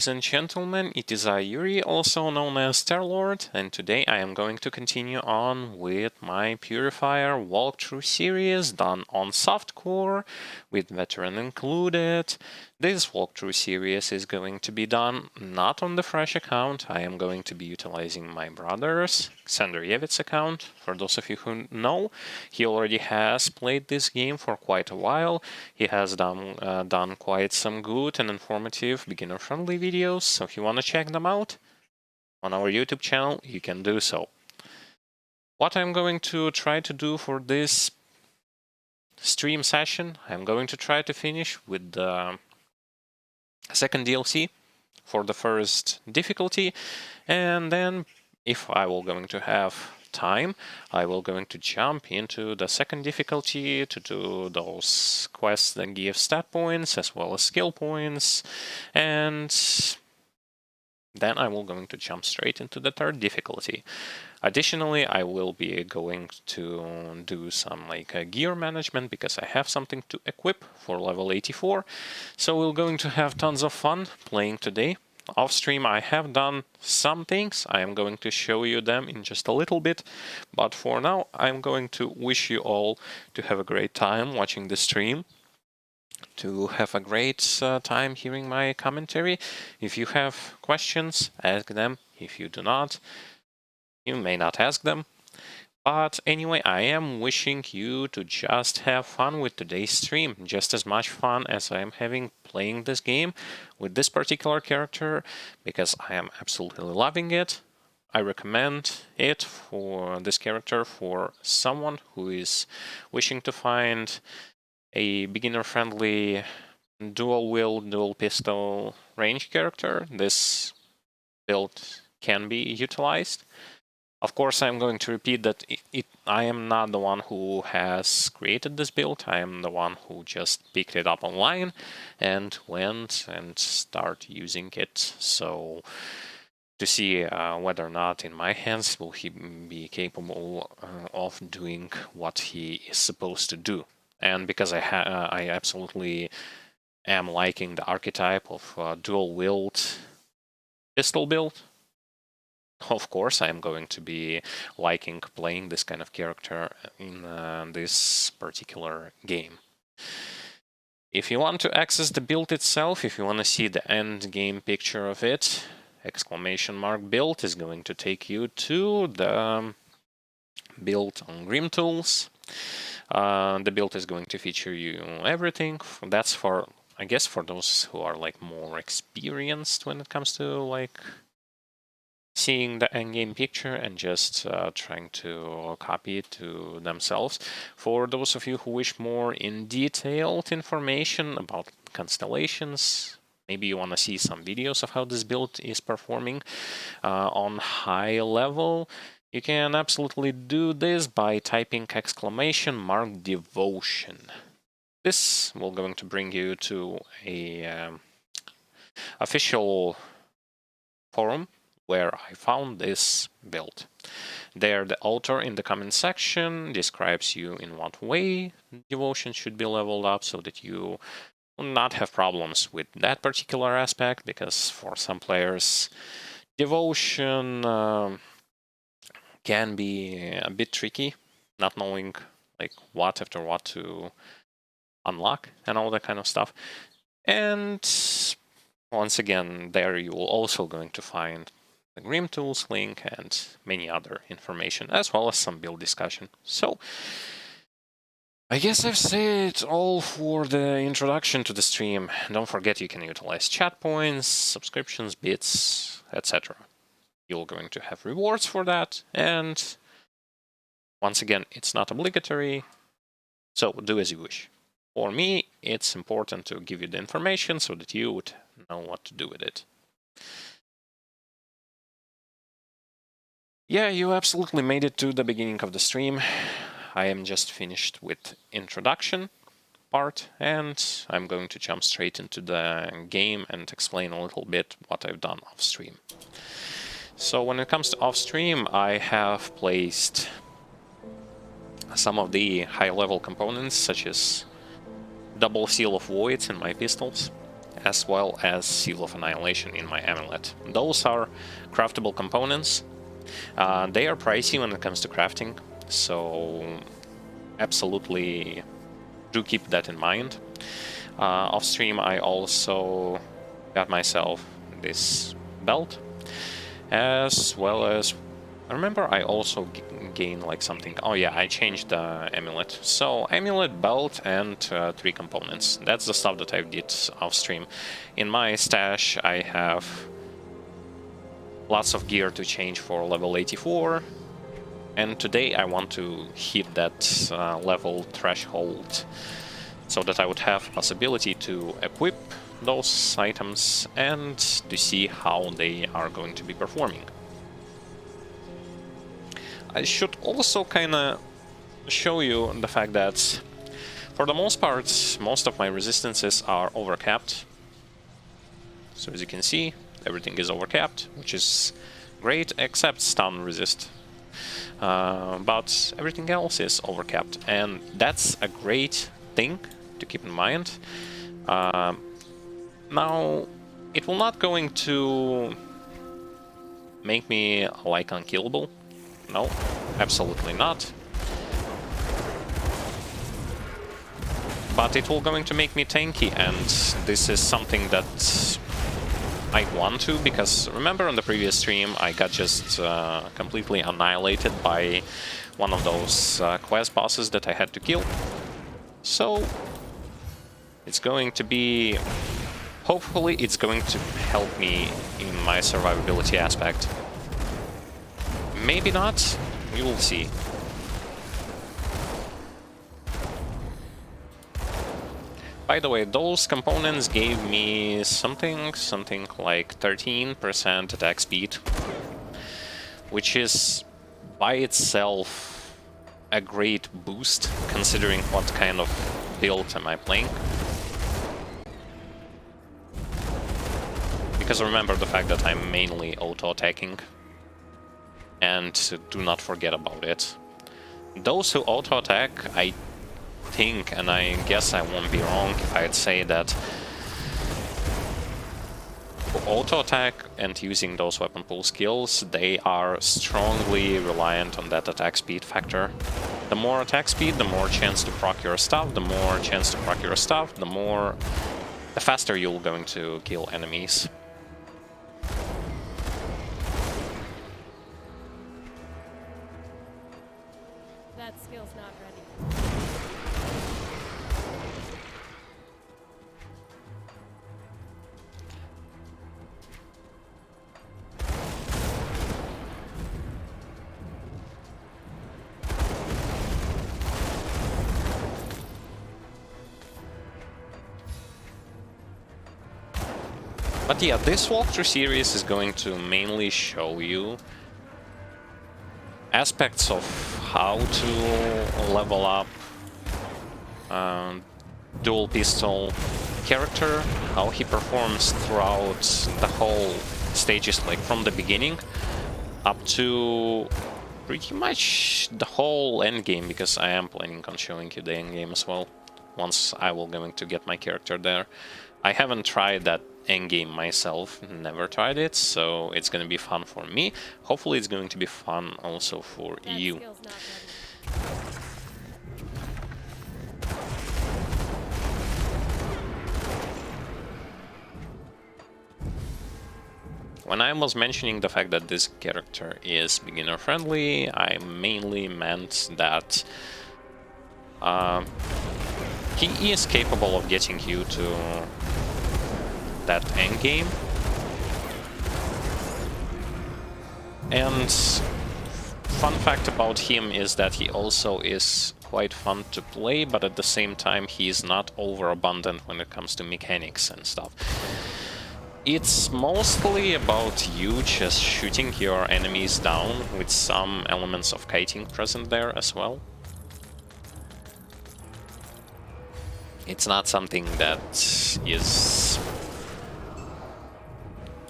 Ladies and gentlemen, it is Iurii, also known as Terlord, and today I am going to continue on with my Purifier walkthrough series done on softcore, with veteran included. This walkthrough series is going to be done not on the fresh account. I am going to be utilizing my brother's Xanderevets account. For those of you who know, he already has played this game for quite a while. He has done quite some good and informative beginner-friendly videos, so if you want to check them out on our YouTube channel, you can do so. What I'm going to try to do for this stream session, I'm going to try to finish with the second DLC for the first difficulty, and then if I will going to have time, I will going to jump into the second difficulty to do those quests that give stat points as well as skill points, and then I will going to jump straight into the third difficulty. Additionally, I will be going to do some gear management because I have something to equip for level 84. So we're going to have tons of fun playing today. Off stream I have done some things. I am going to show you them in just a little bit. But for now, I'm going to wish you all to have a great time watching the stream, to have a great time hearing my commentary. If you have questions, ask them. If you do not, you may not ask them. But anyway, I am wishing you to just have fun with today's stream. Just as much fun as I am having playing this game with this particular character, because I am absolutely loving it. I recommend it for this character for someone who is wishing to find a beginner-friendly dual-wield, dual-pistol range character. This build can be utilized. Of course, I'm going to repeat that I am not the one who has created this build. I am the one who just picked it up online and went and started using it. So to see whether or not in my hands will he be capable of doing what he is supposed to do. And because I absolutely am liking the archetype of dual wield pistol build, of course, I'm going to be liking playing this kind of character in this particular game. If you want to access the build itself, if you want to see the end game picture of it, !build is going to take you to the build on Grim Tools. The build is going to feature you everything. That's for, I guess, for those who are more experienced when it comes to seeing the endgame picture and just trying to copy it to themselves. For those of you who wish more in detailed information about constellations, maybe you want to see some videos of how this build is performing on high level, you can absolutely do this by typing !devotion. This will going to bring you to a official forum where I found this build. There, the author in the comment section describes you in what way devotion should be leveled up so that you will not have problems with that particular aspect, because for some players, devotion can be a bit tricky, not knowing what after what to unlock and all that kind of stuff. And once again, there you will also going to find the Grim Tools link and many other information, as well as some build discussion. So, I guess I've said all for the introduction to the stream. Don't forget you can utilize chat points, subscriptions, bits, etc. You're going to have rewards for that, and once again, it's not obligatory, so do as you wish. For me, it's important to give you the information so that you would know what to do with it. Yeah, you absolutely made it to the beginning of the stream. I am just finished with introduction part, and I'm going to jump straight into the game and explain a little bit what I've done off stream. So when it comes to off stream, I have placed some of the high level components, such as double seal of voids in my pistols, as well as Seal of Annihilation in my amulet. Those are craftable components. They are pricey when it comes to crafting, so absolutely do keep that in mind. Off stream I also got myself this belt, as well as I remember I also gained like something. Oh yeah, I changed the amulet. So amulet, belt, and 3 components. That's the stuff that I did off stream. In my stash I have lots of gear to change for level 84, and today I want to hit that level threshold so that I would have possibility to equip those items and to see how they are going to be performing. I should also kinda show you the fact that for the most part, most of my resistances are overcapped. So as you can see, everything is overcapped, which is great, except stun resist. But everything else is overcapped, and that's a great thing to keep in mind. Now, it will not going to make me like unkillable. No, absolutely not. But it will going to make me tanky, and this is something that I want to, because remember on the previous stream I got just completely annihilated by one of those quest bosses that I had to kill. So it's going to be... hopefully it's going to help me in my survivability aspect. Maybe not, we will see. By the way, those components gave me something like 13% attack speed, which is by itself a great boost, considering what kind of build am I playing. Because remember the fact that I'm mainly auto-attacking, and do not forget about it. Those who auto-attack, I think, and I guess I won't be wrong if I'd say that for auto-attack and using those weapon pool skills, they are strongly reliant on that attack speed factor. The more attack speed, the more chance to proc your stuff, the more chance to proc your stuff, the faster you're going to kill enemies. That skill's not ready. But yeah, this walkthrough series is going to mainly show you aspects of how to level up dual pistol character, how he performs throughout the whole stages, like from the beginning up to pretty much the whole end game, because I am planning on showing you the end game as well once I will going to get my character there. I haven't tried that endgame myself, never tried it, so it's gonna be fun for me. Hopefully it's going to be fun also for you. When I was mentioning the fact that this character is beginner friendly, I mainly meant that he is capable of getting you to that endgame. And fun fact about him is that he also is quite fun to play, but at the same time he is not overabundant when it comes to mechanics and stuff. It's mostly about you just shooting your enemies down, with some elements of kiting present there as well. It's not something that is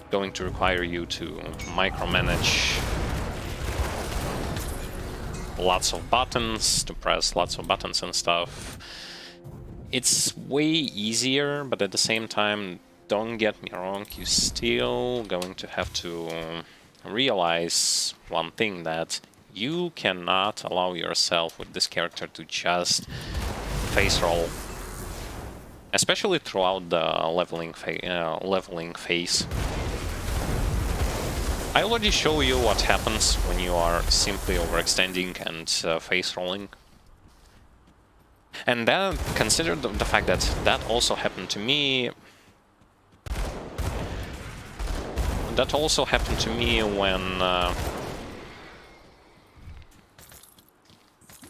going to require you to micromanage lots of buttons, to press lots of buttons and stuff. It's way easier, but at the same time don't get me wrong, you're still going to have to realize one thing, that you cannot allow yourself with this character to just face roll. Especially throughout the leveling phase. I already show you what happens when you are simply overextending and face rolling. And then consider the fact that that also happened to me. That also happened to me when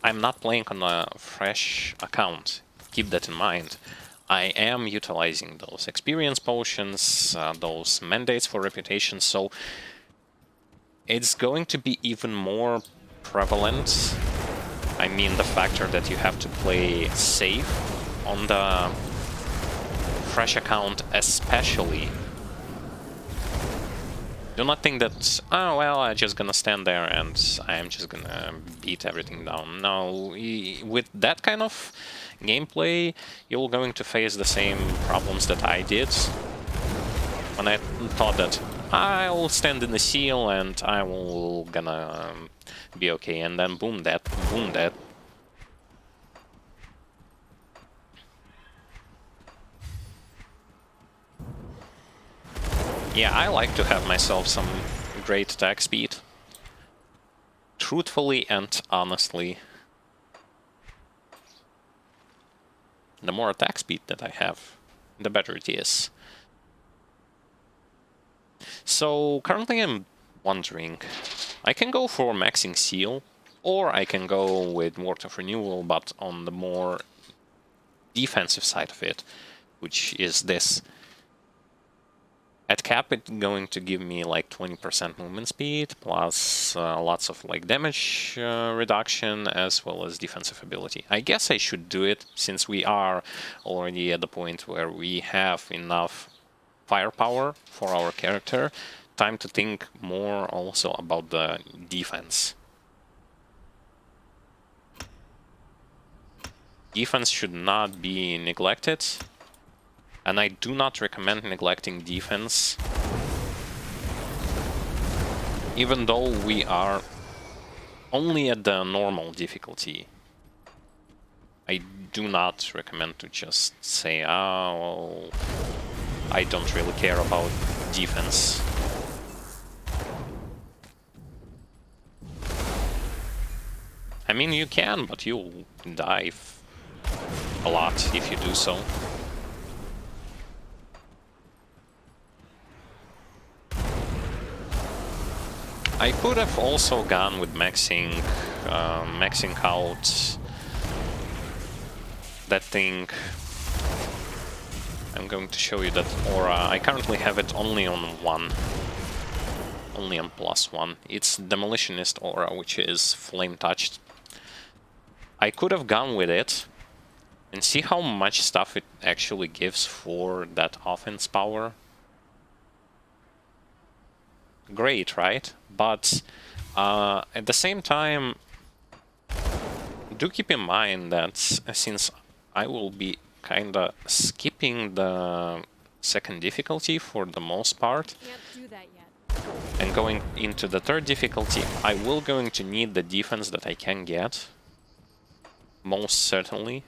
I'm not playing on a fresh account. Keep that in mind. I am utilizing those experience potions, those mandates for reputation, so it's going to be even more prevalent. I mean, the factor that you have to play safe on the fresh account especially. Do not think that, oh well, I'm just gonna stand there and I'm just gonna beat everything down. No, with that kind of gameplay, you're going to face the same problems that I did when I thought that I'll stand in the seal and I will gonna be okay, and then boom that, boom that. Yeah, I like to have myself some great attack speed. Truthfully and honestly. The more attack speed that I have, the better it is. So currently I'm wondering, I can go for maxing seal, or I can go with Word of Renewal, but on the more defensive side of it, which is this. At cap, it's going to give me like 20% movement speed, plus lots of like damage reduction, as well as defensive ability. I guess I should do it, since we are already at the point where we have enough firepower for our character. Time to think more also about the defense. Defense should not be neglected. And I do not recommend neglecting defense, even though we are only at the normal difficulty. I do not recommend to just say, oh, well, I don't really care about defense. I mean, you can, but you'll die a lot if you do so. I could have also gone with maxing out that thing. I'm going to show you that aura. I currently have it only on +1. It's Demolitionist aura, which is flame touched. I could have gone with it and see how much stuff it actually gives for that offense power. Great, right? But at the same time, do keep in mind that since I will be kinda skipping the second difficulty for the most part, Can't do that yet. and going into the third difficulty, I will going to need the defense that I can get. Most certainly.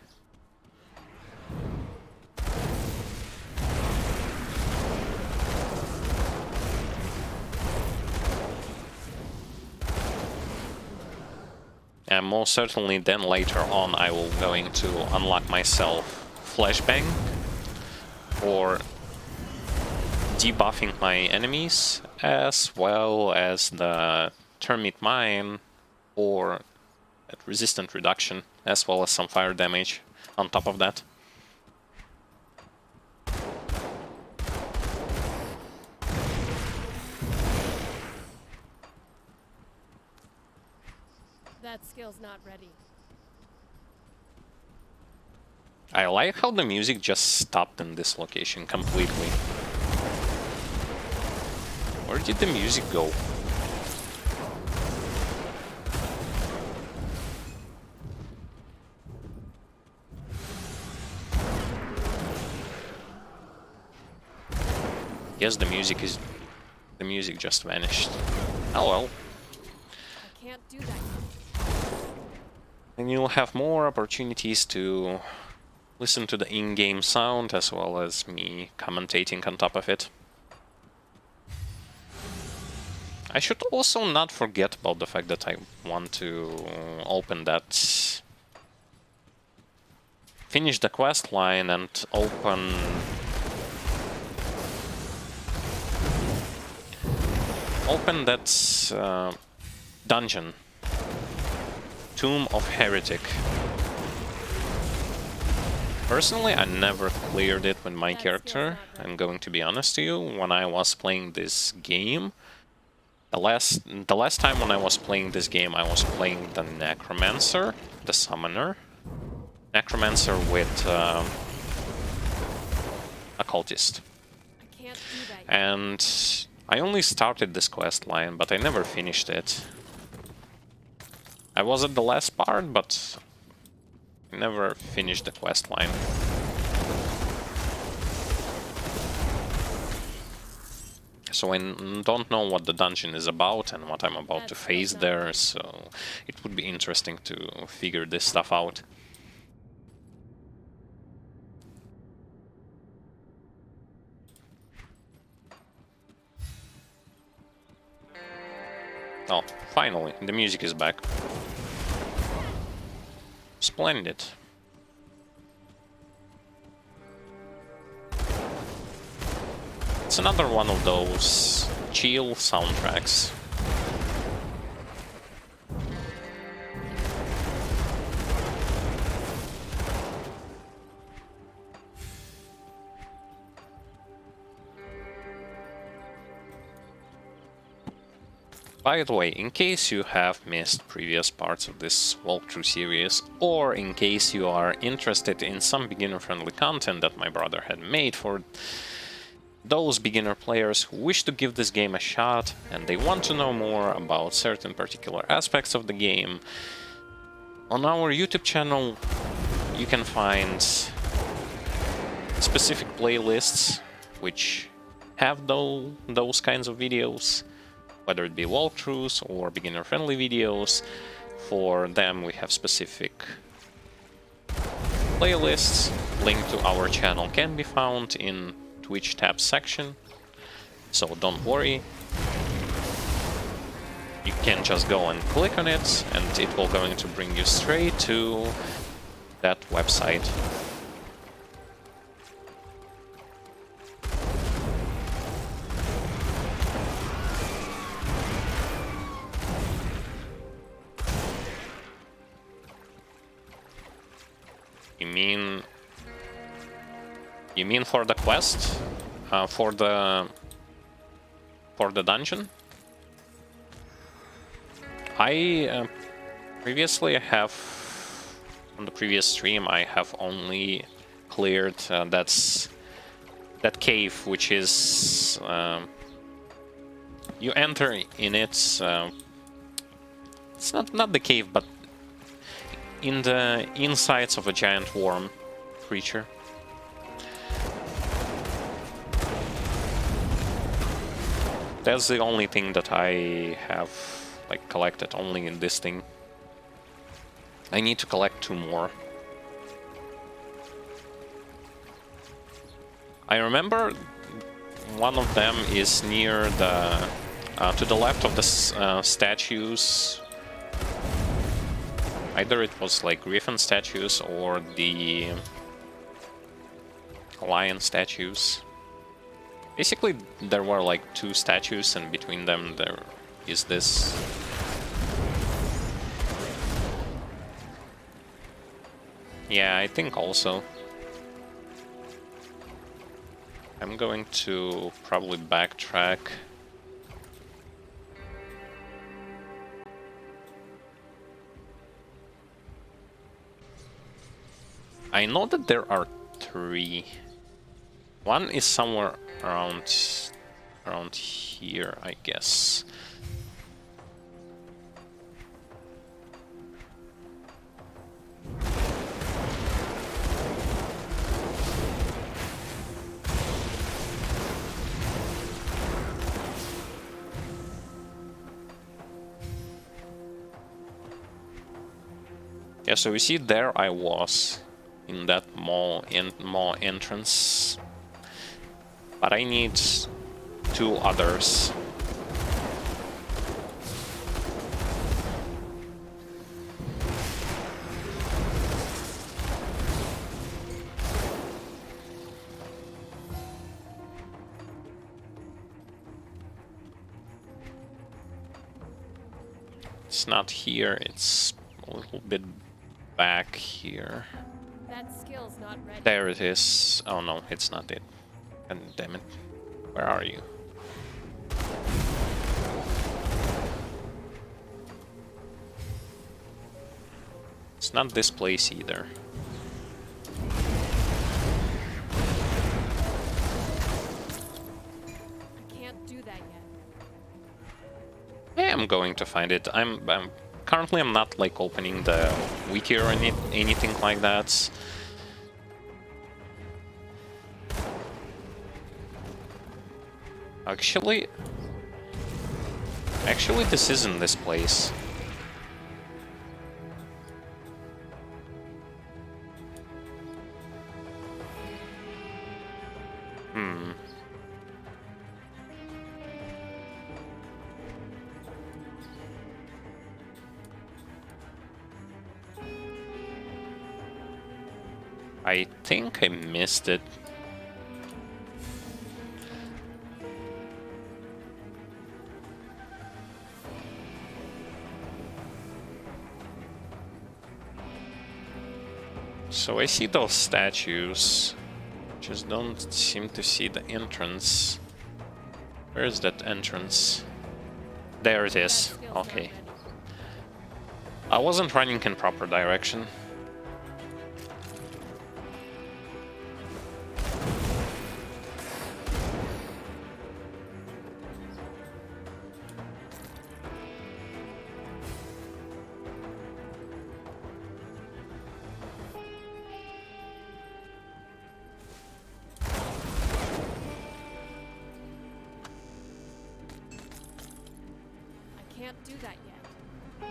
And most certainly then later on I will going to unlock myself Flashbang for debuffing my enemies, as well as the Termite Mine for resistant reduction, as well as some fire damage on top of that. That skill's not ready. I like how the music just stopped in this location completely. Where did the music go? Yes, the music just vanished. Oh well. I can't do that yet. And you'll have more opportunities to listen to the in-game sound as well as me commentating on top of it. I should also not forget about the fact that I want to open that... finish the quest line and open... that dungeon. Tomb of Heretic. Personally, I never cleared it with my character, I'm going to be honest to you. When I was playing this game, the last time when I was playing this game, I was playing the Necromancer, the Summoner. Necromancer with Occultist. I can't do that yet. And I only started this quest line, but I never finished it. I was at the last part, but I never finished the quest line. So I don't know what the dungeon is about and what I'm about to face there, so it would be interesting to figure this stuff out. Oh, finally, the music is back. Splendid. It's another one of those chill soundtracks. By the way, in case you have missed previous parts of this walkthrough series, or in case you are interested in some beginner-friendly content that my brother had made for those beginner players who wish to give this game a shot and they want to know more about certain particular aspects of the game, on our YouTube channel you can find specific playlists which have those kinds of videos, whether it be walkthroughs or beginner-friendly videos. For them we have specific playlists. Link to our channel can be found in Twitch tab section, so don't worry. You can just go and click on it and it will going to bring you straight to that website. You mean for the quest? For the dungeon? I previously have, on the previous stream, I have only cleared that cave, which is you enter in it. It's not the cave, but in the insides of a giant worm creature. That's the only thing that I have like collected, only in this thing. I need to collect 2 more. I remember one of them is near the to the left of the statues. Either it was like griffin statues or the lion statues. Basically, there were like 2 statues, and between them there is this. Yeah, I think also. I'm going to probably backtrack. I know that there are 3. One is somewhere around here, I guess. Yeah, so you see there I was in that mall entrance, but I need 2 others. It's not here, it's a little bit back here. That skill's not ready. There it is. Oh no, it's not it. God damn it. Where are you? It's not this place either. I can't do that yet. I am going to find it. Currently I'm not like opening the wiki or anything like that. Actually, this isn't this place. I think I missed it. So I see those statues, just don't seem to see the entrance. Where is that entrance? There it is. Okay. I wasn't running in proper direction. Can't do that yet.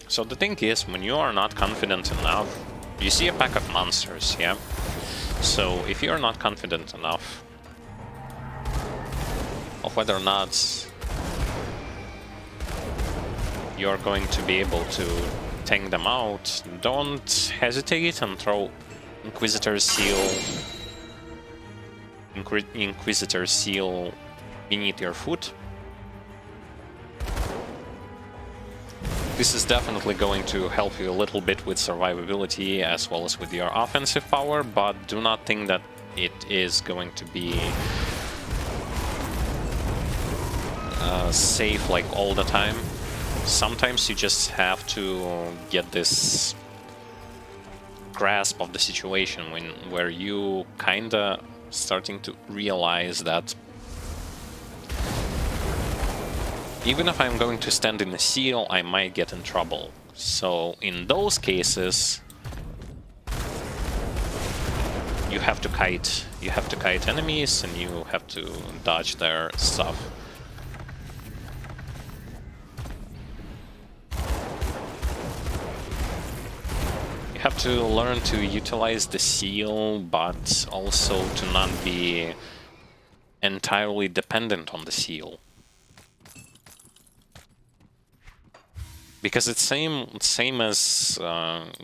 So the thing is, when you are not confident enough, you see a pack of monsters, yeah? So if you're not confident enough of whether or not you're going to be able to tank them out, don't hesitate and throw Inquisitor Seal beneath your foot. This is definitely going to help you a little bit with survivability as well as with your offensive power, but do not think that it is going to be safe like all the time. Sometimes you just have to get this grasp of the situation where you kinda starting to realize that even if I'm going to stand in the seal, I might get in trouble. So in those cases, you have to kite. You have to kite enemies and you have to dodge their stuff. You have to learn to utilize the seal, but also to not be entirely dependent on the seal. Because it's same as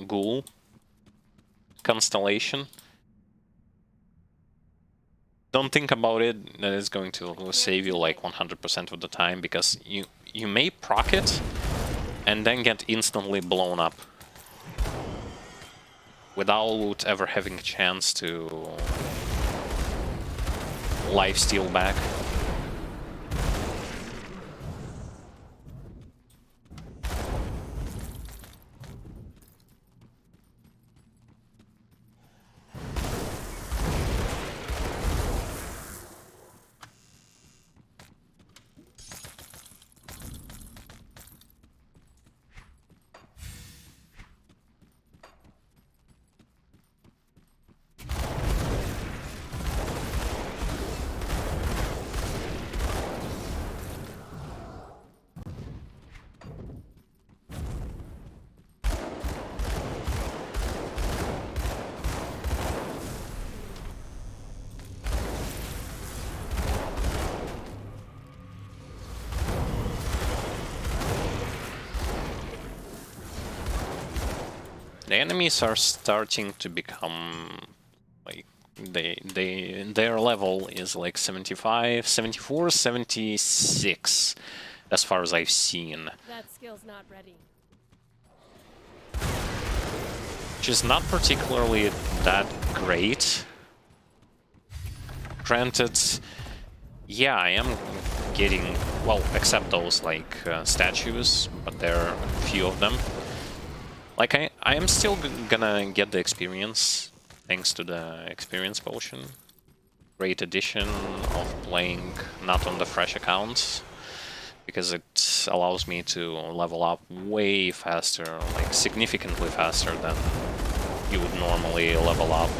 Ghoul Constellation. Don't think about it that it's going to save you like 100% of the time, because you may proc it and then get instantly blown up without ever having a chance to lifesteal back. The enemies are starting to become like their level is like 75, 74, 76 as far as I've seen. That skill's not ready. Which is not particularly that great. Granted, yeah, I am getting, well, except those like statues, but there are a few of them. Like I am still gonna get the experience thanks to the experience potion. Great addition of playing not on the fresh accounts, because it allows me to level up way faster, like significantly faster than you would normally level up.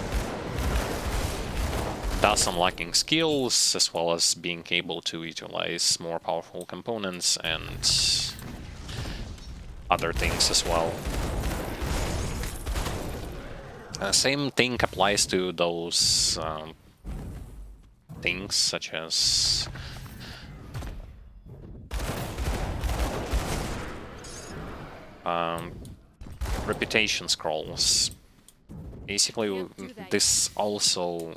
Thus unlocking skills, as well as being able to utilize more powerful components and other things as well. Same thing applies to those things such as reputation scrolls. Basically, this also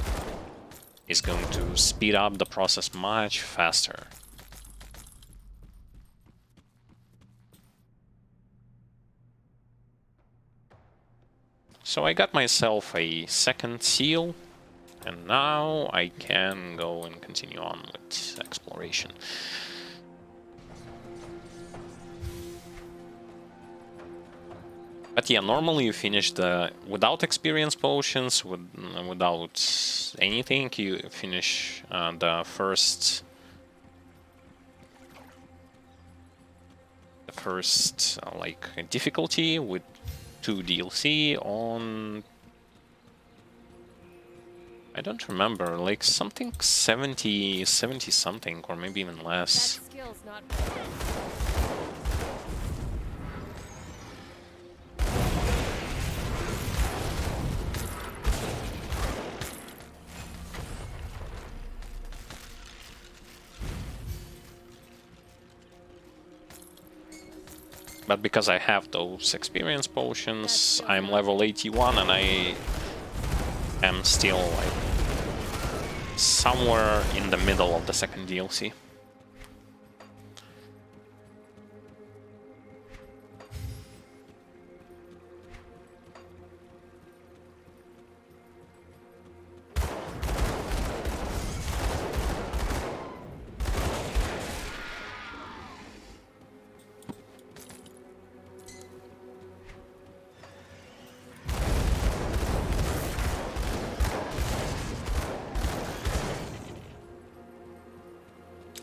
is going to speed up the process much faster. So I got myself a second seal, and now I can go and continue on with exploration. But yeah, normally you finish the without experience potions, without anything. You finish the first like difficulty with 2 DLC on, I don't remember, like something 70 something, or maybe even less. That skill's not ready. But because I have those experience potions, I'm level 81 and I am still like somewhere in the middle of the second DLC.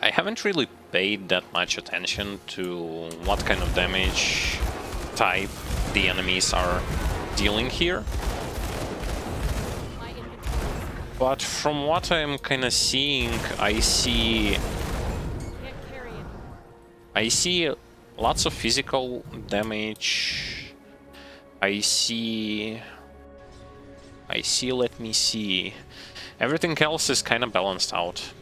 I haven't really paid that much attention to what kind of damage type the enemies are dealing here. But from what I'm kind of seeing, I see lots of physical damage. I see, let me see. Everything else is kind of balanced out.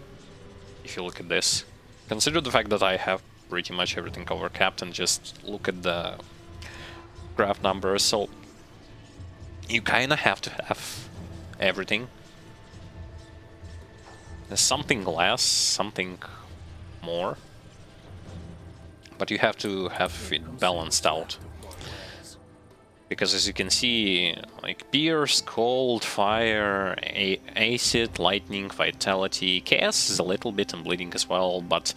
If you look at this, consider the fact that I have pretty much everything overcapped, and just look at the graph numbers. So you kind of have to have everything. There's something less, something more, but you have to have it balanced out. Because as you can see, like Pierce, Cold, Fire, Acid, Lightning, Vitality, Chaos is a little bit, and Bleeding as well, but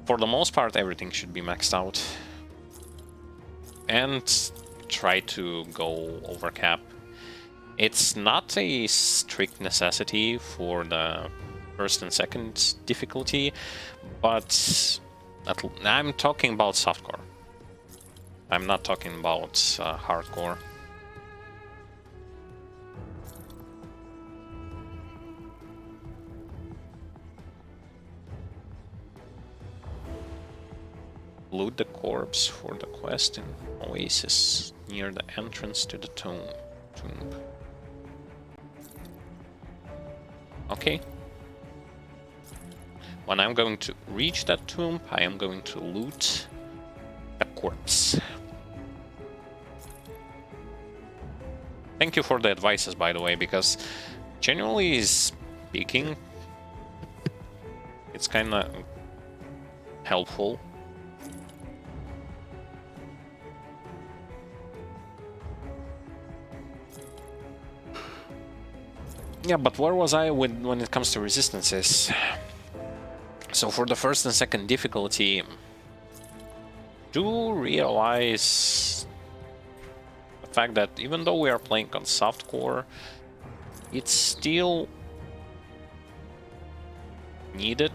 for the most part everything should be maxed out. And try to go over cap. It's not a strict necessity for the first and second difficulty, but I'm talking about softcore. I'm not talking about hardcore. Loot the corpse for the quest in Oasis near the entrance to the tomb. Okay. When I'm going to reach that tomb, I am going to loot the corpse. Thank you for the advices, by the way, because generally speaking, it's kind of helpful. Yeah, but where was I when it comes to resistances? So for the first and second difficulty, do realize the fact that even though we are playing on softcore, it's still needed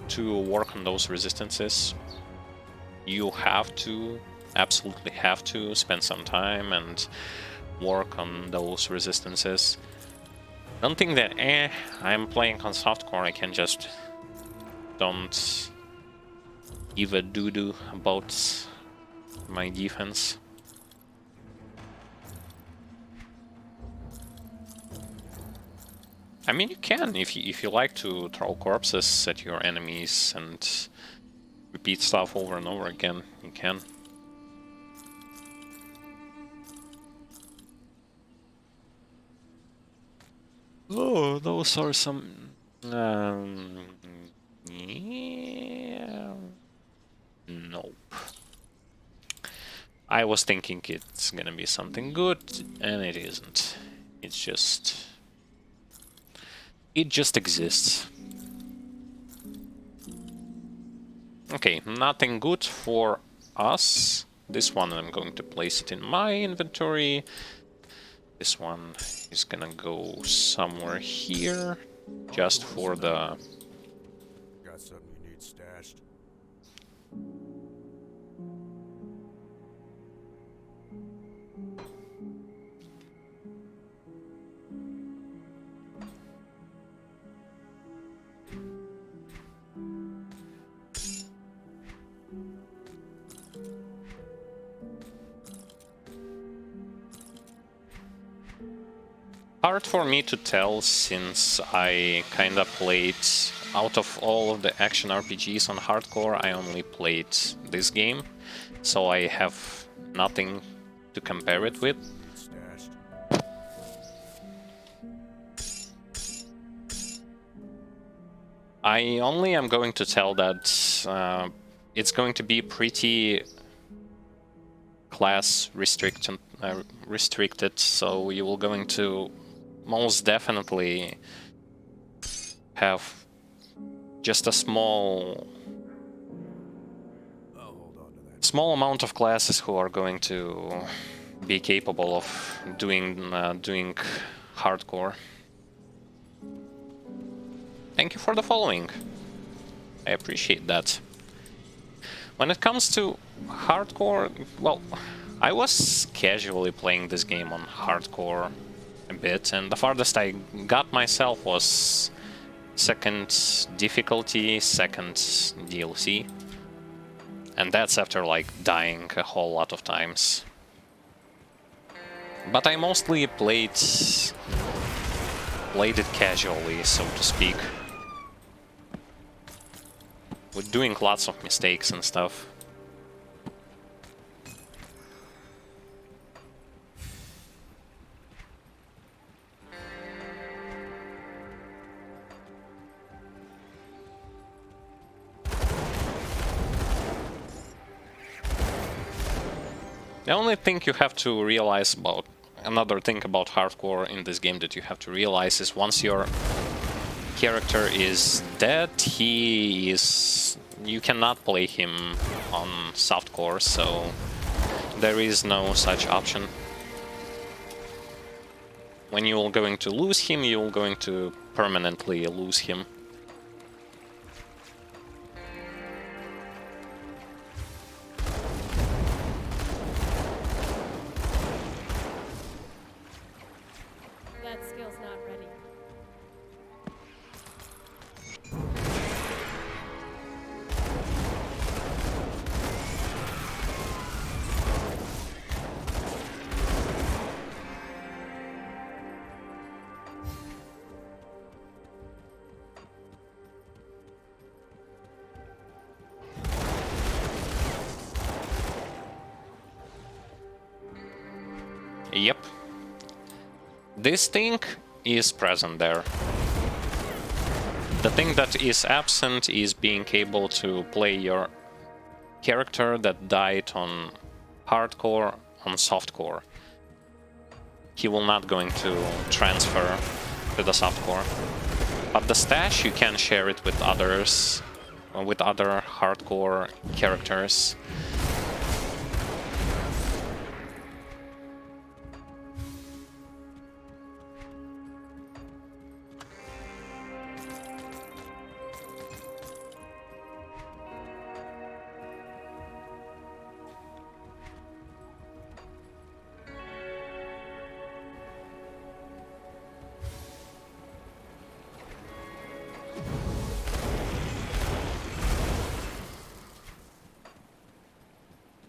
to work on those resistances. You have to, absolutely have to, spend some time and work on those resistances. Don't think that, I'm playing on softcore, I can just don't give a doo-doo about my defense. I mean, you can, if you like to throw corpses at your enemies and repeat stuff over and over again, you can. Oh, those are some... yeah... Nope. I was thinking it's gonna be something good, and it isn't. It's just... It just exists. Okay, nothing good for us. This one I'm going to place it in my inventory. This one is gonna go somewhere here, just for the... Got something you need stashed? Hard for me to tell, since I kinda played, out of all of the action RPGs on hardcore, I only played this game, so I have nothing to compare it with. Need stashed? I only am going to tell that it's going to be pretty class restricted, so you will going to most definitely have just a small I'll hold on to that. small amount of classes who are going to be capable of doing hardcore. Thank you for the following. I appreciate that. When it comes to hardcore, well, I was casually playing this game on hardcore a bit, and the farthest I got myself was second difficulty, second DLC. And that's after like dying a whole lot of times. But I mostly played it casually, so to speak. With doing lots of mistakes and stuff. The only thing you have to realize about... Another thing about hardcore in this game that you have to realize is once your character is dead, he is... You cannot play him on softcore, so there is no such option. When you are going to lose him, you are going to permanently lose him. That skill's not ready. Yep. This thing is present there. The thing that is absent is being able to play your character that died on hardcore on softcore. He will not going to transfer to the softcore. But the stash, you can share it with others, with other hardcore characters.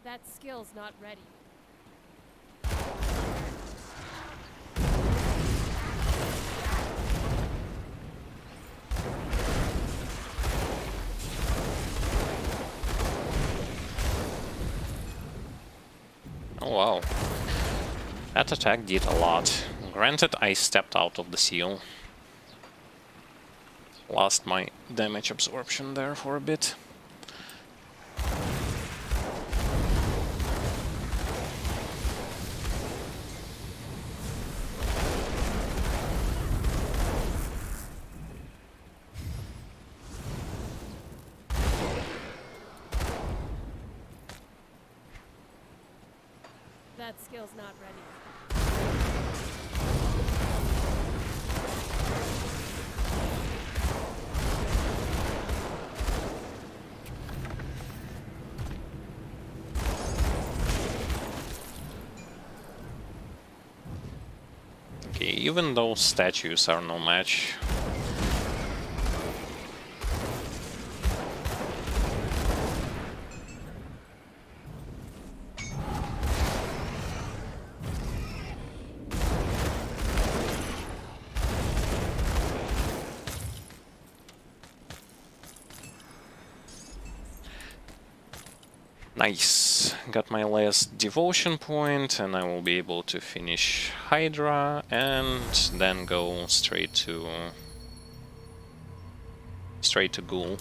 That skill's not ready. Oh wow. That attack did a lot. Granted, I stepped out of the seal. Lost my damage absorption there for a bit. That skill's not ready. Okay, even those statues are no match. Nice. Got my last devotion point, and I will be able to finish Hydra and then go straight to Ghoul.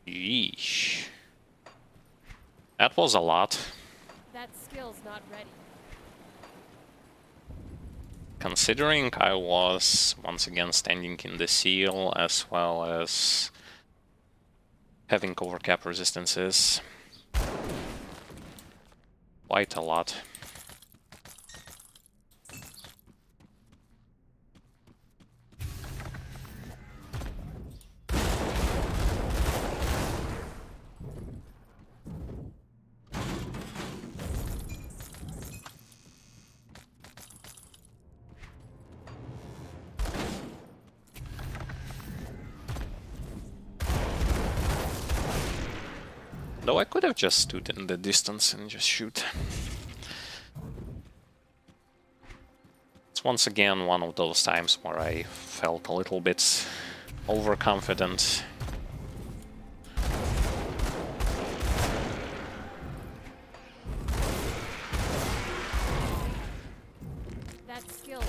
Yeesh. That was a lot. That skill's not ready. Considering I was once again standing in the seal as well as having overcap resistances. Quite a lot. Though I could have just stood in the distance and just shoot. It's once again one of those times where I felt a little bit overconfident. That skill.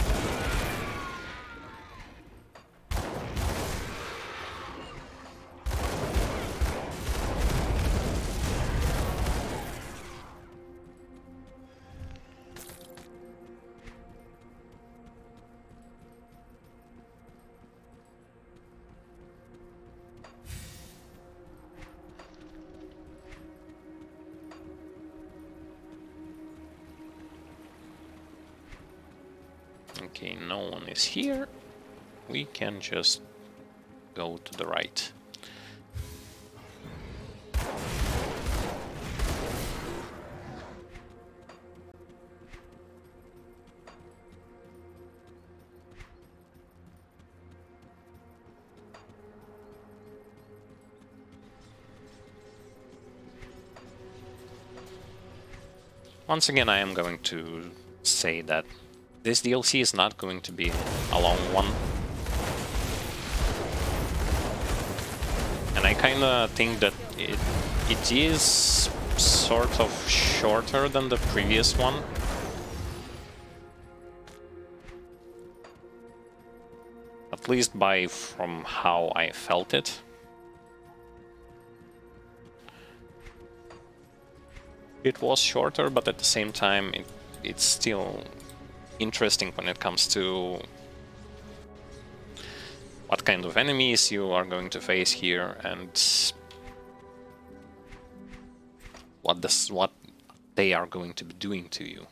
Okay, no one is here. We can just go to the right. Once again, I am going to say that this DLC is not going to be a long one. And I kinda think that it is sort of shorter than the previous one. At least from how I felt it. It was shorter, but at the same time it's still interesting when it comes to what kind of enemies you are going to face here and what they are going to be doing to you.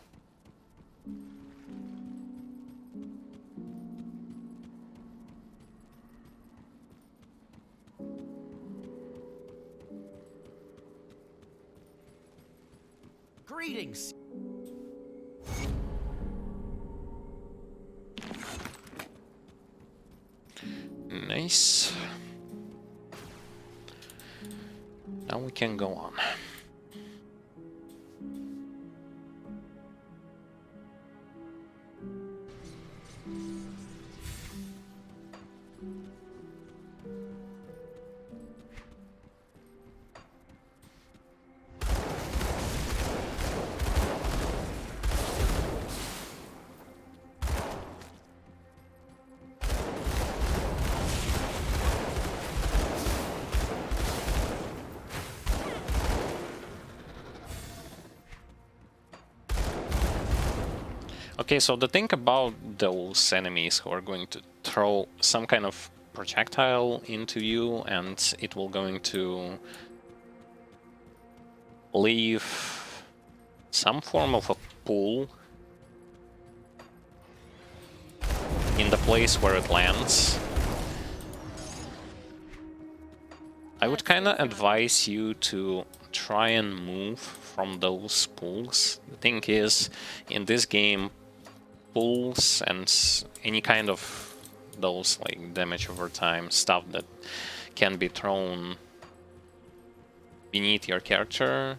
Greetings. Nice. Now we can go on. Okay, so the thing about those enemies who are going to throw some kind of projectile into you and it will going to leave some form of a pool in the place where it lands. I would kind of advise you to try and move from those pools. The thing is, in this game, pools and any kind of those like damage over time stuff that can be thrown beneath your character,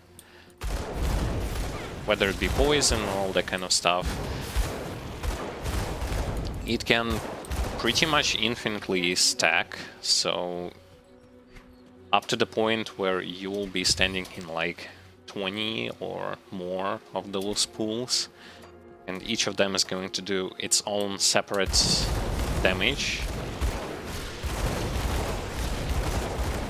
whether it be poison or all that kind of stuff, it can pretty much infinitely stack, so up to the point where you will be standing in like 20 or more of those pools, and each of them is going to do its own separate damage.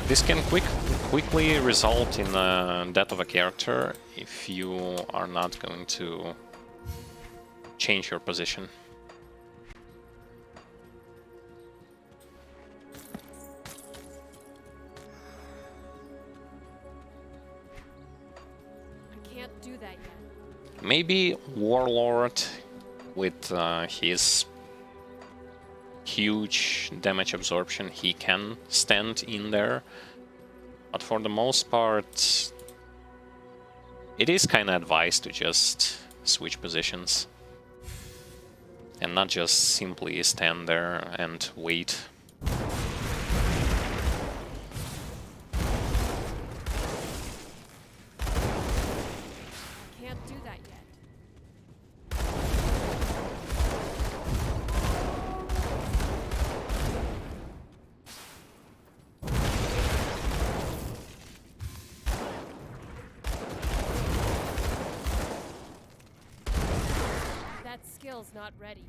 This can quickly result in the death of a character if you are not going to change your position. I can't do that yet. Maybe Warlord with his huge damage absorption, he can stand in there, but for the most part it is kind of advised to just switch positions and not just simply stand there and wait. Can't do that yet. That skill's not ready.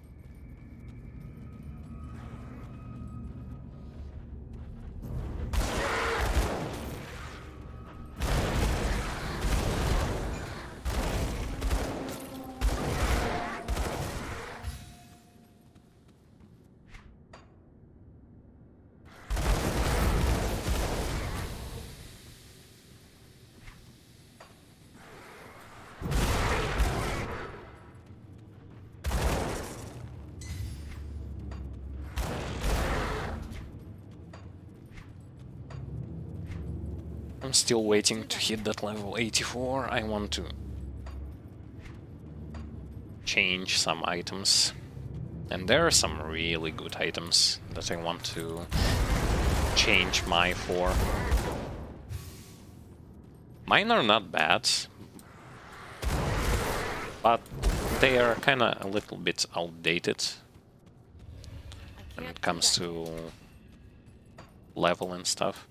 I'm still waiting to hit that level 84. I want to change some items. And there are some really good items that I want to change my for. Mine are not bad, but they are kinda a little bit outdated when it comes to level and stuff.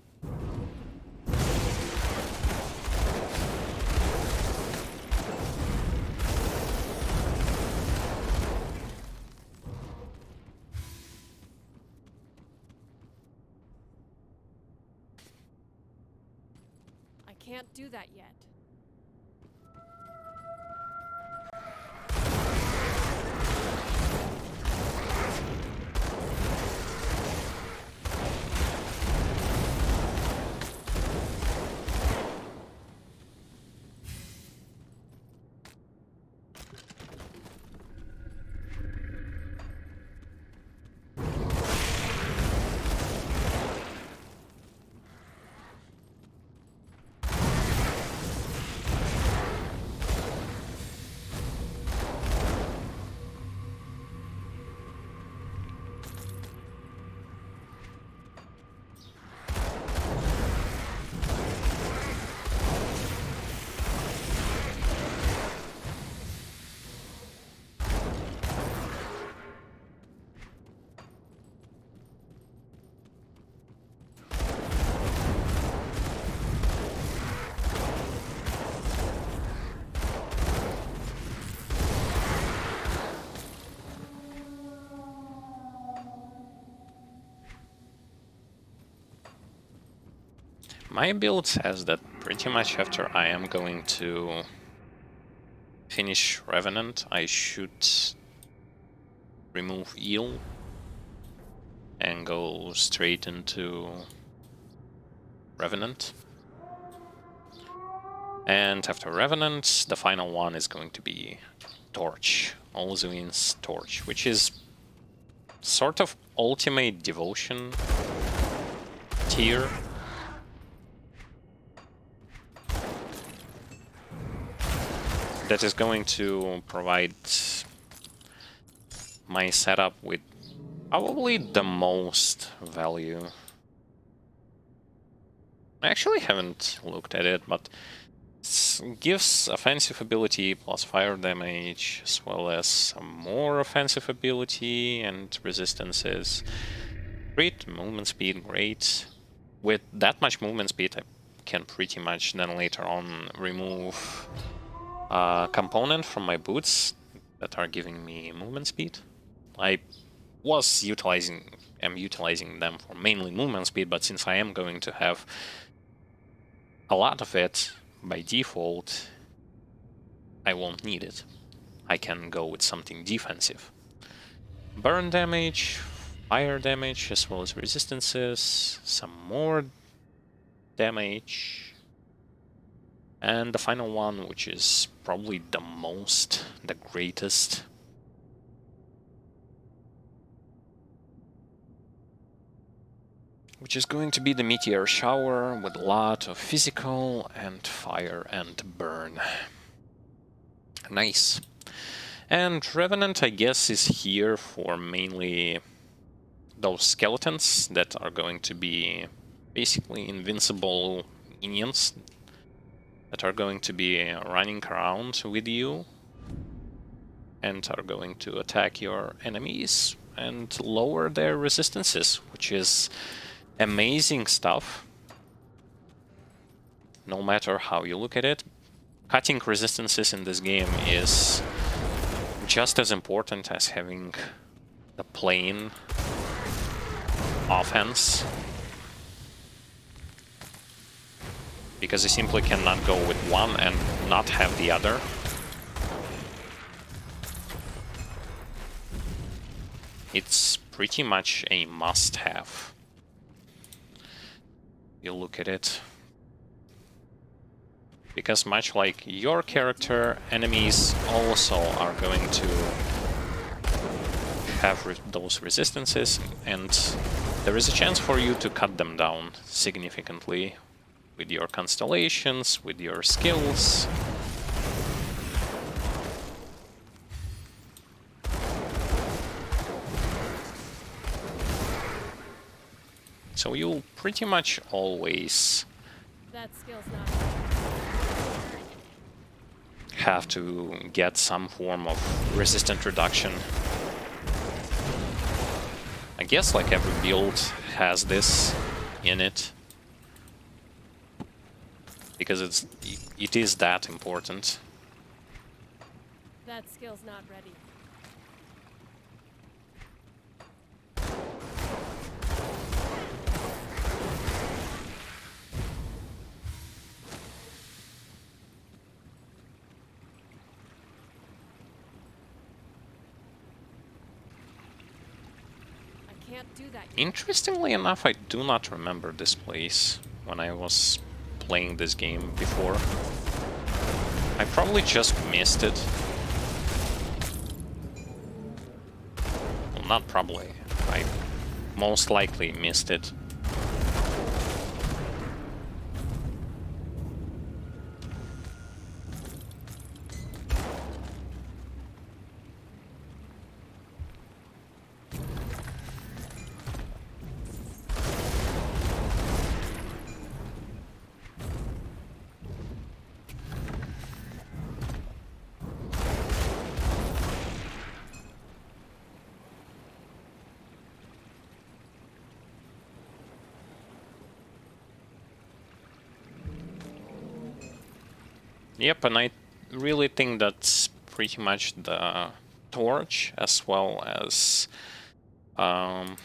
Can't do that yet. My build says that pretty much after I am going to finish Revenant, I should remove Eel and go straight into Revenant. And after Revenant, the final one is going to be Torch, Olzuin's Torch, which is sort of ultimate devotion tier. That is going to provide my setup with probably the most value. I actually haven't looked at it, but it gives offensive ability plus fire damage, as well as some more offensive ability and resistances. Great movement speed, great. With that much movement speed, I can pretty much then later on remove component from my boots that are giving me movement speed. I am utilizing them for mainly movement speed, but since I am going to have a lot of it by default, I won't need it. I can go with something defensive. Burn damage, fire damage, as well as resistances, some more damage. And the final one, which is probably the greatest. Which is going to be the Meteor Shower with a lot of physical and fire and burn. Nice. And Revenant, I guess, is here for mainly those skeletons that are going to be basically invincible minions that are going to be running around with you and are going to attack your enemies and lower their resistances, which is amazing stuff. No matter how you look at it, cutting resistances in this game is just as important as having the plain offense. Because you simply cannot go with one and not have the other. It's pretty much a must-have. You look at it. Because much like your character, enemies also are going to have those resistances, and there is a chance for you to cut them down significantly with your constellations, with your skills. So you'll pretty much always That skill's not. have to get some form of resistant reduction. I guess like every build has this in it, because it is that important. That skill's not ready. I can't do that yet. Interestingly enough, I do not remember this place when I was playing this game before. I probably just missed it. Well, not probably. I most likely missed it. Yep, and I really think that's pretty much the torch, as well as the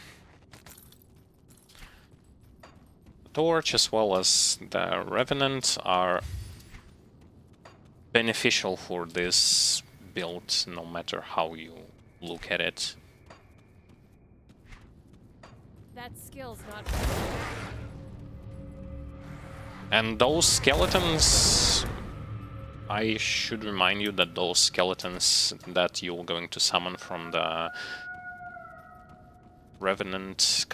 Revenant are beneficial for this build, no matter how you look at it. That skill's not ready. And those skeletons, I should remind you that those skeletons that you're going to summon from the Revenant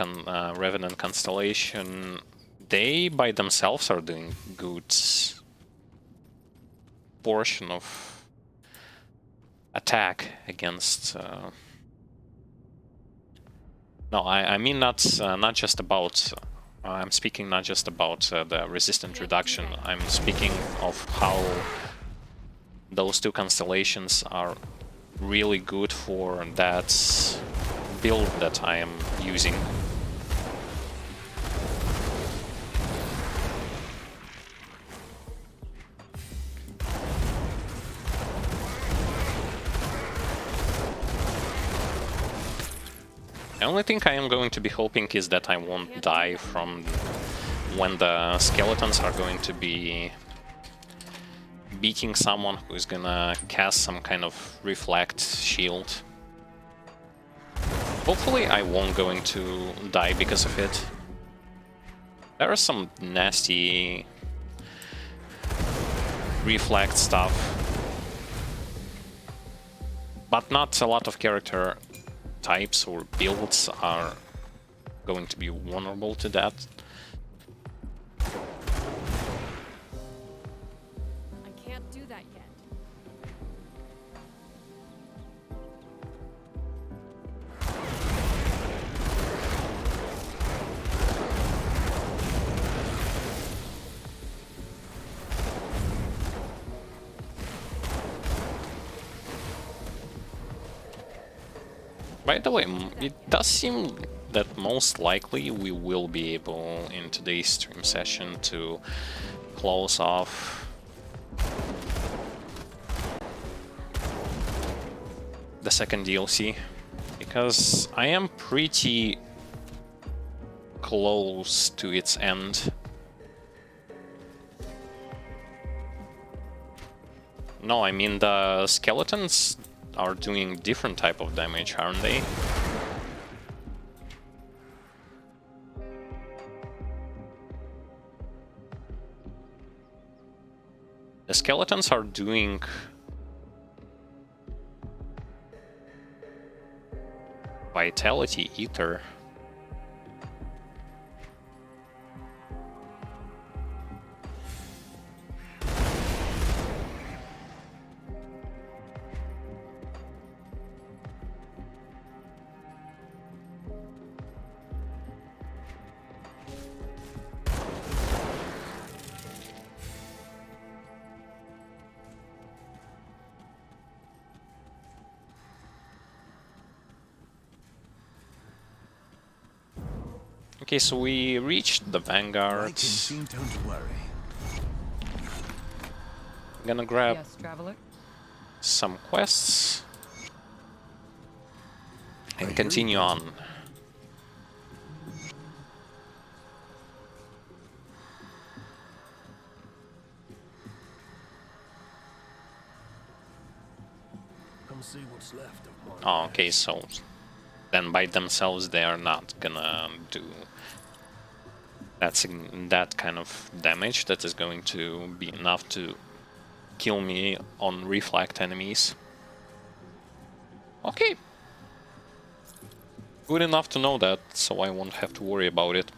constellation, they by themselves are doing good portion of attack against. No, I mean not just about. I'm speaking not just about the resistant reduction. I'm speaking of how those two constellations are really good for that build that I am using. The only thing I am going to be hoping is that I won't die from when the skeletons are going to be beating someone who is gonna cast some kind of reflect shield. Hopefully I won't going to die because of it. There are some nasty reflect stuff, but not a lot of character types or builds are going to be vulnerable to that. I can't do that yet. By the way, it does seem that most likely we will be able in today's stream session to close off the second DLC, because I am pretty close to its end. No, I mean the skeletons are doing different type of damage, aren't they? The skeletons are doing Vitality Ether. Okay, so we reached the Vanguard. Vikings seem to worry. I'm gonna grab Yes, traveler. some quests and I hear continue you. on. Come see what's left of my Oh, okay, so then by themselves they are not gonna do that kind of damage that is going to be enough to kill me on reflect enemies. Okay. Good enough to know that, so I won't have to worry about it.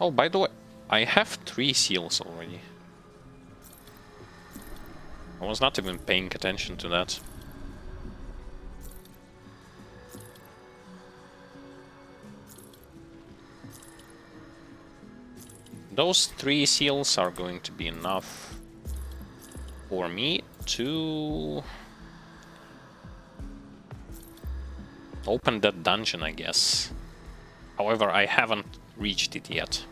Oh, by the way, I have 3 seals already. I was not even paying attention to that. Those 3 seals are going to be enough for me to open that dungeon, I guess. However, I haven't reached it yet.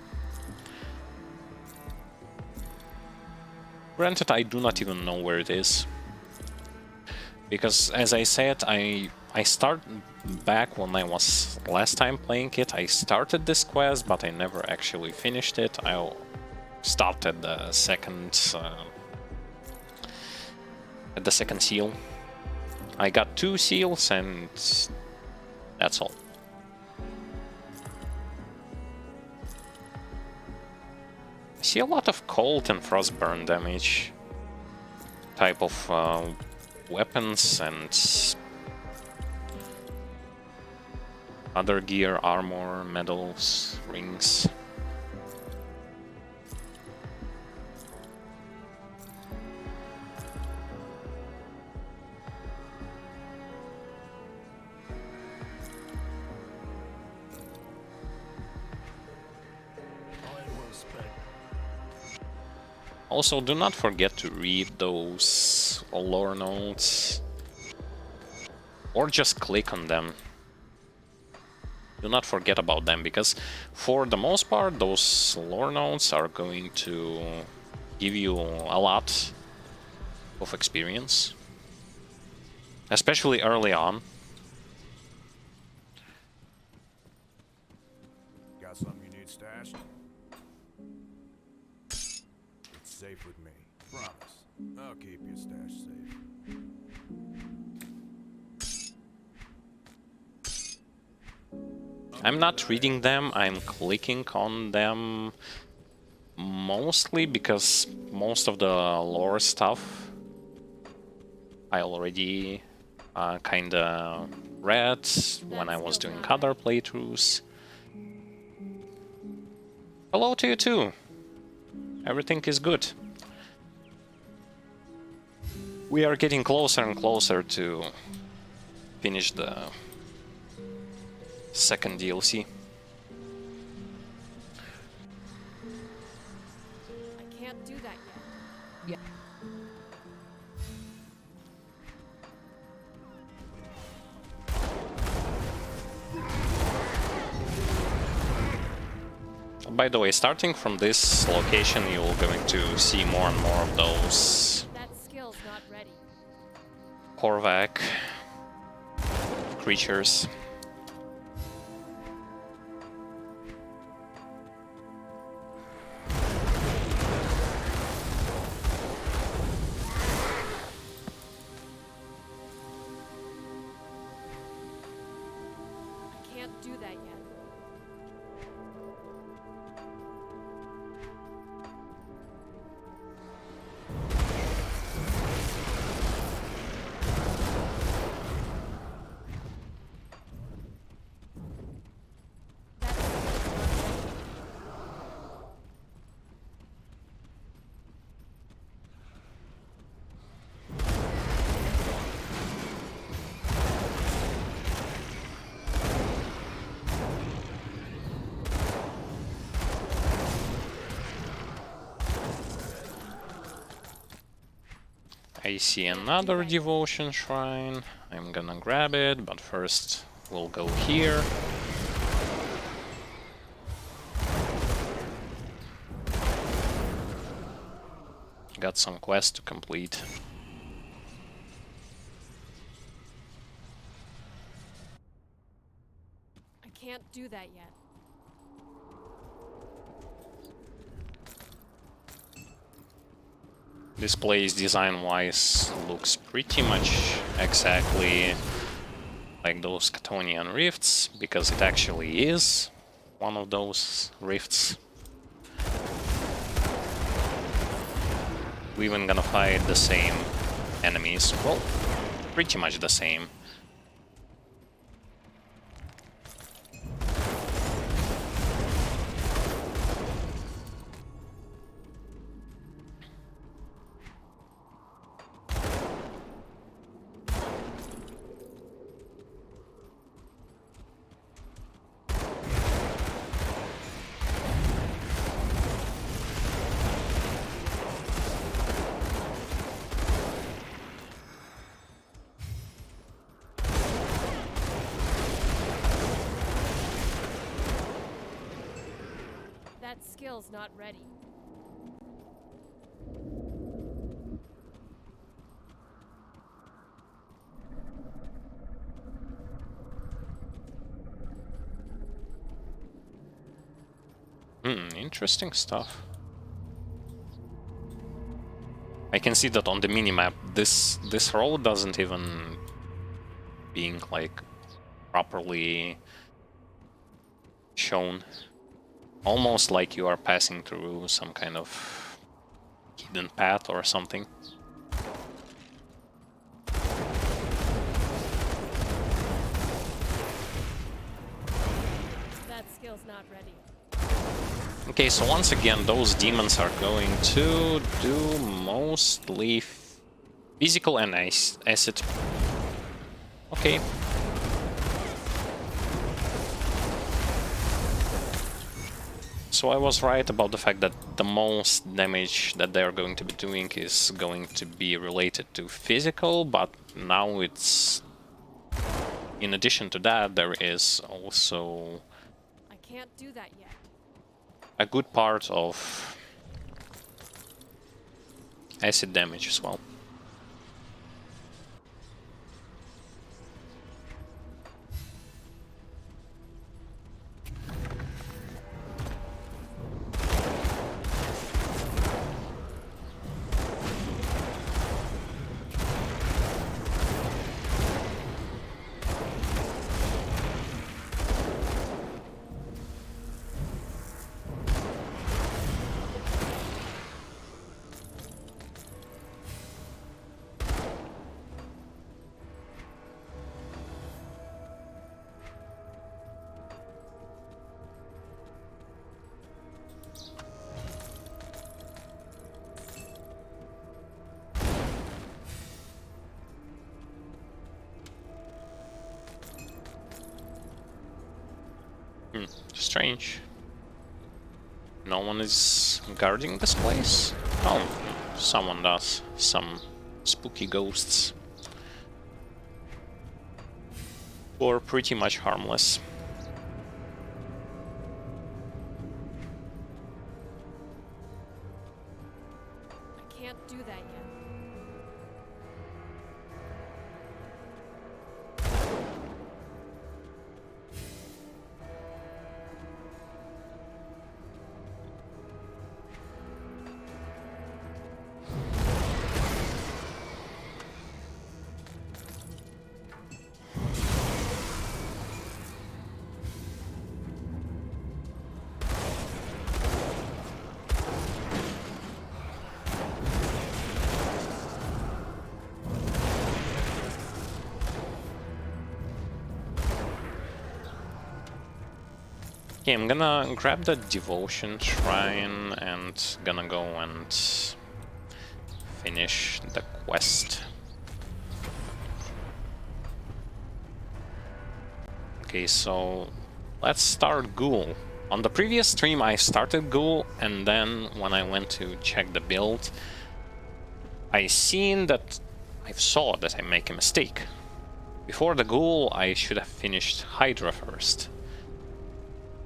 Granted, I do not even know where it is. Because, as I said, I start back when I was last time playing it. I started this quest, but I never actually finished it. I stopped at the second seal. I got 2 seals, and that's all. I see a lot of cold and frostburn damage type of weapons and other gear, armor, medals, rings. Also, do not forget to read those lore notes, or just click on them. Do not forget about them, because for the most part, those lore notes are going to give you a lot of experience, especially early on. Got something you need stashed? It's safe with me. Promise. I'll keep your stash safe. I'm not reading them, I'm clicking on them mostly because most of the lore stuff I already kinda read when I was doing other playthroughs. Hello to you too! Everything is good. We are getting closer and closer to finish the second DLC. I can't do that yet. Yeah. By the way, starting from this location, you're going to see more and more of those That skill's not ready. Korvaak creatures. I can't do that yet. That skill's not ready. I see another devotion shrine. I'm gonna grab it, but first We'll go here. Got some quests to complete. I can't do that yet. This place, design-wise, looks pretty much exactly like those Catonian rifts, because it actually is one of those rifts. We're even gonna fight the same enemies. Well, pretty much the same. That skill's not ready. Interesting stuff. I can see that on the minimap, this road doesn't even being like properly shown. Almost like you are passing through some kind of hidden path or something. That skill's not ready. Okay, so once again, those demons are going to do mostly physical and acid. Okay. So I was right about the fact that the most damage that they are going to be doing is going to be related to physical, but now it's... In addition to that, there is also... I can't do that yet. a good part of acid damage as well. Strange. No one is guarding this place? Oh, someone does. Some spooky ghosts. Or pretty much harmless. I can't do that yet. Okay, I'm gonna grab the devotion shrine and gonna go and finish the quest. Okay, so let's start Ghoul. On the previous stream I started Ghoul, and then when I went to check the build, I saw that I make a mistake. Before the ghoul, I should have finished Hydra first.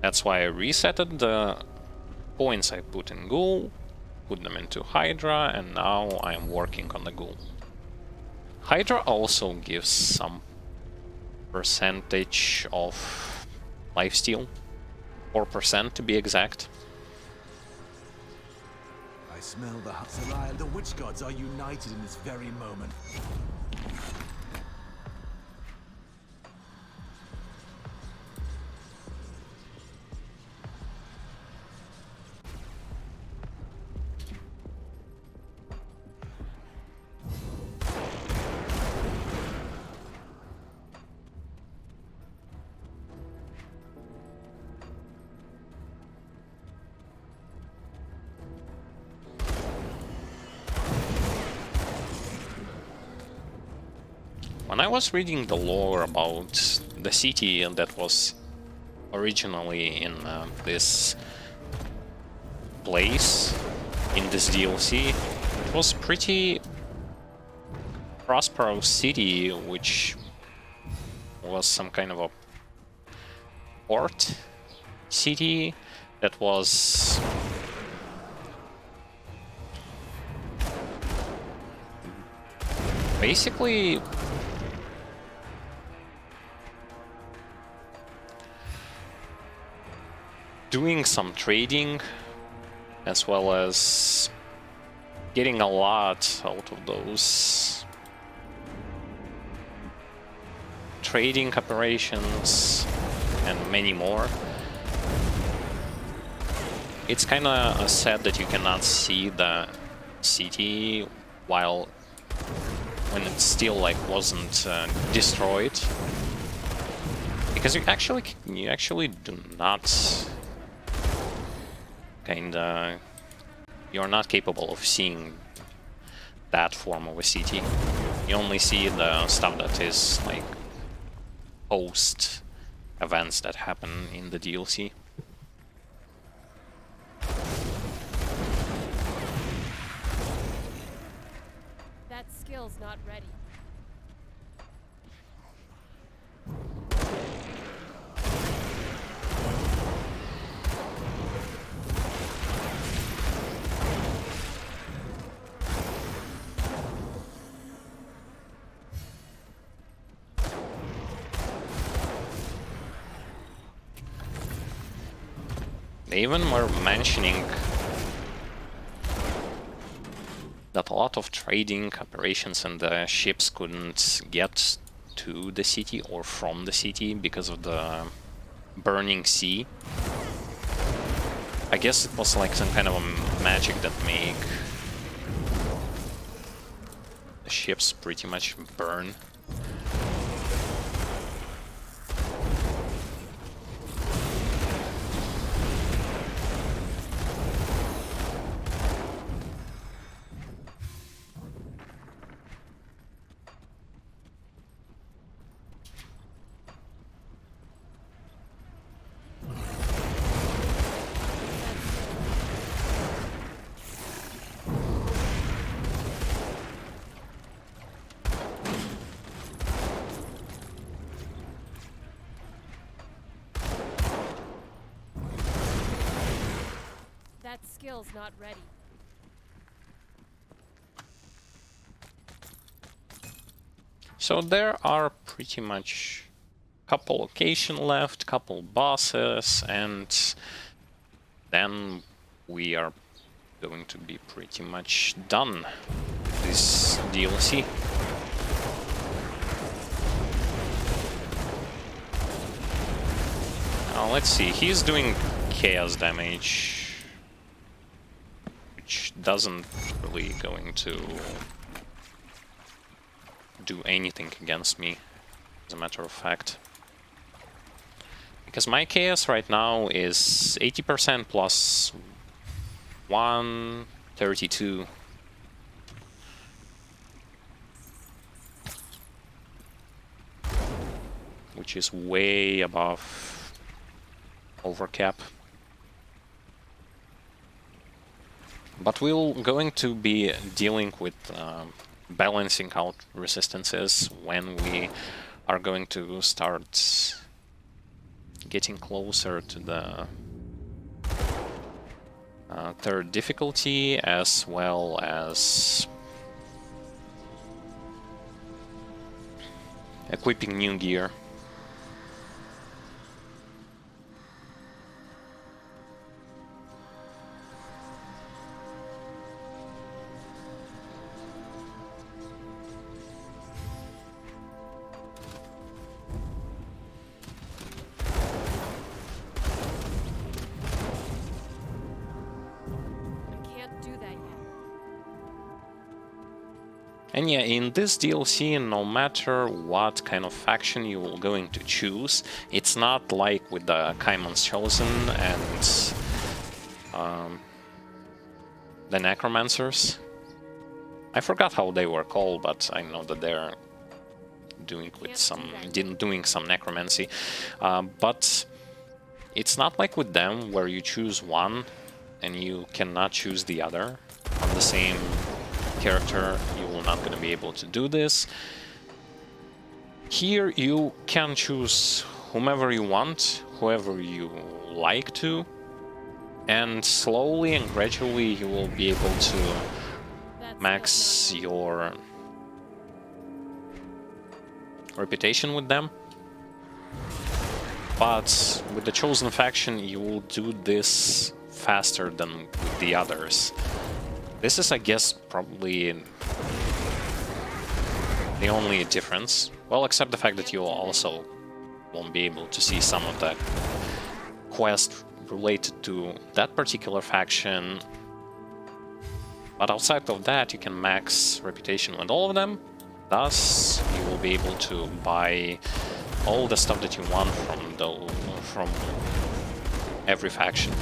That's why I resetted the points I put in ghoul, put them into Hydra, and now I am working on the ghoul. Hydra also gives some percentage of lifesteal, 4% to be exact. I smell the Hatzarai. The witch gods are united in this very moment. When I was reading the lore about the city that was originally in this place, in this DLC, it was pretty prosperous city, which was some kind of a port city that was basically doing some trading, as well as getting a lot out of those trading operations and many more. It's kind of sad that you cannot see the city when it still like wasn't destroyed, because you actually do not you're not capable of seeing that form of a city. You only see the stuff that is like post events that happen in the DLC. That skill's not ready. They even were mentioning that a lot of trading operations and the ships couldn't get to the city or from the city because of the burning sea. I guess it was like some kind of a magic that make the ships pretty much burn. That skill's not ready. So there are pretty much couple location left, couple bosses, and then we are going to be pretty much done with this DLC. Now let's see, he's doing chaos damage, which doesn't really going to do anything against me, as a matter of fact. Because my chaos right now is 80% plus 132. Which is way above overcap. But we're going to be dealing with balancing out resistances when we are going to start getting closer to the third difficulty, as well as equipping new gear. And yeah, in this DLC, no matter what kind of faction you will going to choose, it's not like with the Kaimon's Chosen and the Necromancers. I forgot how they were called, but I know that they're doing some necromancy. But it's not like with them where you choose one and you cannot choose the other on the same character. You will not going to be able to do this. Here you can choose whomever you want, whoever you like to, and slowly and gradually you will be able to max your reputation with them. But with the chosen faction you will do this faster than with the others. This is, I guess, probably the only difference. Well, except the fact that you also won't be able to see some of the quests related to that particular faction. But outside of that, you can max reputation with all of them. Thus, you will be able to buy all the stuff that you want from every faction.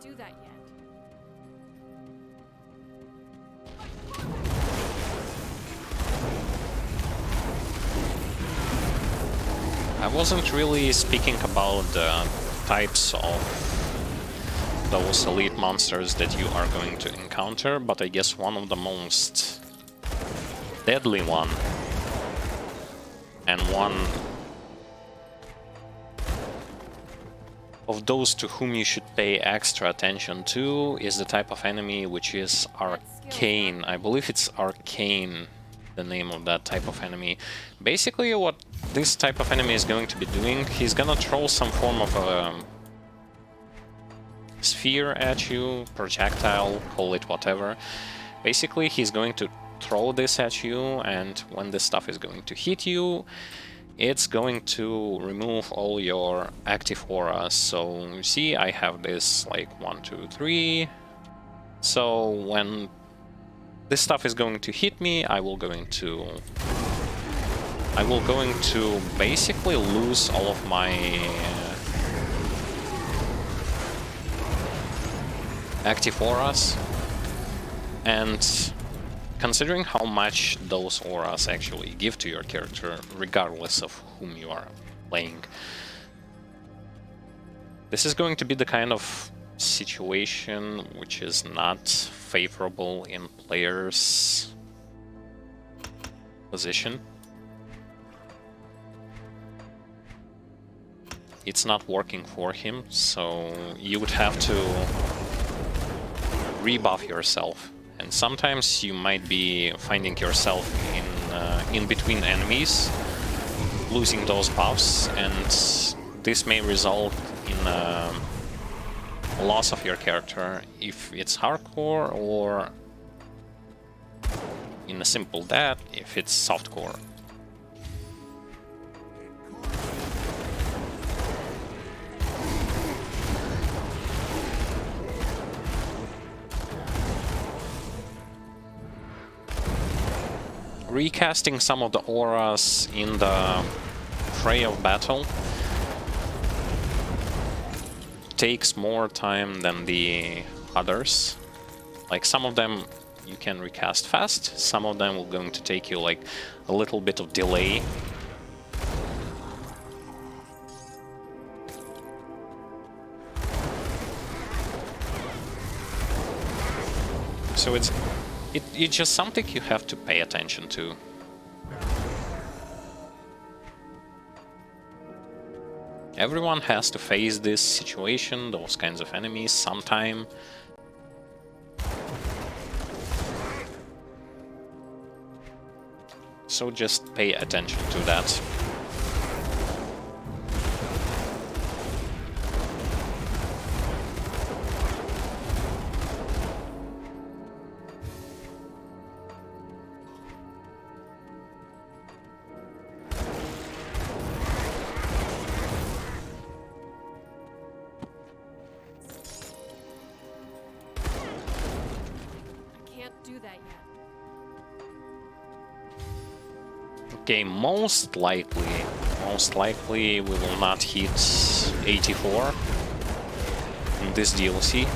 Do that yet. I wasn't really speaking about the types of those elite monsters that you are going to encounter, but I guess one of the most deadly one, and one of those to whom you should pay extra attention to, is the type of enemy which is Arcane. I believe it's Arcane, the name of that type of enemy. Basically what this type of enemy is going to be doing, he's gonna throw some form of a sphere at you, projectile, call it whatever. Basically he's going to throw this at you, and when this stuff is going to hit you, it's going to remove all your active auras. So you see, I have this like 1, 2, 3. So when this stuff is going to hit me, I will going to basically lose all of my active auras. And considering how much those auras actually give to your character, regardless of whom you are playing, this is going to be the kind of situation which is not favorable in player's position. It's not working for him, so you would have to rebuff yourself. And sometimes you might be finding yourself in between enemies, losing those buffs, and this may result in a loss of your character if it's hardcore, or in a simple death if it's softcore. recasting some of the auras in the fray of battle takes more time than the others. Like some of them you can recast fast, some of them will going to take you like a little bit of delay. So it's just something you have to pay attention to. Everyone has to face this situation, those kinds of enemies, sometime. So just pay attention to that. Okay, most likely we will not hit 84 in this DLC,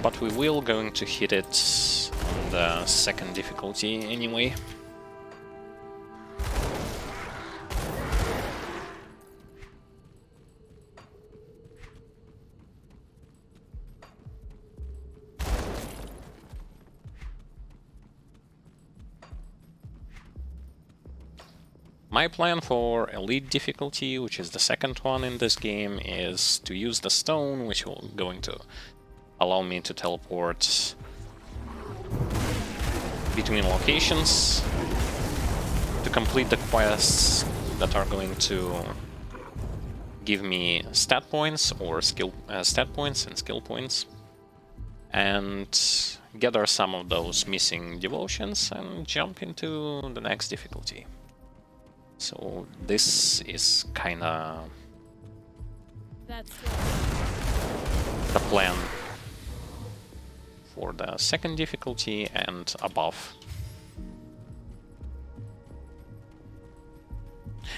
but we will going to hit it on the second difficulty anyway. My plan for Elite difficulty, which is the second one in this game, is to use the stone, which will going to allow me to teleport between locations to complete the quests that are going to give me stat points or skill stat points and skill points, and gather some of those missing devotions and jump into the next difficulty. So this is kinda the plan for the second difficulty and above.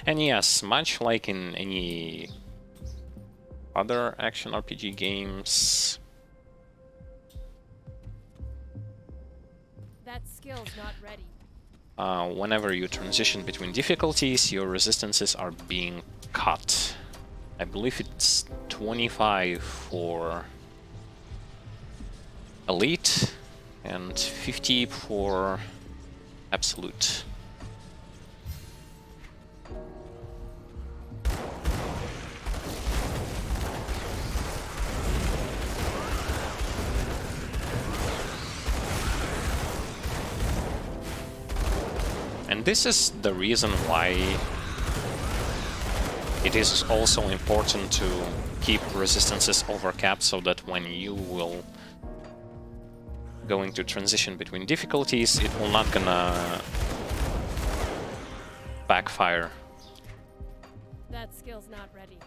And yes, much like in any other action RPG games, that skill's not ready. Whenever you transition between difficulties, your resistances are being cut. I believe it's 25 for Elite and 50 for Absolute. And this is the reason why it is also important to keep resistances overcapped, so that when you will going to transition between difficulties, it will not gonna backfire. That skill's not ready.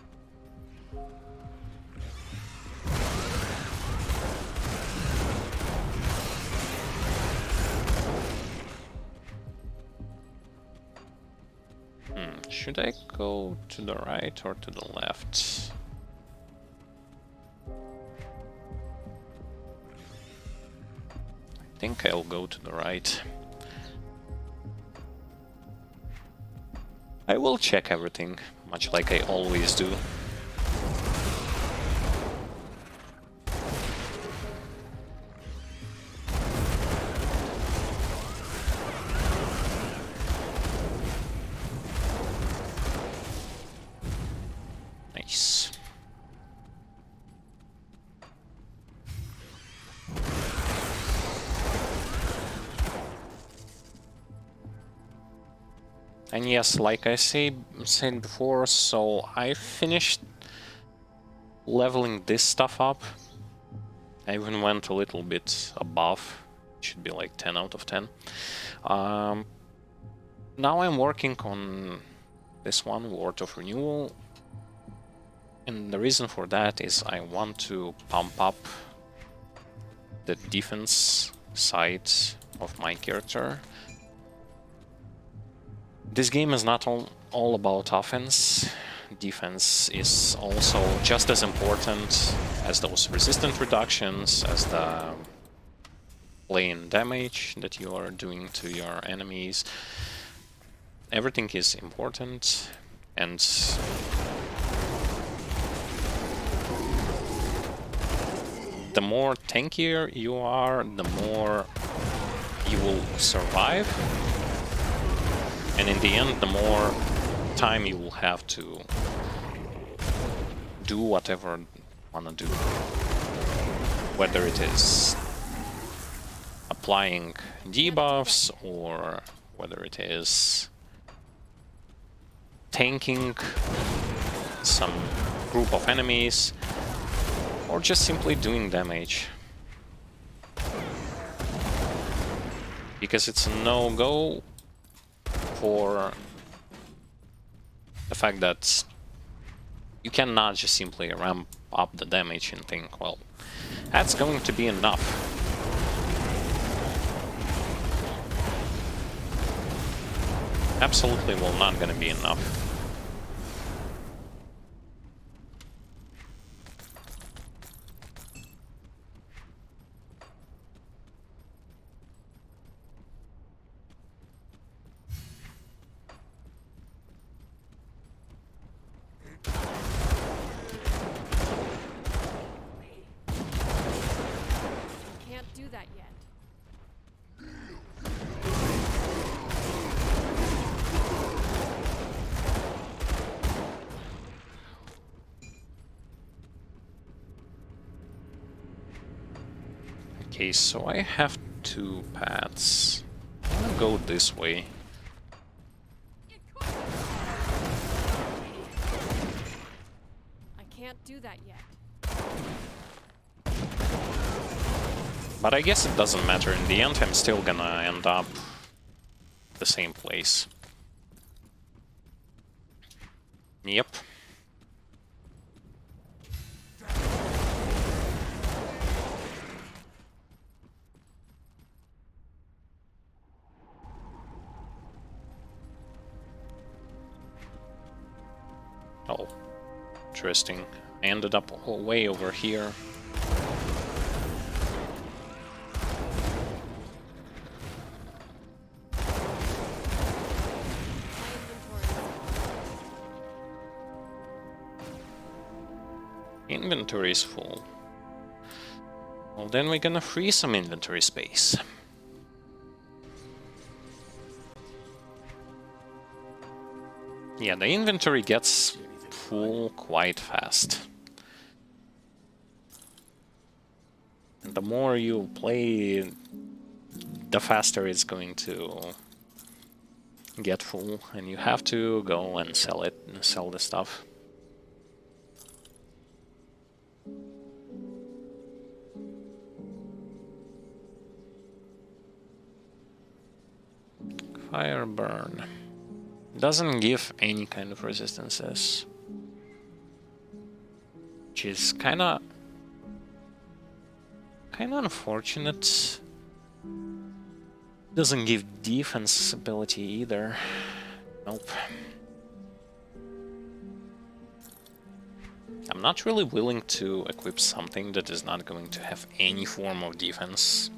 Should I go to the right or to the left? I think I'll go to the right. I will check everything, much like I always do. Nice. And yes, like I said before, so I finished leveling this stuff up. I even went a little bit above. It should be like 10 out of 10. Now I'm working on this one, Word of Renewal. And the reason for that is I want to pump up the defense side of my character. This game is not all about offense. Defense is also just as important as those resistant reductions, as the plain damage that you are doing to your enemies. Everything is important, and the more tankier you are, the more you will survive, and in the end, the more time you will have to do whatever you wanna do. Whether it is applying debuffs, or whether it is tanking some group of enemies, or just simply doing damage. Because it's a no-go for the fact that you cannot just simply ramp up the damage and think, well, that's going to be enough. Absolutely will not gonna be enough. Can't do that yet. Okay, so I have two paths. I'm gonna go this way. I can't do that yet. But I guess it doesn't matter. In the end, I'm still gonna end up the same place. Yep. Oh, interesting. I ended up way over here. My inventory. Inventory is full. Well, then we're gonna free some inventory space. Yeah, the inventory gets full quite fast. And the more you play, the faster it's going to get full, and you have to go and sell the stuff. Fire burn. Doesn't give any kind of resistances. Which is kinda unfortunate. Doesn't give defense ability either. Nope. I'm not really willing to equip something that is not going to have any form of defense.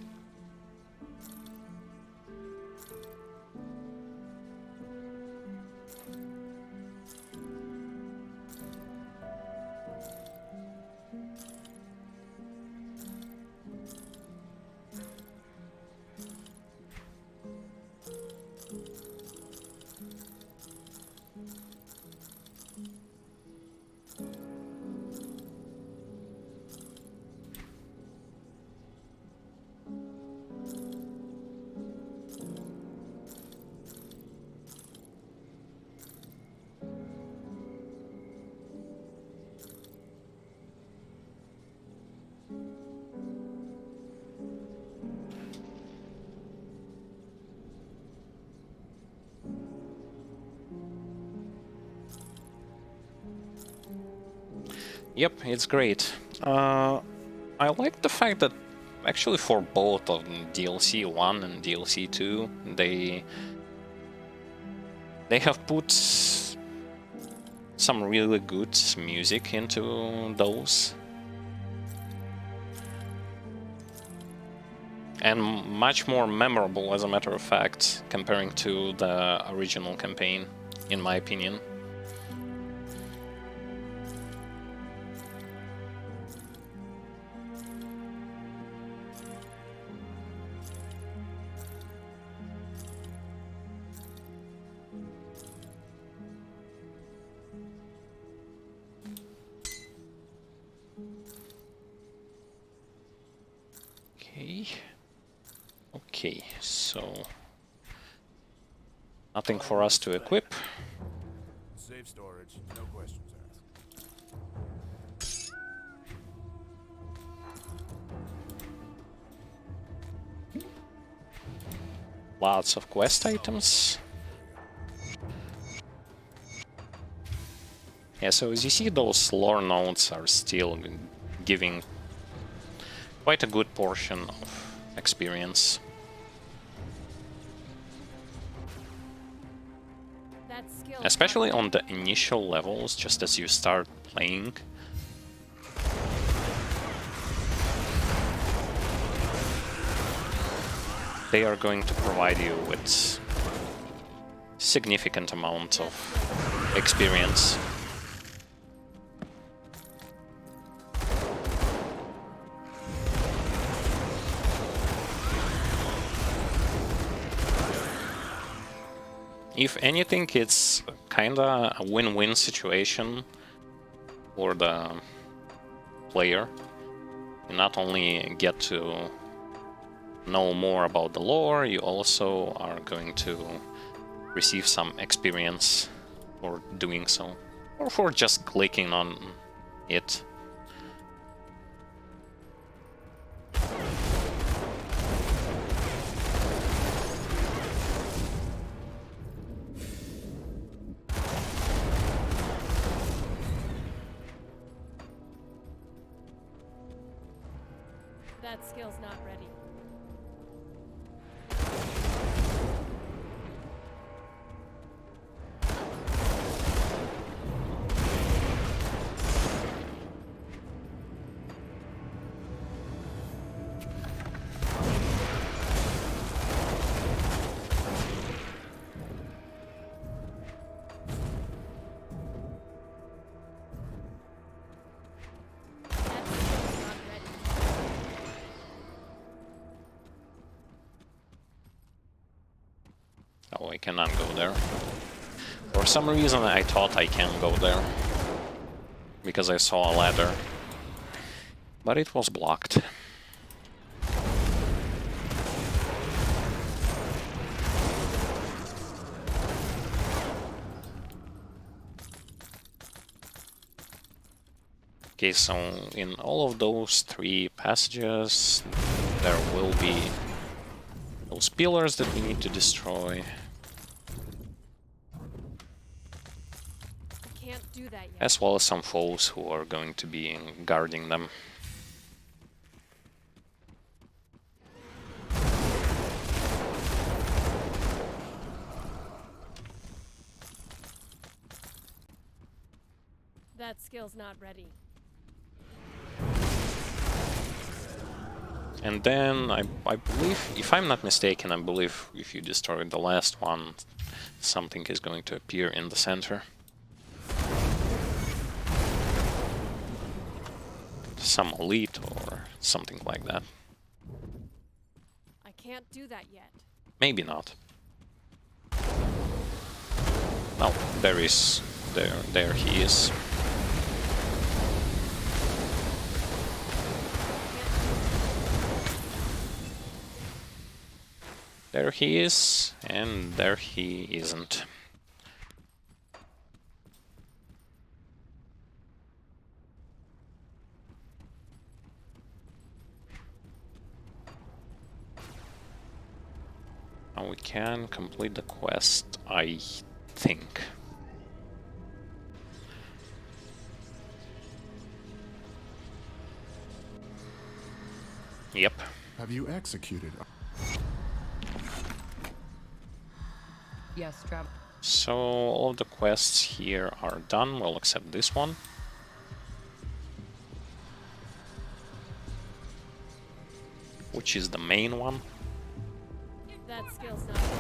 Yep, it's great. I like the fact that actually for both of DLC 1 and DLC 2, they have put some really good music into those. And much more memorable, as a matter of fact, comparing to the original campaign, in my opinion. Okay, so nothing for us to equip. Safe storage, no questions asked. Lots of quest items. Yeah, so as you see, those lore notes are still giving quite a good portion of experience. That skill. Especially on the initial levels, just as you start playing. They are going to provide you with significant amount of experience. If anything, it's kinda a win-win situation for the player. You not only get to know more about the lore, you also are going to receive some experience for doing so, or for just clicking on it. That skill's not ready. Oh, I cannot go there. For some reason I thought I can go there, because I saw a ladder, but it was blocked. Okay, so in all of those 3 passages, there will be those pillars that we need to destroy. I can't do that yet. As well as some foes who are going to be guarding them. That skill's not ready. And then I believe, if I'm not mistaken, I believe if you destroy the last one, something is going to appear in the center. Some elite or something like that. I can't do that yet. Maybe not. Oh, there is. There he is. There he is, and there he isn't. Now we can complete the quest, I think. Yep. Have you executed? Yes, travel. So all of the quests here are done, well, except this one. Which is the main one. That skill's not ready.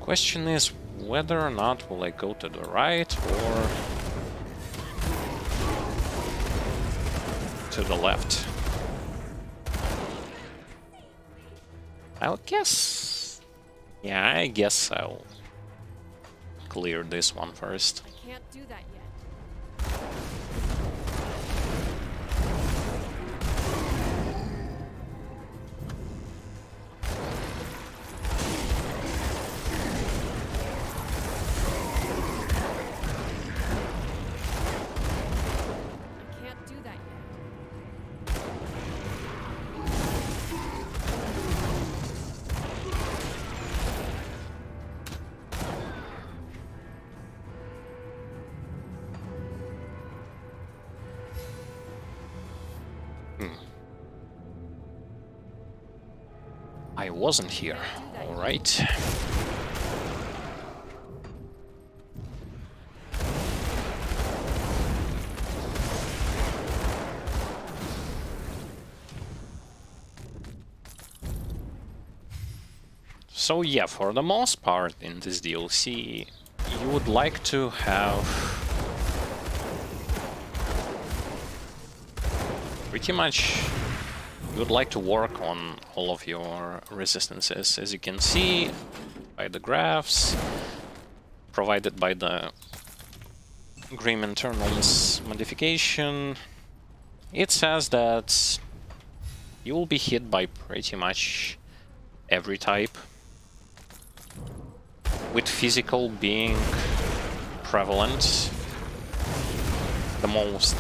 Question is whether or not will I go to the right or to the left. I'll guess. Yeah, I guess I'll clear this one first. I can't do that yet. I can't do that yet. I wasn't here. All right. So yeah, for the most part in this DLC, you would like to have pretty much, you would like to work on all of your resistances, as you can see by the graphs provided by the Grim Internals modification. It says that you will be hit by pretty much every type, with physical being prevalent. The most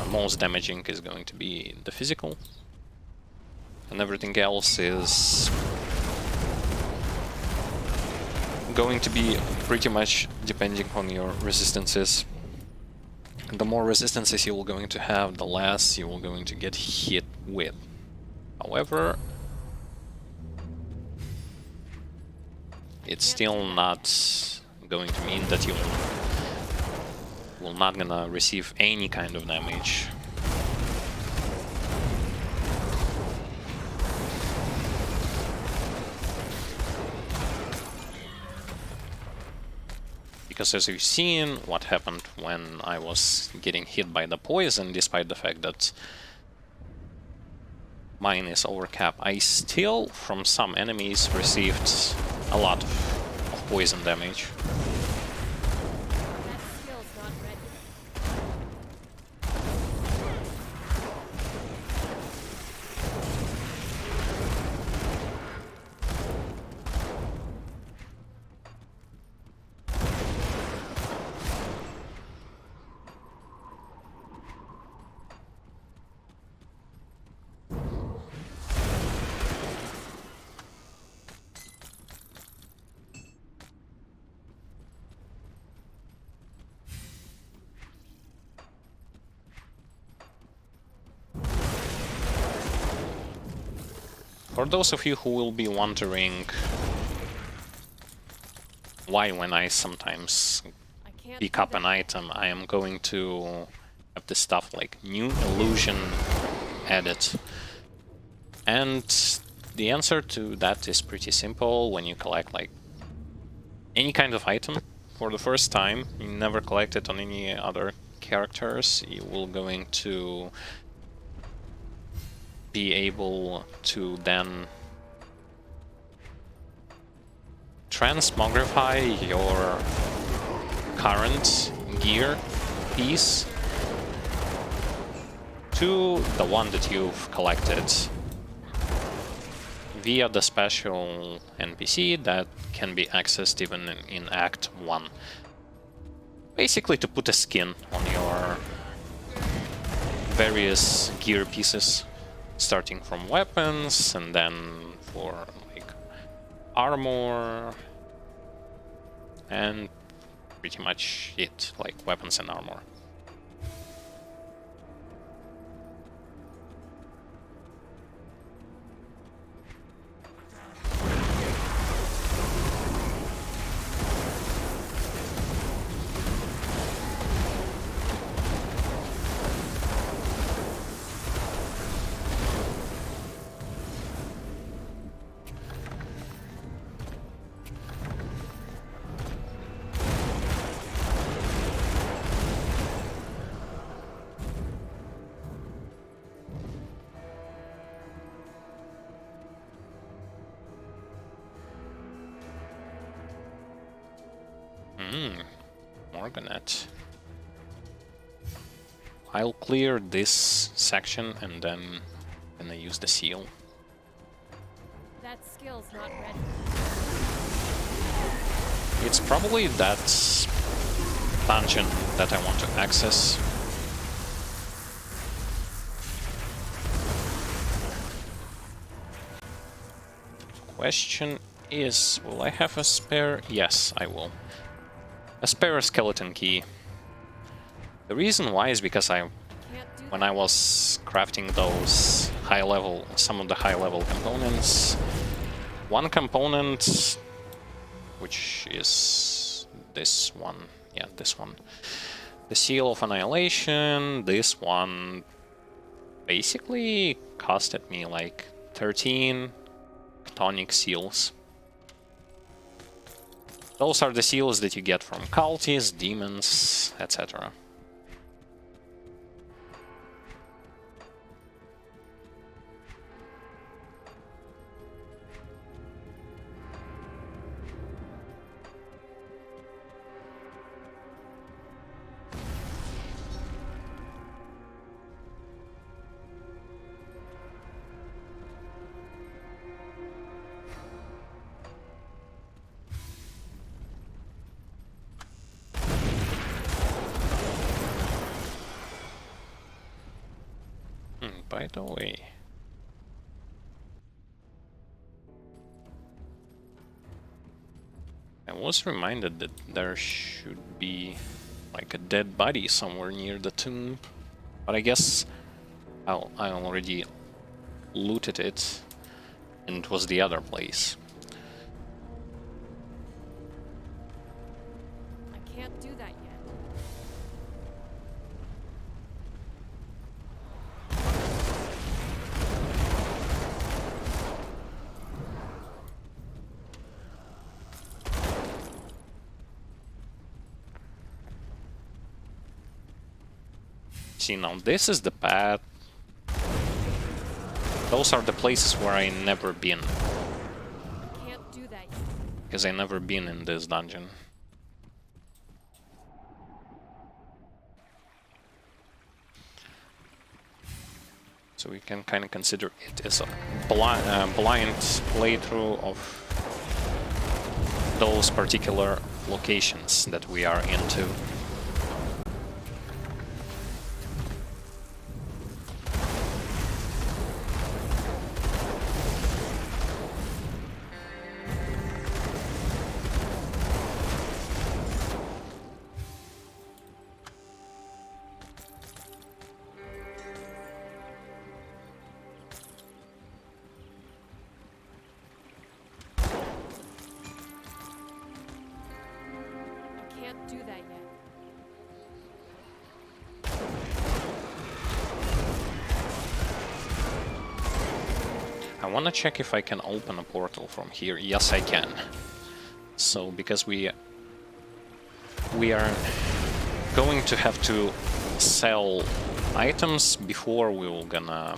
most damaging is going to be the physical, and everything else is going to be pretty much depending on your resistances. The more resistances you're going to have, the less you're going to get hit with. However, it's still not going to mean that you will not gonna receive any kind of damage. Because as you've seen, what happened when I was getting hit by the poison, despite the fact that mine is overcap, I still, from some enemies, received a lot of poison damage. That skill's not ready. For those of you who will be wondering why when I sometimes I can't pick do up an that. item I am going to have this stuff like new illusion added. And the answer to that is pretty simple. When you collect like any kind of item for the first time, you never collect it on any other characters, you will going to be able to then transmogrify your current gear piece to the one that you've collected via the special NPC that can be accessed even in Act 1. Basically to put a skin on your various gear pieces, starting from weapons and then for like armor and pretty much it, like weapons and armor. Morganet. I'll clear this section and then gonna use the seal. That skill's not ready. It's probably that dungeon that I want to access. Question is, will I have a spare? Yes, I will. A spare skeleton key. The reason why is because Can't do when that. I was crafting those some of the high level components, one component, which is this one, yeah, this one, the Seal of Annihilation, this one basically costed me like 13 tonic seals. Those are the seals that you get from cultists, demons, etc. By the way, I was reminded that there should be like a dead body somewhere near the tomb, but I guess I already looted it and it was the other place. I can't do that yet. See, now this is the path. Those are the places where I never been, I can't do that yet. because I never been in this dungeon. So we can kind of consider it as a blind playthrough of those particular locations that we are into. can't do that yet. I want to check if I can open a portal from here. Yes, I can. So, because we are going to have to sell items before we will gonna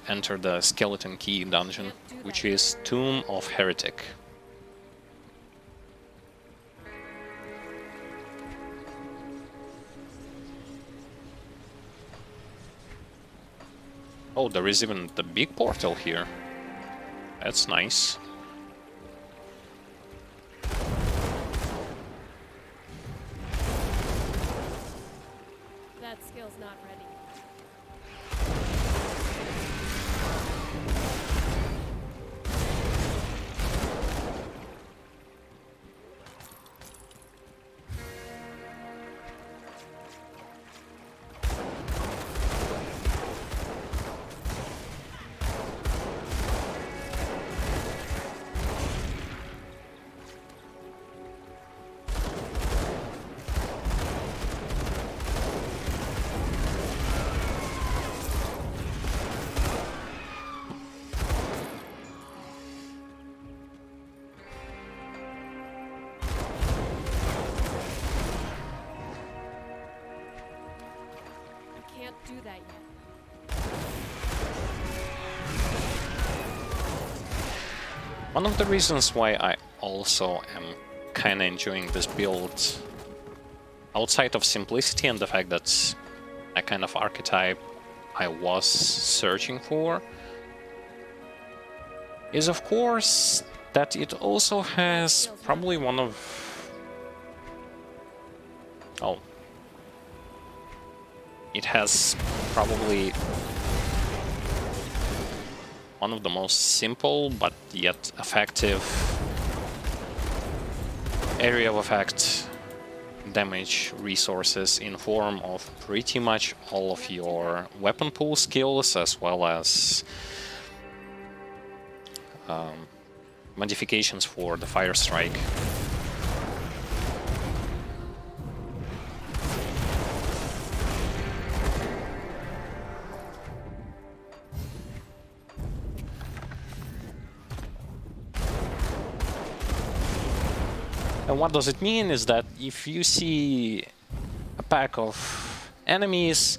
enter the skeleton key dungeon, which is Tomb of Heretic. Oh, there is even the big portal here. That's nice. That skill's not ready. Do that yet. One of the reasons why I also am kinda enjoying this build, outside of simplicity and the fact that a kind of archetype I was searching for, is of course that it also has probably one of... Oh. It has probably one of the most simple but yet effective area of effect damage resources in form of pretty much all of your weapon pool skills, as well as modifications for the fire strike. And what does it mean is that if you see a pack of enemies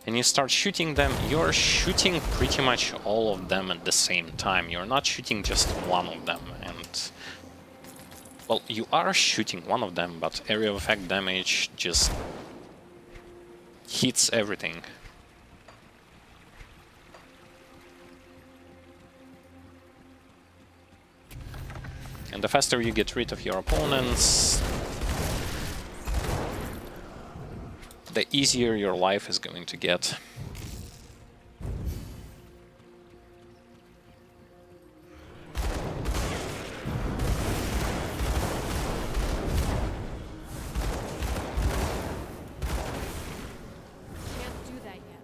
and you start shooting them, you're shooting pretty much all of them at the same time. You're not shooting just one of them. And, well, you are shooting one of them, but area of effect damage just hits everything. And the faster you get rid of your opponents, the easier your life is going to get. Can't do that yet.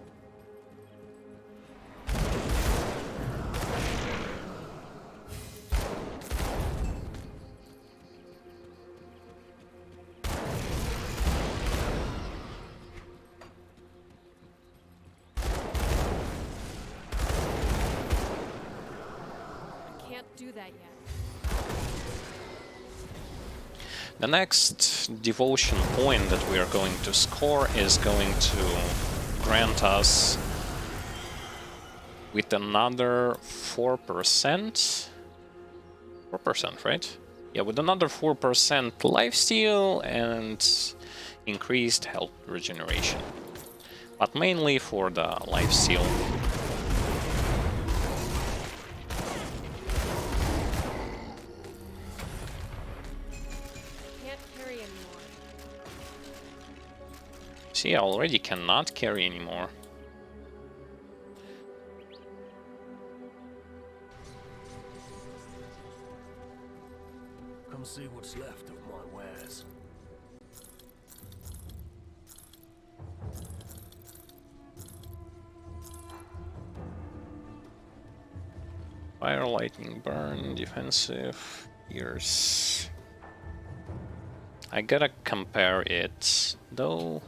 Do that yet. The next devotion point that we are going to score is going to grant us with another 4%. 4%, right? Yeah, with another 4% lifesteal and increased health regeneration. But mainly for the lifesteal. See, I already cannot carry anymore. Come see what's left of my wares. Fire, lightning, burn, defensive, ears. I gotta compare it, though.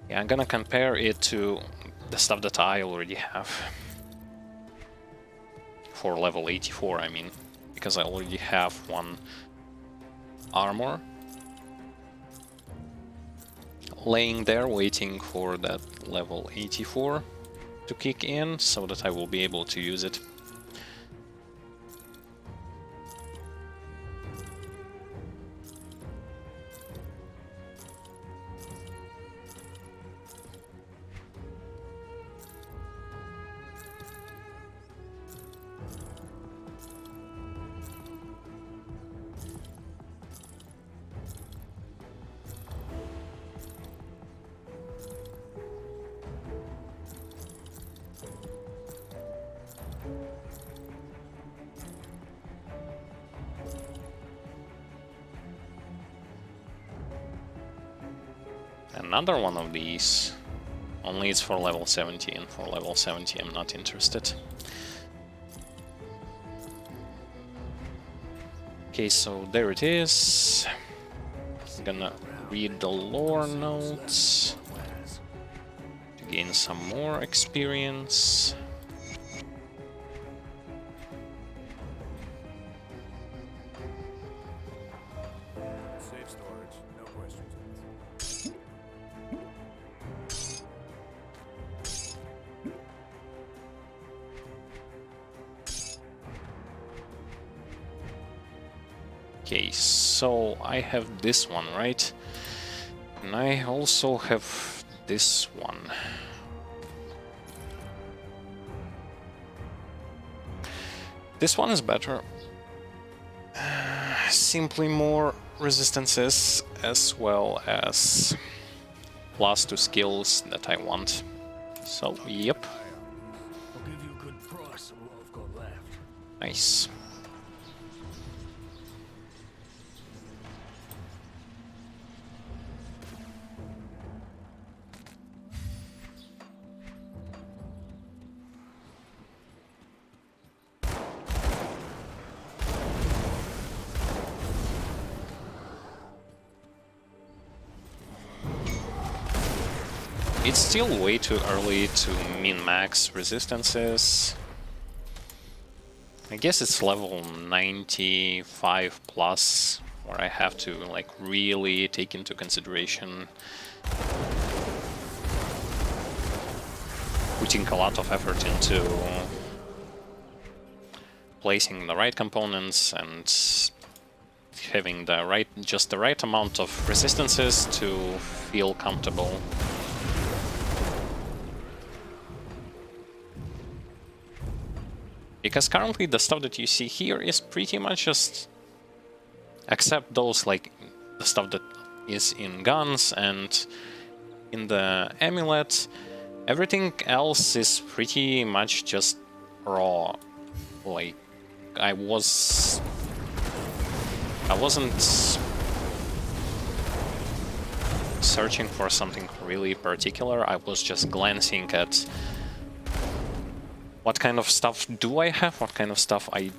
Yeah, I'm gonna compare it to the stuff that I already have. For level 84, I mean. Because I already have one armor laying there, waiting for that level 84 to kick in, so that I will be able to use it. Another one of these, only it's for level 70, and for level 70 I'm not interested. Okay, so there it is. I'm gonna read the lore notes to gain some more experience. Safe storage, no questions asked. Okay, so I have this one, right? And I also have this one. This one is better. Simply more resistances as well as +2 skills that I want. So, yep. I'll give you a good price on what I've got left. Nice. It's still way too early to min-max resistances. I guess it's level 95 plus, where I have to like really take into consideration putting a lot of effort into placing the right components and having the right, just the right amount of resistances to feel comfortable. Because currently the stuff that you see here is pretty much just, except those like the stuff that is in guns and in the amulet, everything else is pretty much just raw. Like I wasn't searching for something really particular. I was just glancing at what kind of stuff do I have, what kind of stuff I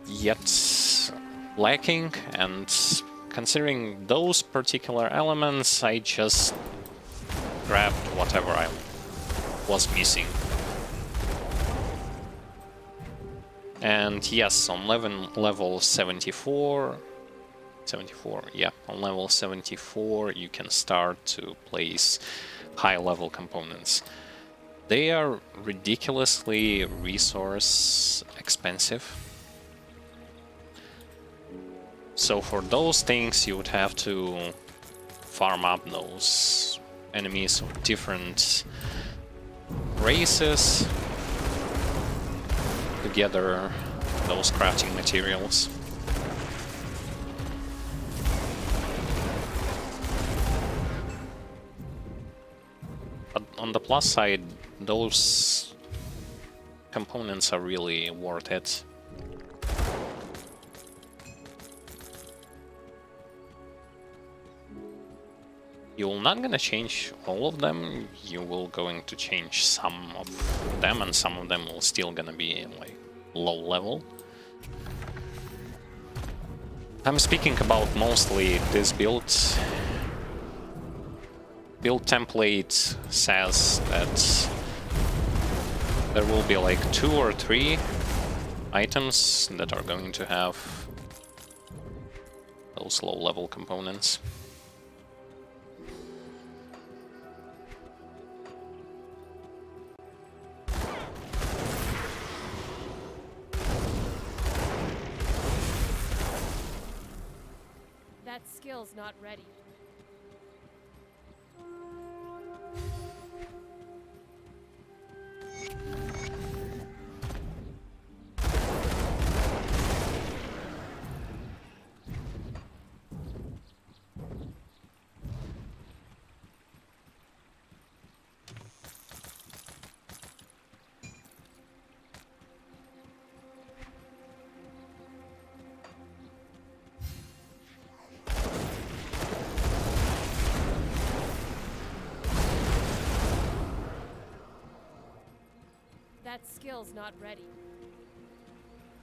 yet lacking, and considering those particular elements, I just grabbed whatever I was missing. And yes, on level 74, yeah, on level 74 you can start to place high-level components. They are ridiculously resource expensive. So for those things you would have to farm up those enemies of different races to gather those crafting materials. But on the plus side, those components are really worth it. You're not gonna change all of them, you will going to change some of them, and some of them will still gonna be like low level. I'm speaking about mostly this build. Build template says that there will be like 2 or 3 items that are going to have those low-level components. That skill's not ready. That skill's not ready.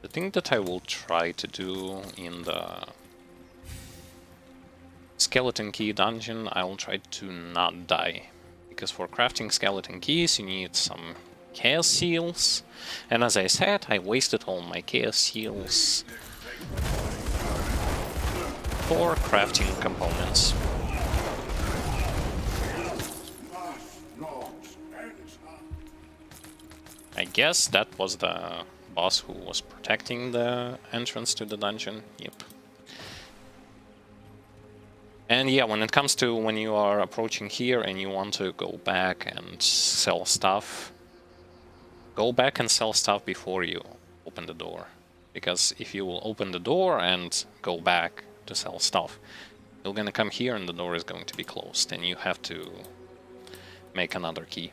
The thing that I will try to do in the skeleton key dungeon, I will try to not die. Because for crafting skeleton keys you need some chaos seals. And as I said, I wasted all my chaos seals for crafting components. I guess that was the boss who was protecting the entrance to the dungeon. Yep. And yeah, when it comes to when you are approaching here and you want to go back and sell stuff, go back and sell stuff before you open the door. Because if you will open the door and go back to sell stuff, you're gonna come here and the door is going to be closed and you have to make another key.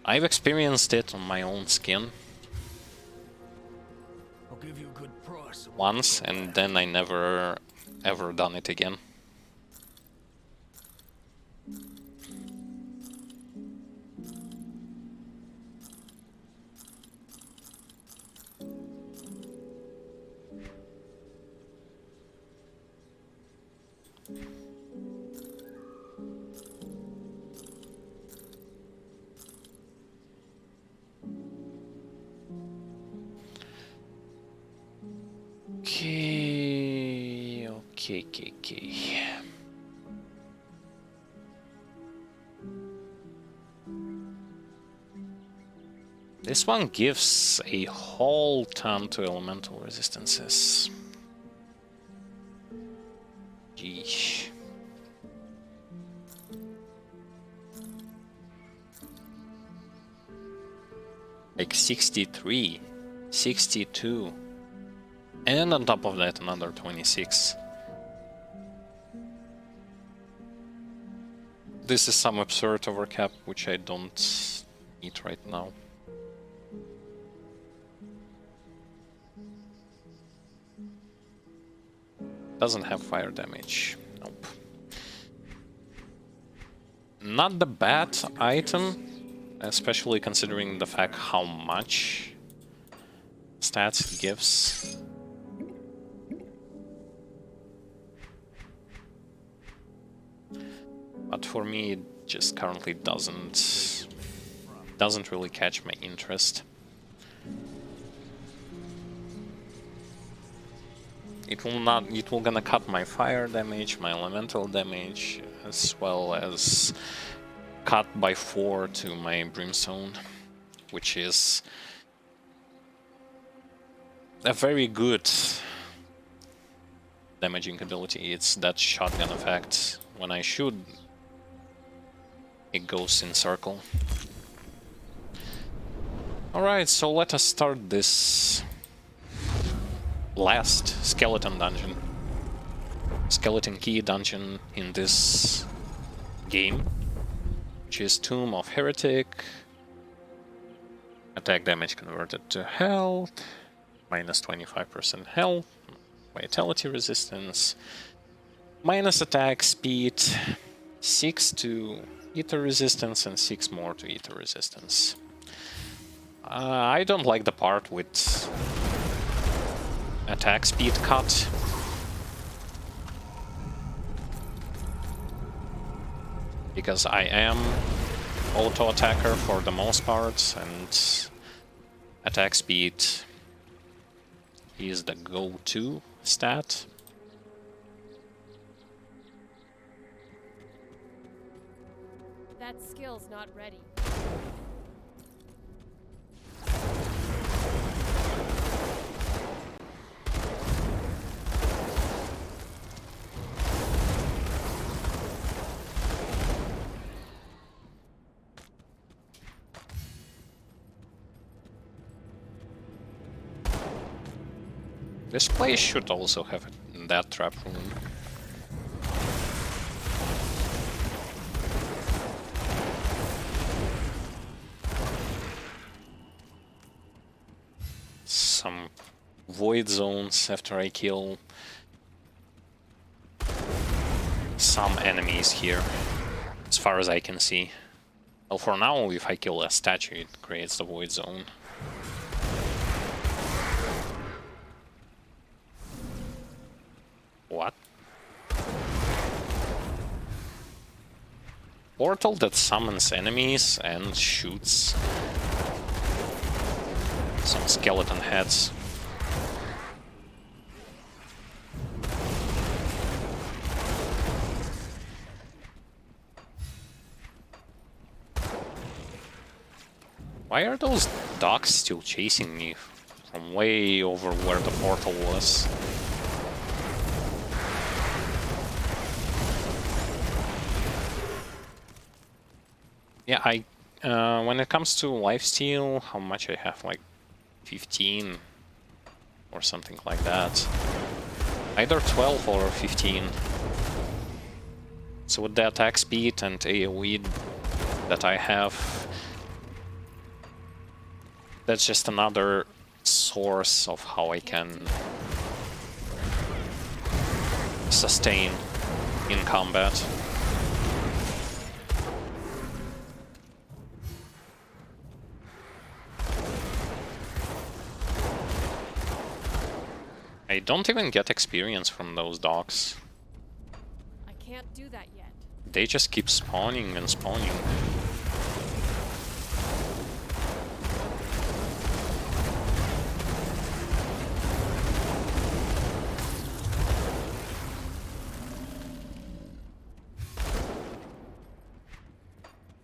I've experienced it on my own skin I'll give you a good price. once, and then I never ever done it again. Okay. This one gives a whole ton to elemental resistances. Yeesh. Like 63, 62. And on top of that, another 26. This is some absurd overcap, which I don't need right now. Doesn't have fire damage. Nope. Not the bad item, especially considering the fact how much stats it gives. But for me, it just currently doesn't really catch my interest. It will gonna cut my fire damage, my elemental damage, as well as cut by 4 to my brimstone, which is a very good damaging ability. It's that shotgun effect. When I shoot, it goes in circle. Alright, so let us start this last skeleton dungeon. Skeleton key dungeon in this game, which is Tomb of Heretic. Attack damage converted to health, minus 25% health, vitality resistance, minus attack speed, 6 to ether resistance and 6 more to ether resistance. I don't like the part with attack speed cut. Because I am auto-attacker for the most part, and attack speed is the go-to stat. That skill's not ready. This place should also have that trap room. Some void zones after I kill some enemies here, as far as I can see. Well, for now, if I kill a statue, it creates the void zone. What? Portal that summons enemies and shoots some skeleton heads. Why are those dogs still chasing me from way over where the portal was? Yeah, when it comes to lifesteal, how much I have, like 15 or something like that. Either 12 or 15. So with the attack speed and AoE that I have, that's just another source of how I can sustain in combat. I don't even get experience from those dogs. I can't do that yet. They just keep spawning and spawning.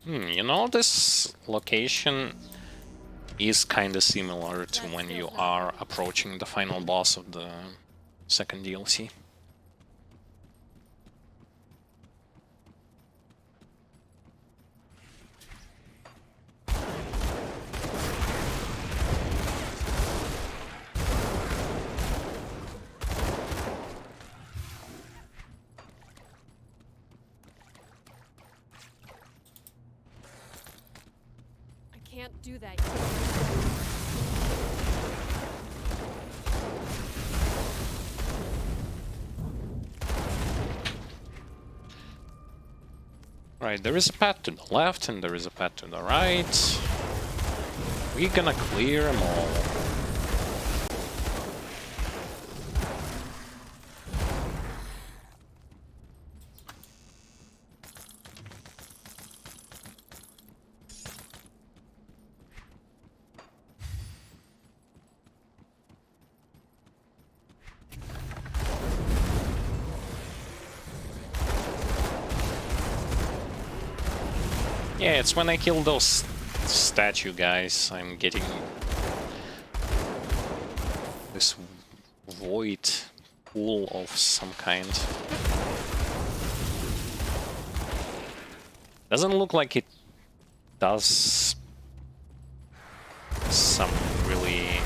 You know, this location is kind of similar to when you are approaching the final boss of the second DLC. I can't do that yet. Right, there is a path to the left and there is a path to the right. We're gonna clear them all. Yeah, it's when I kill those statue guys, I'm getting this void pool of some kind. Doesn't look like it does some really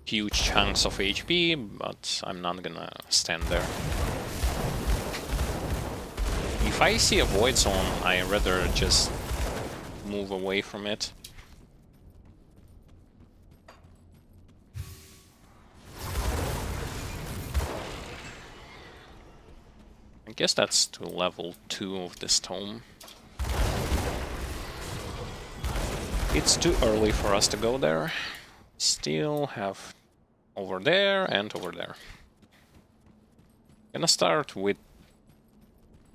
huge chunks of HP, but I'm not gonna stand there. If I see a void zone, I rather just move away from it. I guess that's to level 2 of this tome. It's too early for us to go there, still have over there and over there. Gonna start with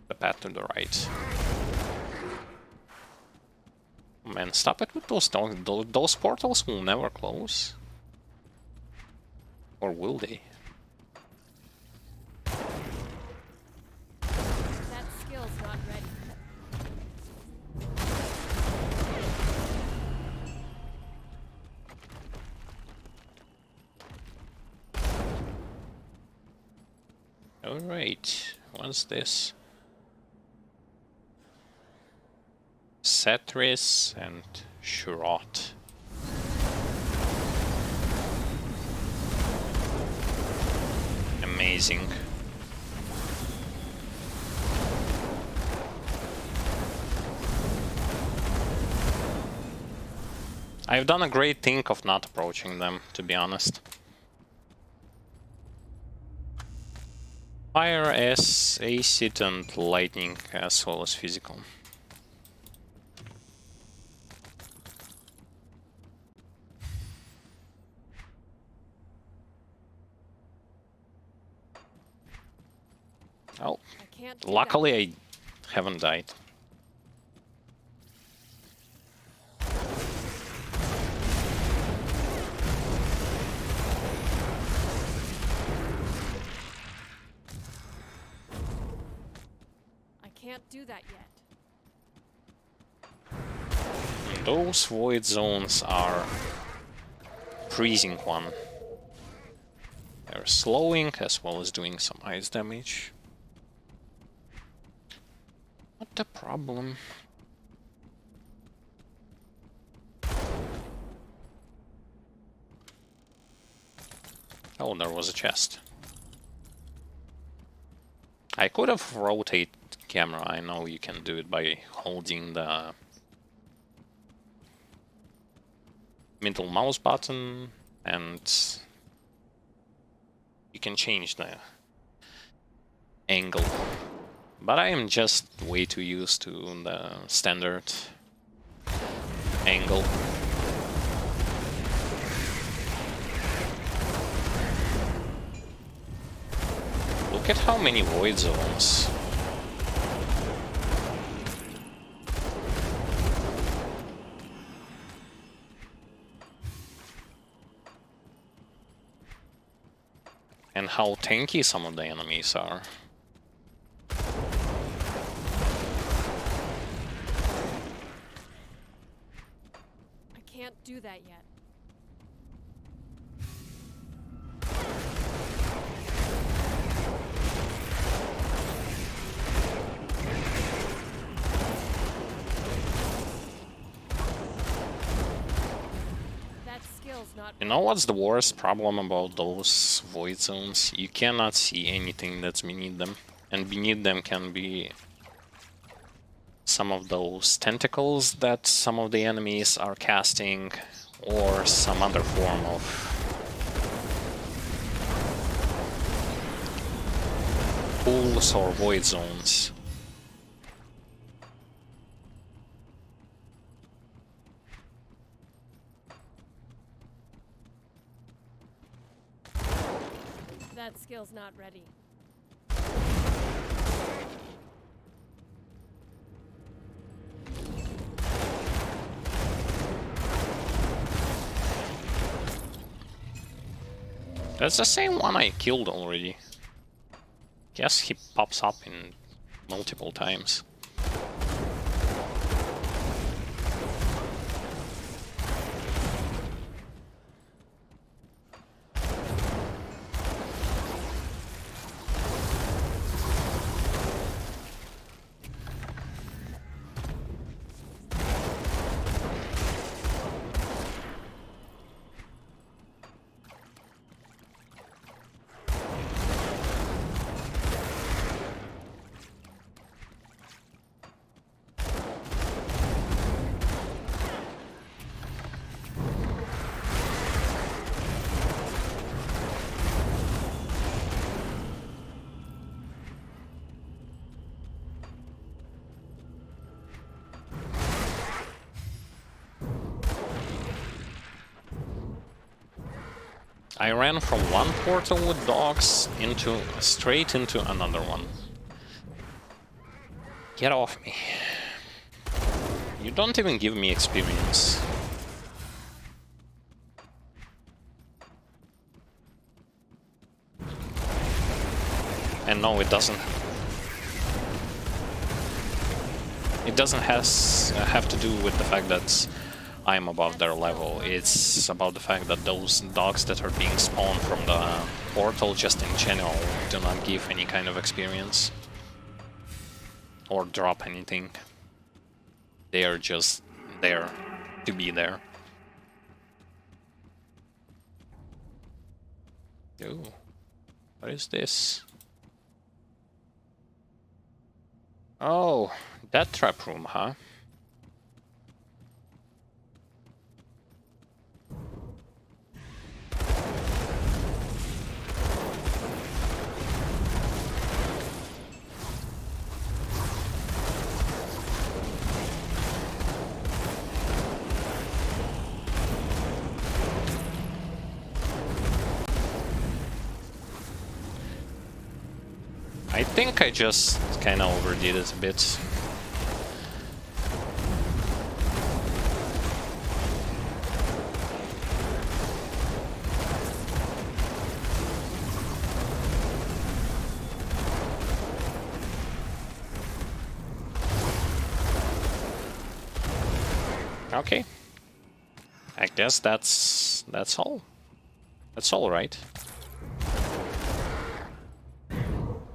the path to the right. Man, stop it with those portals will never close. Or will they? That skill's not ready. Alright, what's this? Setris and Shurot. Amazing. I've done a great thing of not approaching them, to be honest. Fire as acid and lightning as well as physical. Oh, I can't do luckily I haven't died. I can't do that yet. Those void zones are freezing one. They're slowing as well as doing some ice damage. What the problem? Oh, there was a chest. I could have rotated camera. I know you can do it by holding the middle mouse button, and you can change the angle. But I am just way too used to the standard angle. Look at how many void zones. And how tanky some of the enemies are. I can't do that yet. That skill's not You know what's the worst problem about those void zones? You cannot see anything that's beneath them. And beneath them can be some of those tentacles that some of the enemies are casting, or some other form of pools or void zones. That skill's not ready. That's the same one I killed already. Guess he pops up in multiple times. I ran from one portal with dogs straight into another one. Get off me. You don't even give me experience. And no, it doesn't. It doesn't have to do with the fact that I'm above their level. It's about the fact that those dogs that are being spawned from the portal just in general do not give any kind of experience. Or drop anything. They are just there to be there. Ooh, what is this? Oh, that trap room, huh? I think I just kinda overdid it a bit. Okay. I guess that's all. That's all right.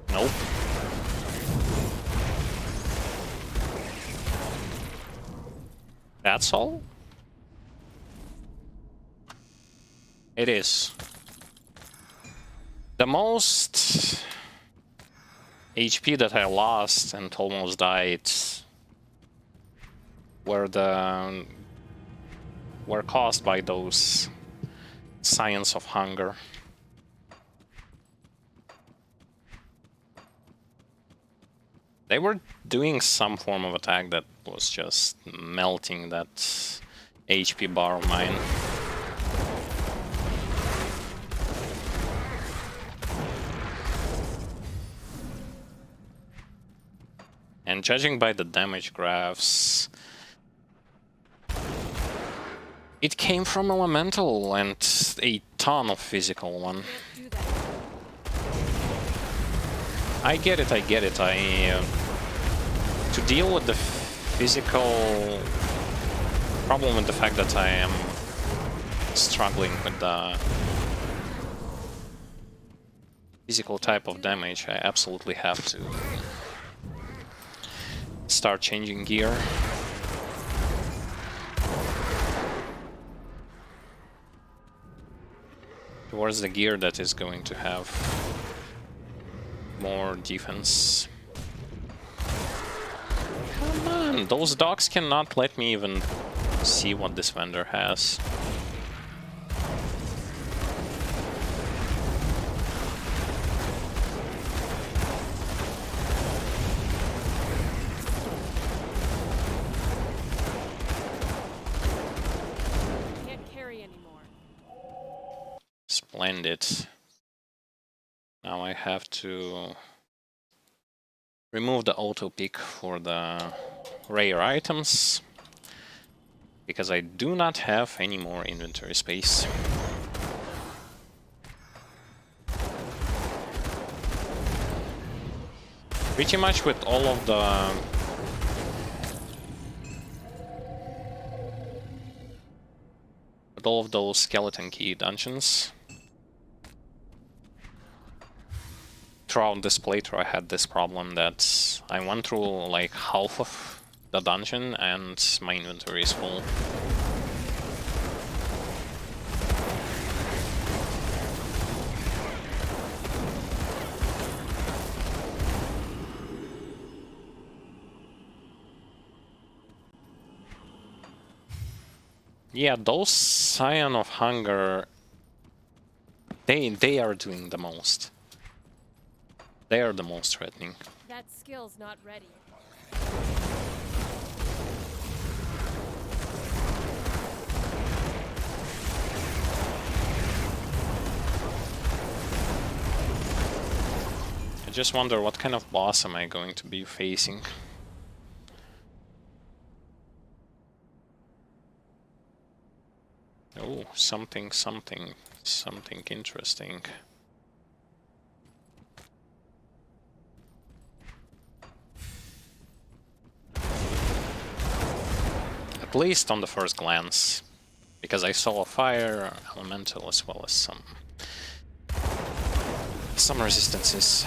Nope. That's all? It is. The most HP that I lost and almost died were caused by those signs of hunger. They were doing some form of attack that was just melting that HP bar of mine. And judging by the damage graphs, it came from elemental and a ton of physical one. I get it. To deal with the physical problem with the fact that I am struggling with the physical type of damage, I absolutely have to start changing gear. Towards the gear that is going to have more defense. Come on, those dogs cannot let me even see what this vendor has. Can't carry anymore. Splendid. Now I have to remove the auto pick for the rare items, because I do not have any more inventory space. Pretty much with all of those skeleton key dungeons. Throughout this playthrough I had this problem that I went through like half of the dungeon and my inventory is full. Yeah, those Scion of Hunger, they are doing the most. They are the most threatening. That skill's not ready. just wonder what kind of boss am I going to be facing. Oh, something interesting. At least on the first glance, because I saw a fire elemental as well as some resistances.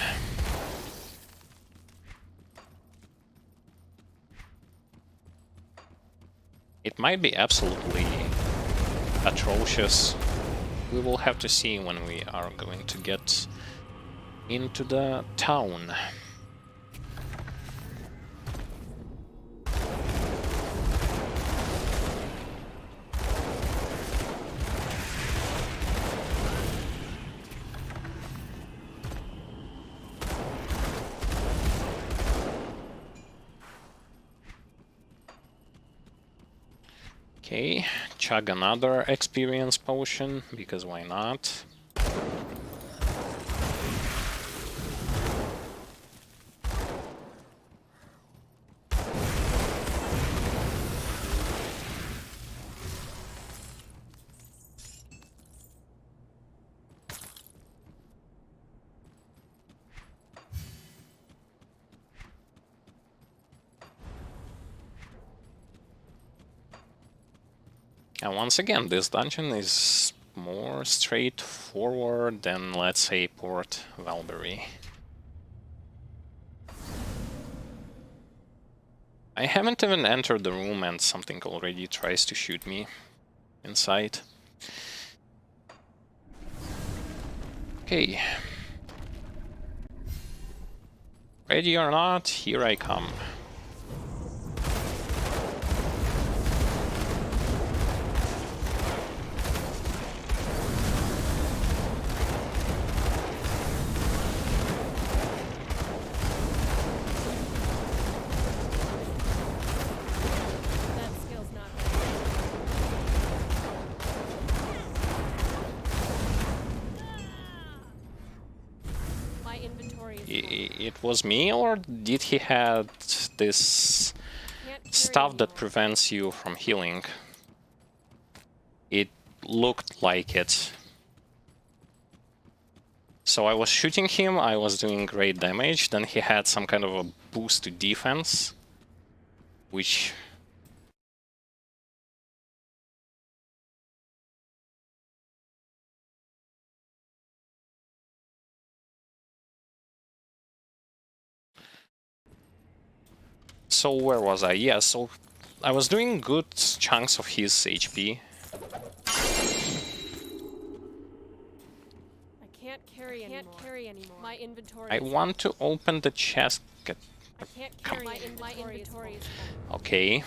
It might be absolutely atrocious. We will have to see when we are going to get into the town. Okay, chug another experience potion, because why not? And once again, this dungeon is more straightforward than, let's say, Port Valbury. I haven't even entered the room and something already tries to shoot me inside. Okay. Ready or not, here I come. That skill's not ready. My inventory is full. It was me, or did he have this Can't carry stuff that anymore. prevents you from healing? It looked like it. So I was shooting him, I was doing great damage, then he had some kind of a boost to defense, which... So where was I? Yeah, so I was doing good chunks of his HP. I can't carry anymore. My inventory I is want to open the chest. I can't carry my inventory is full. Okay.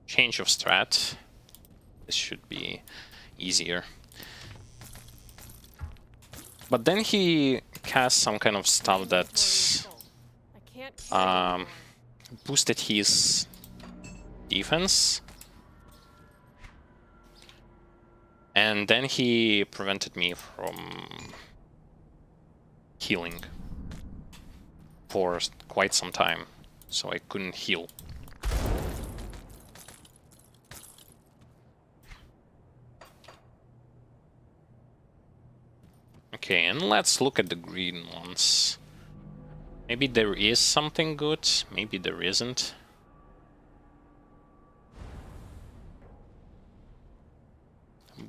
Change of strat. This should be easier. But then he cast some kind of stuff that I can't carry anymore. boosted his defense. And then he prevented me from healing for quite some time, so I couldn't heal. Okay, and let's look at the green ones. Maybe there is something good, maybe there isn't.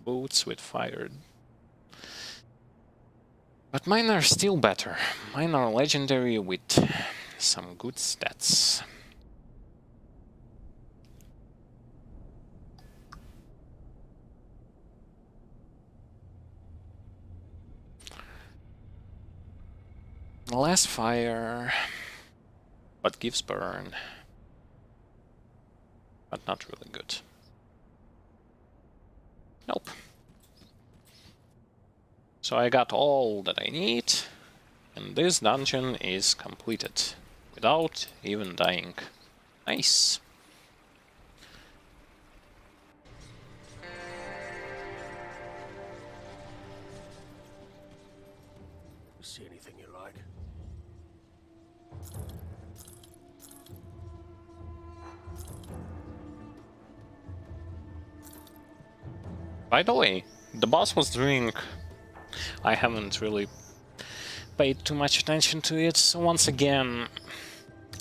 Boots with fire. But mine are still better. Mine are legendary with some good stats. Less fire, but gives burn. But not really good. Nope. So I got all that I need, and this dungeon is completed, without even dying. Nice. You see anything you like? By the way, the boss was doing... I haven't really paid too much attention to it. So once again,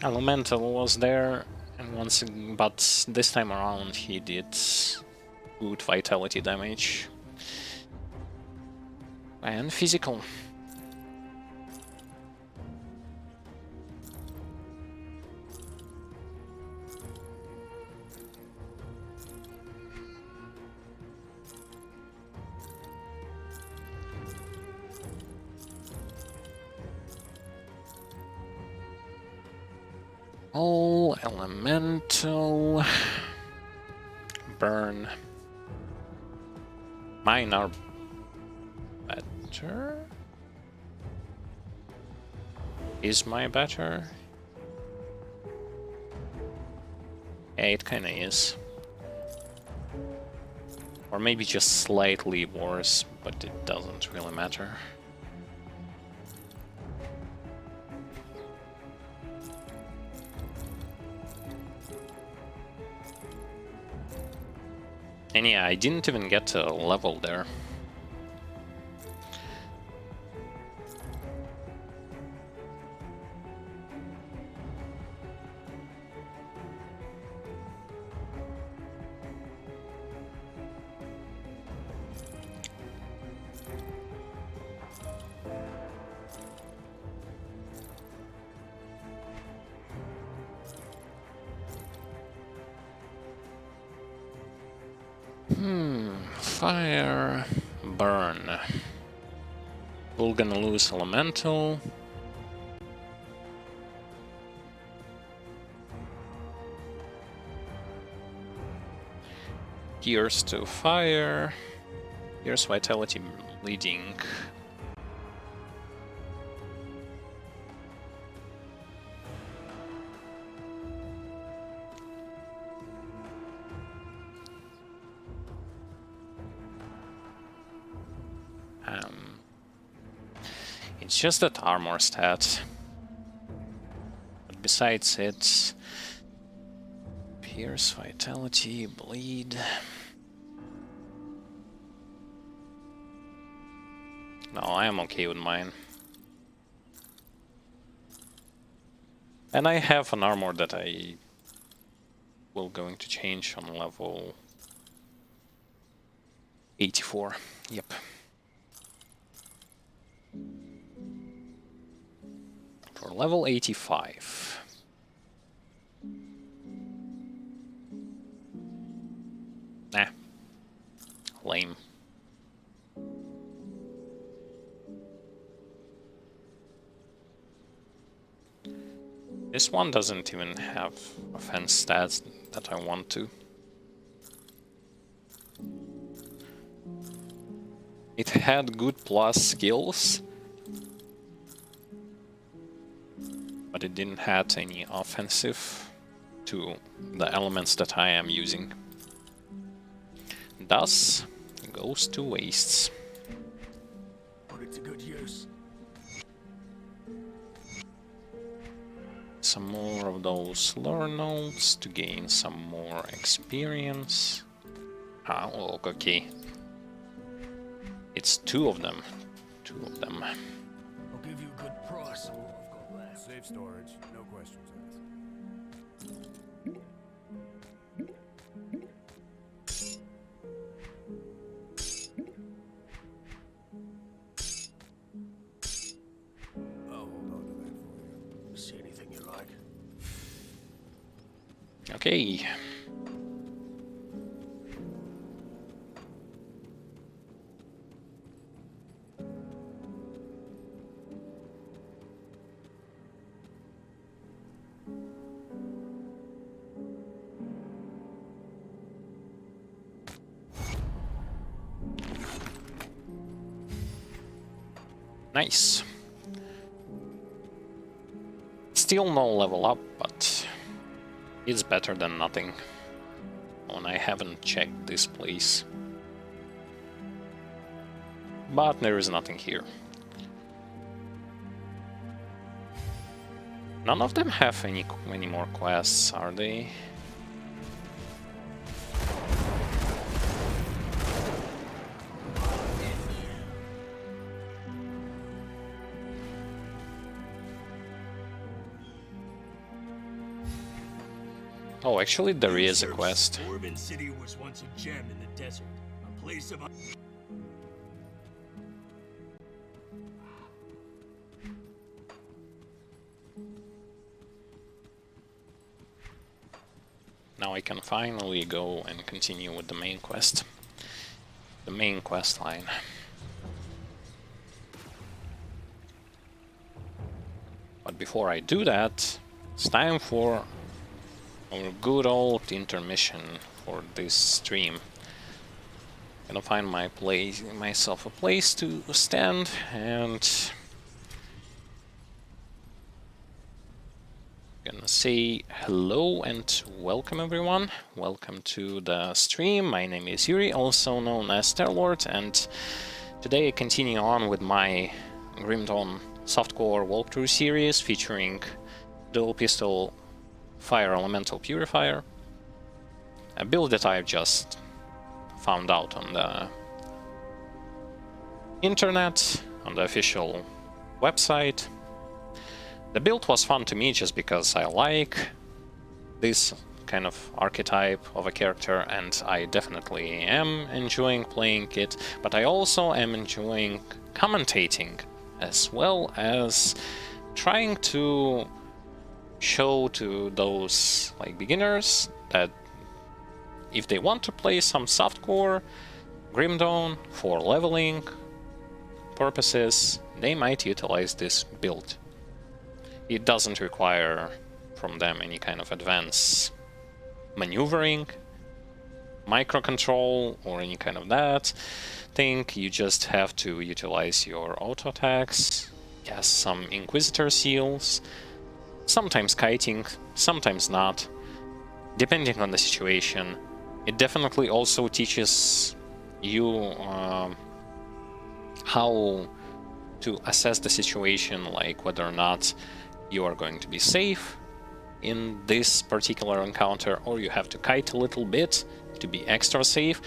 Elemental was there, and but this time around he did good vitality damage. And physical. All elemental burn. Mine are better. Is my better? Yeah, it kinda is. Or maybe just slightly worse, but it doesn't really matter. And yeah, I didn't even get a level there. Fire, burn. We're gonna lose elemental. Here's to fire. Here's vitality bleeding. It's just that armor stat. But besides it, pierce, vitality, bleed. No, I am okay with mine. And I have an armor that I will going to change on level 84. Yep. For level 85. Nah. Lame. This one doesn't even have offense stats that I want to. It had good plus skills, but it didn't have any offensive to the elements that I am using. Thus, it goes to wastes. Put it to good use. Some more of those lore notes to gain some more experience. Ah, oh, okay. It's two of them. Two of them. I'll give you a good price for what I've got left. Safe storage, no questions asked. I'll hold on to that for you. See anything you like? Okay. Nice. Still no level up, but it's better than nothing. And I haven't checked this place. But there is nothing here. None of them have any more quests, are they? Oh, actually, there is a Research. quest. Orbin City was once a gem in the desert, a place of. Now I can finally go and continue with the main quest. The main quest line. But before I do that, it's time for our good old intermission for this stream. Gonna find myself a place to stand, and gonna say hello and welcome everyone. Welcome to the stream. My name is Iurii, also known as Terlord, and today I continue on with my Grim Dawn softcore walkthrough series featuring dual pistol fire elemental purifier, a build that I've just found out on the internet, on the official website. The build was fun to me just because I like this kind of archetype of a character, and I definitely am enjoying playing it, but I also am enjoying commentating as well as trying to show to those like beginners that if they want to play some softcore Grim Dawn for leveling purposes, they might utilize this build. It doesn't require from them any kind of advanced maneuvering, microcontrol, or any kind of that thing. You just have to utilize your auto attacks, cast some Inquisitor seals, sometimes kiting, sometimes not, depending on the situation. It definitely also teaches you how to assess the situation, like whether or not you are going to be safe in this particular encounter, or you have to kite a little bit to be extra safe.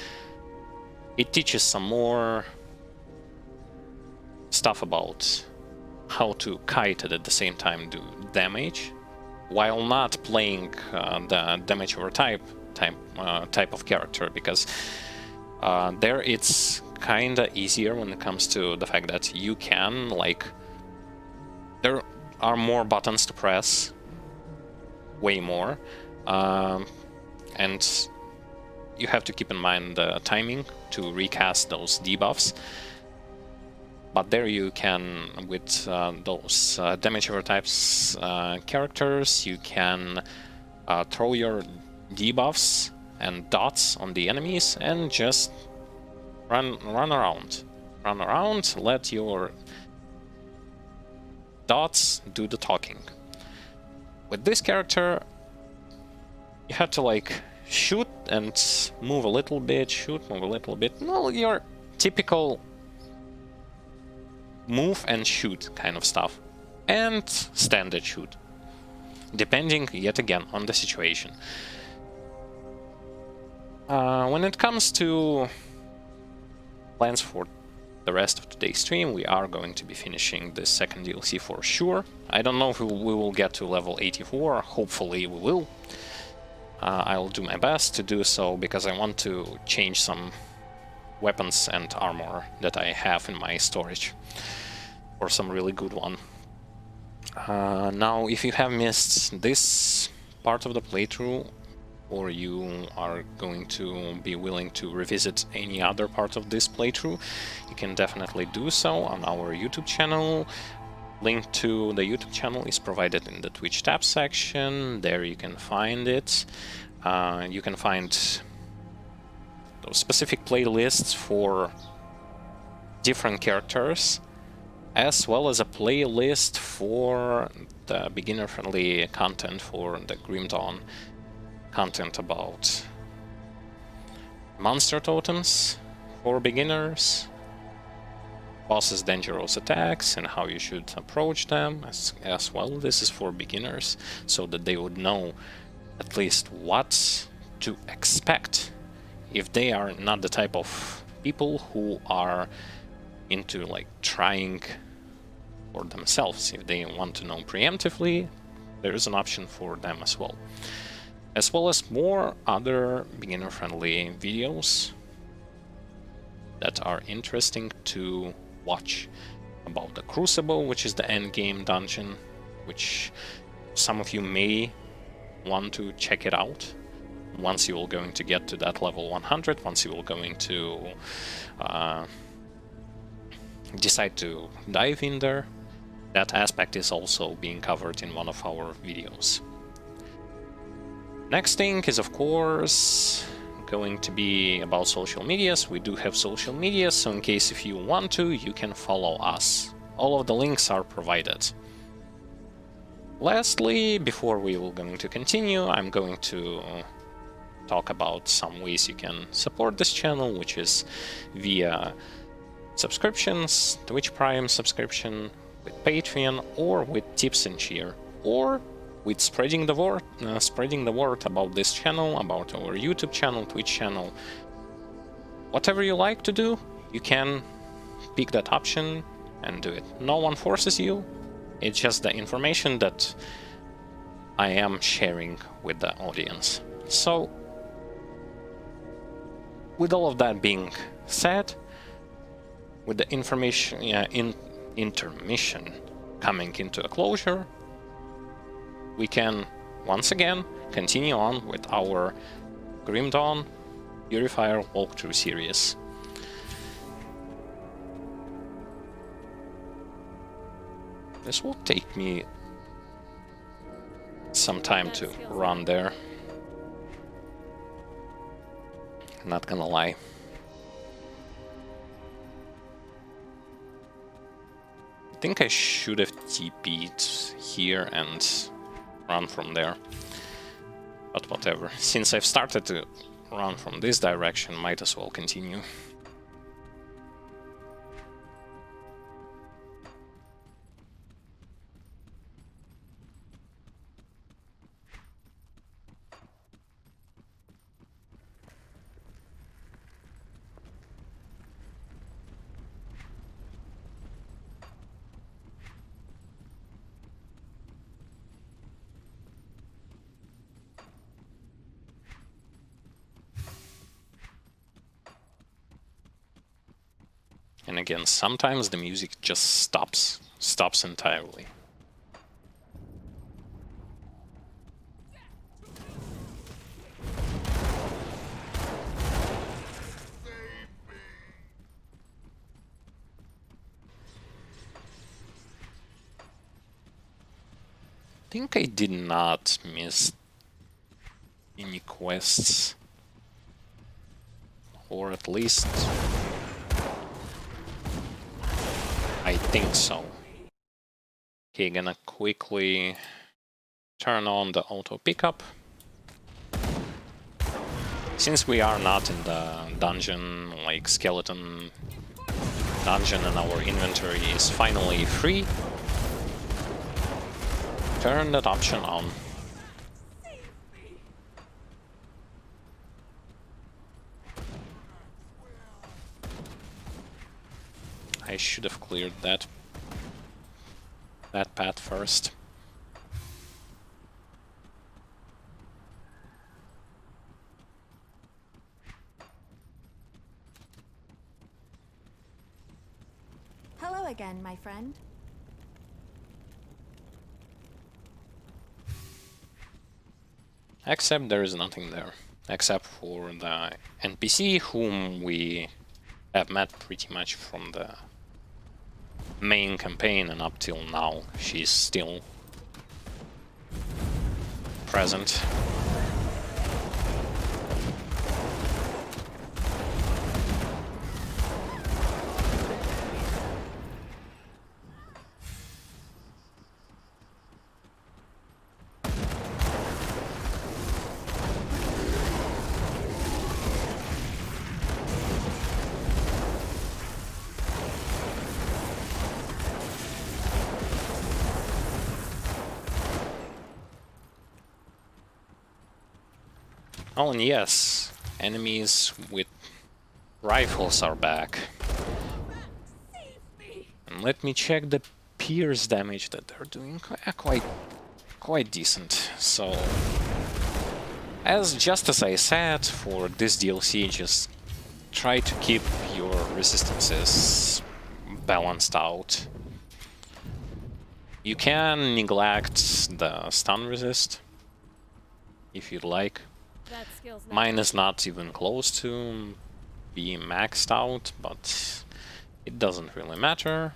It teaches some more stuff about how to kite and at the same time do damage, while not playing the damage over type of character, because there it's kinda easier when it comes to the fact that you can, like, there are more buttons to press, way more, and you have to keep in mind the timing to recast those debuffs. But there you can, with those damage over types characters, you can throw your debuffs and dots on the enemies and just run around, let your dots do the talking. With this character, you have to like shoot and move a little bit, shoot, move a little bit. No, your typical move and shoot kind of stuff, and standard shoot, depending yet again on the situation. When it comes to plans for the rest of today's stream, we are going to be finishing the second DLC for sure. I don't know if we will get to level 84, hopefully we will. I'll do my best to do so, because I want to change some weapons and armor that I have in my storage for some really good one. Now, if you have missed this part of the playthrough, or you are going to be willing to revisit any other part of this playthrough, you can definitely do so on our YouTube channel. Link to the YouTube channel is provided in the Twitch tab section. There you can find it. You can find those specific playlists for different characters, as well as a playlist for the beginner-friendly content for the Grim Dawn content about monster totems for beginners, bosses' dangerous attacks and how you should approach them as well. This is for beginners, so that they would know at least what to expect if they are not the type of people who are into like trying for themselves. If they want to know preemptively, there is an option for them as well. as well as more other beginner-friendly videos that are interesting to watch about the Crucible, which is the endgame dungeon, which some of you may want to check it out once you will going to get to that level 100, once you will going to decide to dive in there. That aspect is also being covered in one of our videos. Next thing is, of course, going to be about social medias. We do have social medias, so in case if you want to, you can follow us. All of the links are provided. Lastly, before we will going to continue, I'm going to talk about some ways you can support this channel, which is via subscriptions, Twitch Prime subscription, with Patreon, or with tips and cheer, or with spreading the word about this channel, about our YouTube channel, Twitch channel. Whatever you like to do, you can pick that option and do it. No one forces you. It's just the information that I am sharing with the audience. So, with all of that being said, with the information, intermission coming into a closure, we can once again continue on with our Grim Dawn Purifier walkthrough series. This will take me some time to run there. Not gonna lie. I think I should have TP'd here and run from there. But whatever. Since I've started to run from this direction, might as well continue. And again, sometimes the music just stops entirely. I think I did not miss any quests, or at least I think so. Okay, gonna quickly turn on the auto pickup. Since we are not in the dungeon, like skeleton dungeon, and our inventory is finally free, turn that option on. I should have cleared that path first. Hello again, my friend. Except there is nothing there, except for the NPC whom we have met pretty much from the main campaign, and up till now she's still present. Oh, and yes, enemies with rifles are back. And let me check the pierce damage that they're doing. Quite decent. So Just as I said, for this DLC, just try to keep your resistances balanced out. You can neglect the stun resist if you'd like. That skill's not Mine is not even close to being maxed out, but it doesn't really matter.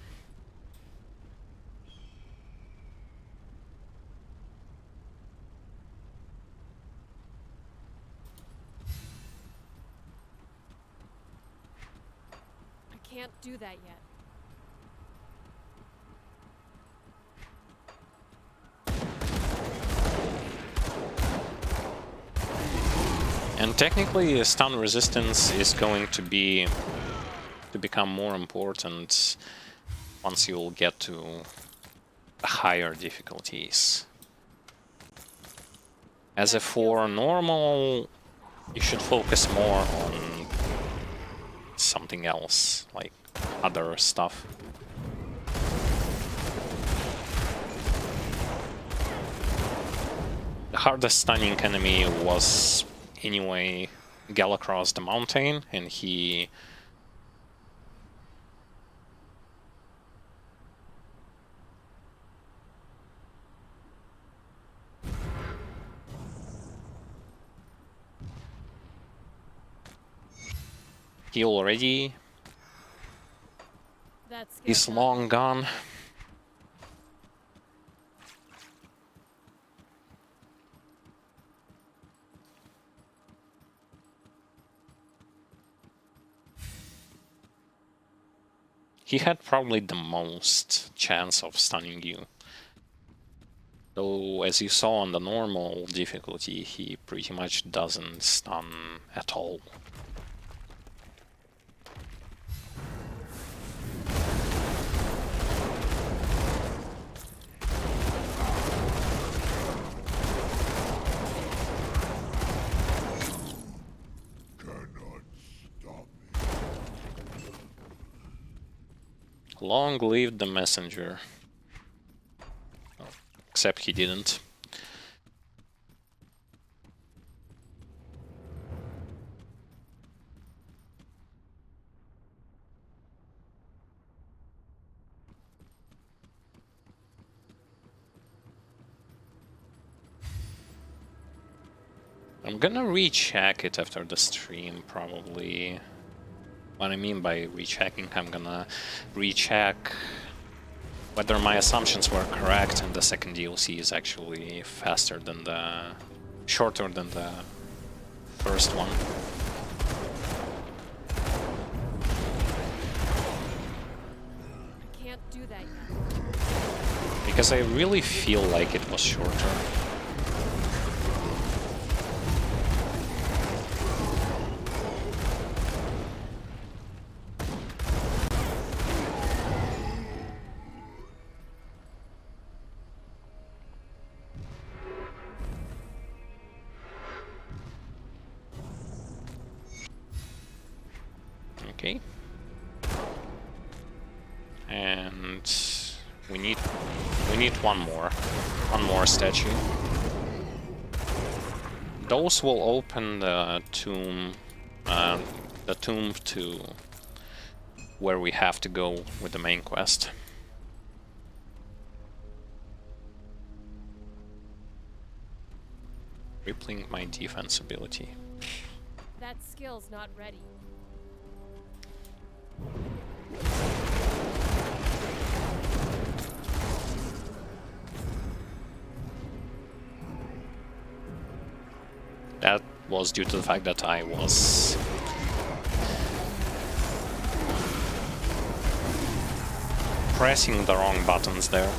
I can't do that yet. And technically, stun resistance is going to become more important once you'll get to higher difficulties. As if for normal, you should focus more on something else, like other stuff. The hardest stunning enemy was anyway Galacross the Mountain, and he already That skill's is not long gone. He had probably the most chance of stunning you. Though, as you saw on the normal difficulty, he pretty much doesn't stun at all. Long live the messenger. Oh, except he didn't. I'm gonna recheck it after the stream, probably. What I mean by rechecking, I'm gonna recheck whether my assumptions were correct and the second DLC is actually faster than shorter than the first one. I can't do that yet. Because I really feel like it was shorter. Okay. And we need one more statue. Those will open the tomb to where we have to go with the main quest. Rippling my defense ability. That skill's not ready. That was due to the fact that I was pressing the wrong buttons there.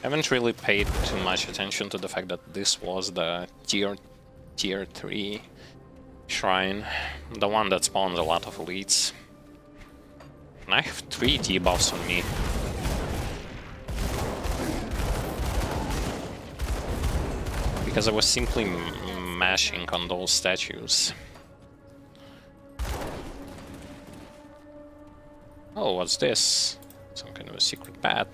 Haven't really paid too much attention to the fact that this was the tier 3 shrine, the one that spawns a lot of elites. And I have 3 debuffs on me. Because I was simply mashing on those statues. Oh, what's this? Some kind of a secret path.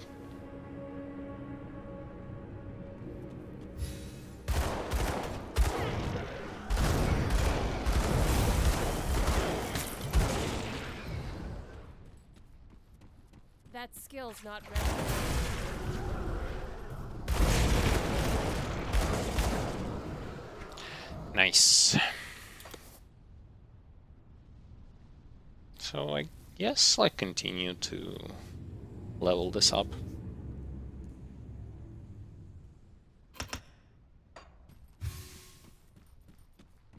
That skill's not ready. Nice. So I guess I continue to level this up.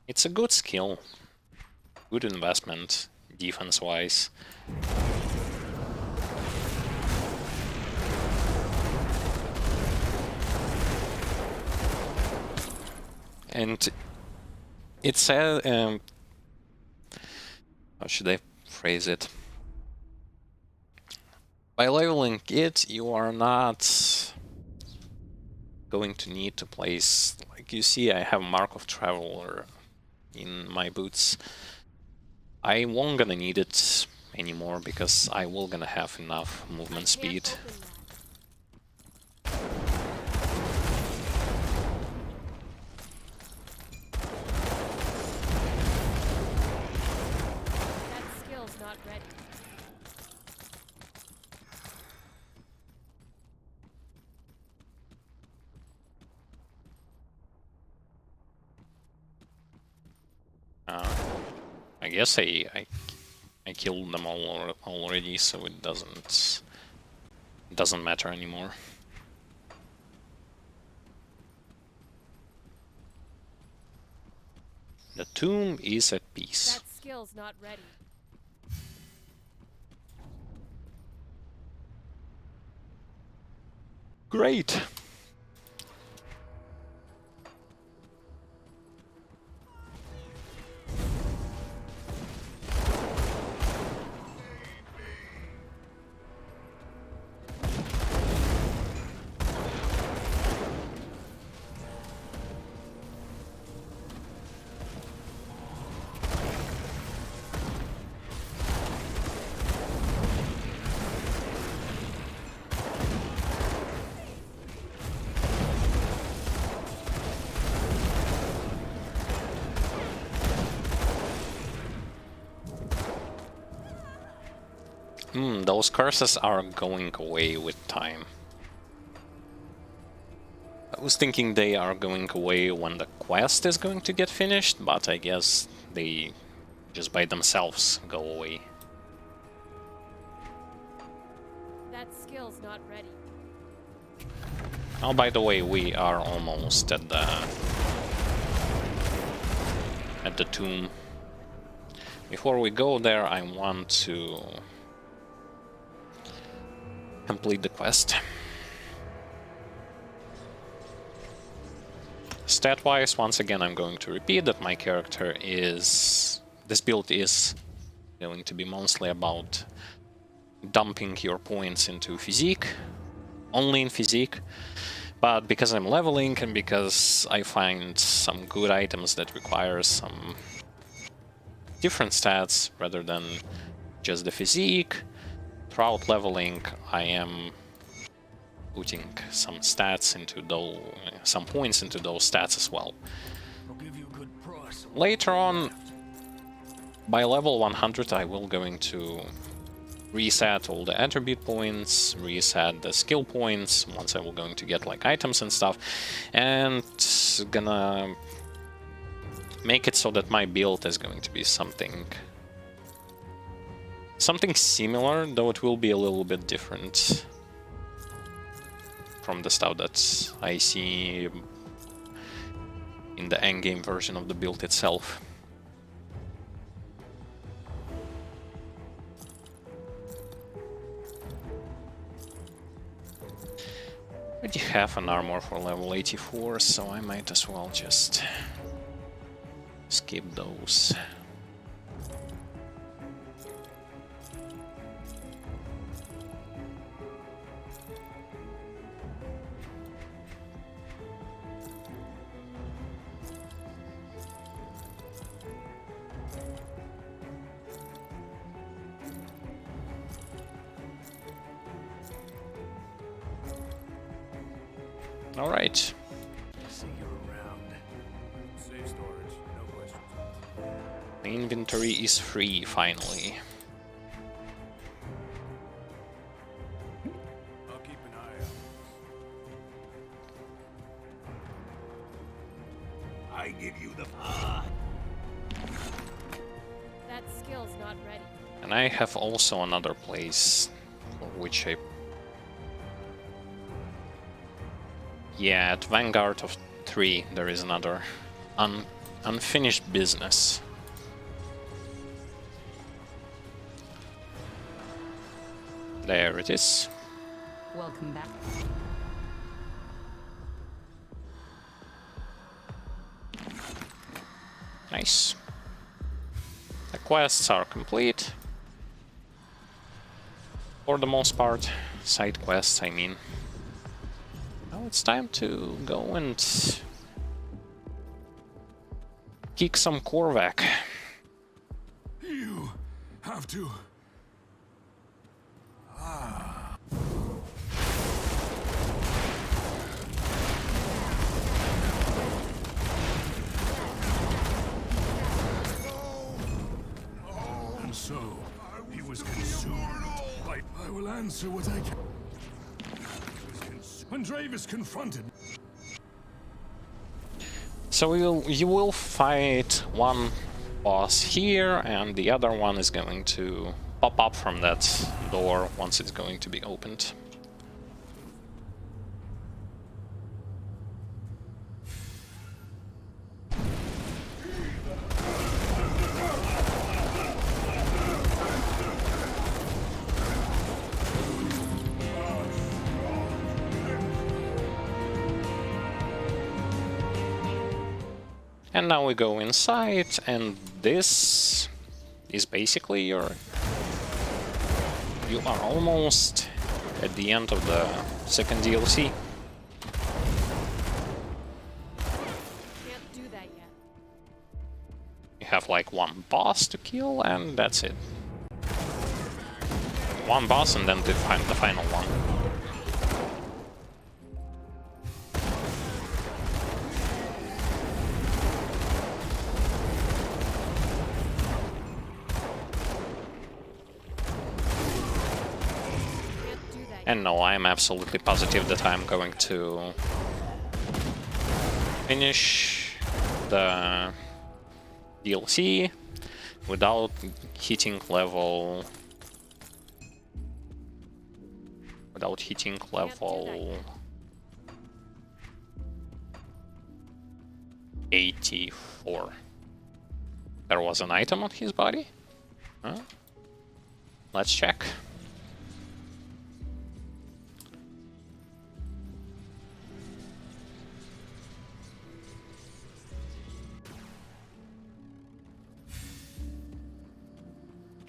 It's a good skill, good investment, defense-wise. And it's a how should I phrase it? By leveling it, you are not going to need to place, like you see, I have Mark of Traveler in my boots. I won't gonna need it anymore because I will gonna have enough movement speed. Not ready. I guess I killed them all already, so it doesn't matter anymore. The tomb is at peace. That skill's not ready. Great. Those curses are going away with time. I was thinking they are going away when the quest is going to get finished, but I guess they just by themselves go away. That skill's not ready. Oh, by the way, we are almost at the tomb. Before we go there, I want to complete the quest. Stat-wise, once again, I'm going to repeat that my character is... This build is going to be mostly about dumping your points into physique, only in physique, but because I'm leveling and because I find some good items that require some different stats rather than just the physique, throughout leveling I am putting some stats into those, some points into those stats as well. I'll give you a good price. Later on, by level 100, I will going to reset all the attribute points, reset the skill points, once I will going to get like items and stuff, and gonna make it so that my build is going to be something similar, though it will be a little bit different from the stuff that I see in the endgame version of the build itself. have an armor for level 84, so I might as well just skip those. All right. See you around. Safe storage, no questions. The inventory is free, finally. I'll keep an eye out. I give you the. That skill's not ready. And I have also another place for which I... Yeah, at Vanguard of 3 there is another unfinished business. There it is. Welcome back. Nice. The quests are complete. For the most part. Side quests, I mean. Now it's time to go and kick some Korvaak. You have to. And so, he was consumed. I will answer what I can. When Dravis confronted. So you will fight one boss here, and the other one is going to pop up from that door once it's going to be opened. And now we go inside, and this is basically your... You are almost at the end of the second DLC. Can't do that yet. You have like one boss to kill, and that's it. One boss, and then the final one. And no, I am absolutely positive that I'm going to finish the DLC without hitting level... Without hitting level 84. There was an item on his body? Huh? Let's check.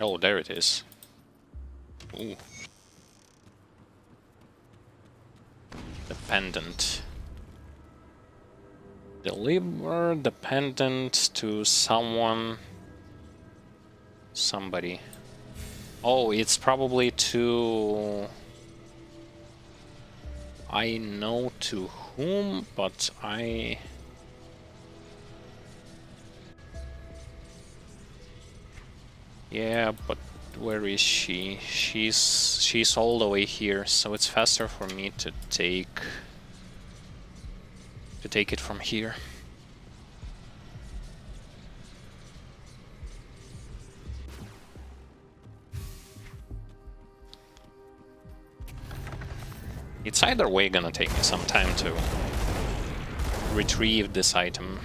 Oh, there it is. Ooh. The pendant. Deliver the pendant to someone... Somebody. Oh, it's probably to... I know to whom, but I... Yeah, but where is she? She's all the way here, so it's faster for me to take it from here. It's either way gonna take me some time to retrieve this item.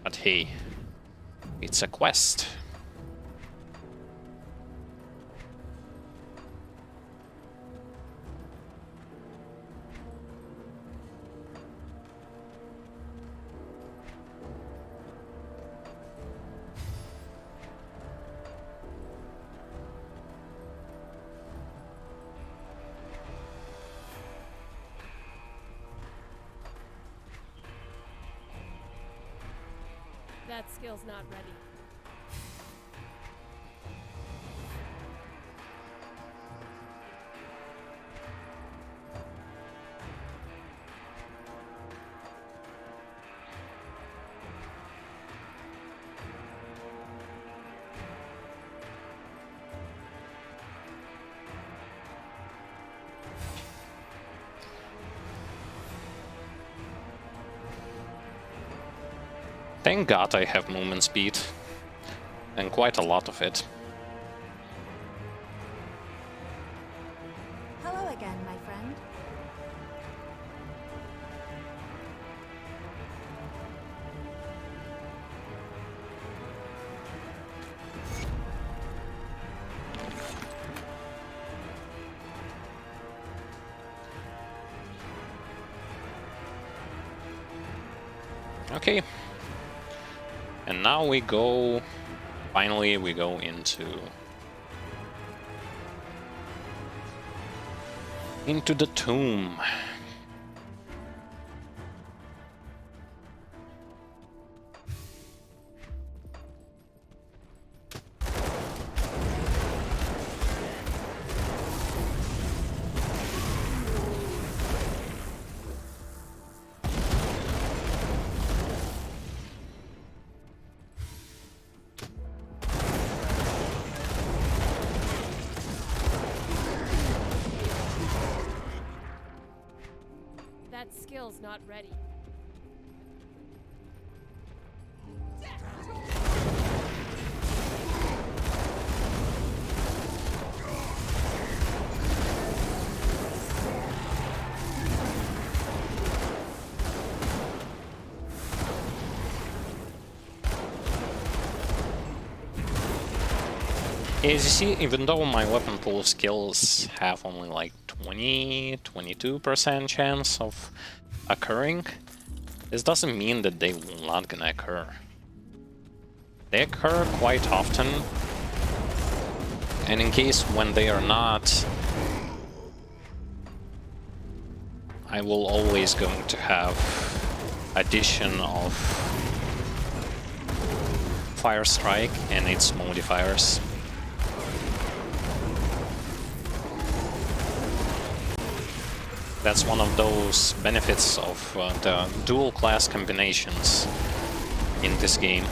But hey, it's a quest. That skill's not ready. Thank God I have movement speed, and quite a lot of it. Hello again, my friend. Okay. And now we go, finally we go into the tomb. That skill's not ready. As you see, even though my weapon pool skills have only like 22% chance of occurring, this doesn't mean that they will not gonna occur. They occur quite often, and in case when they are not, I will always going to have addition of Fire Strike and its modifiers. That's one of those benefits of the dual class combinations in this game.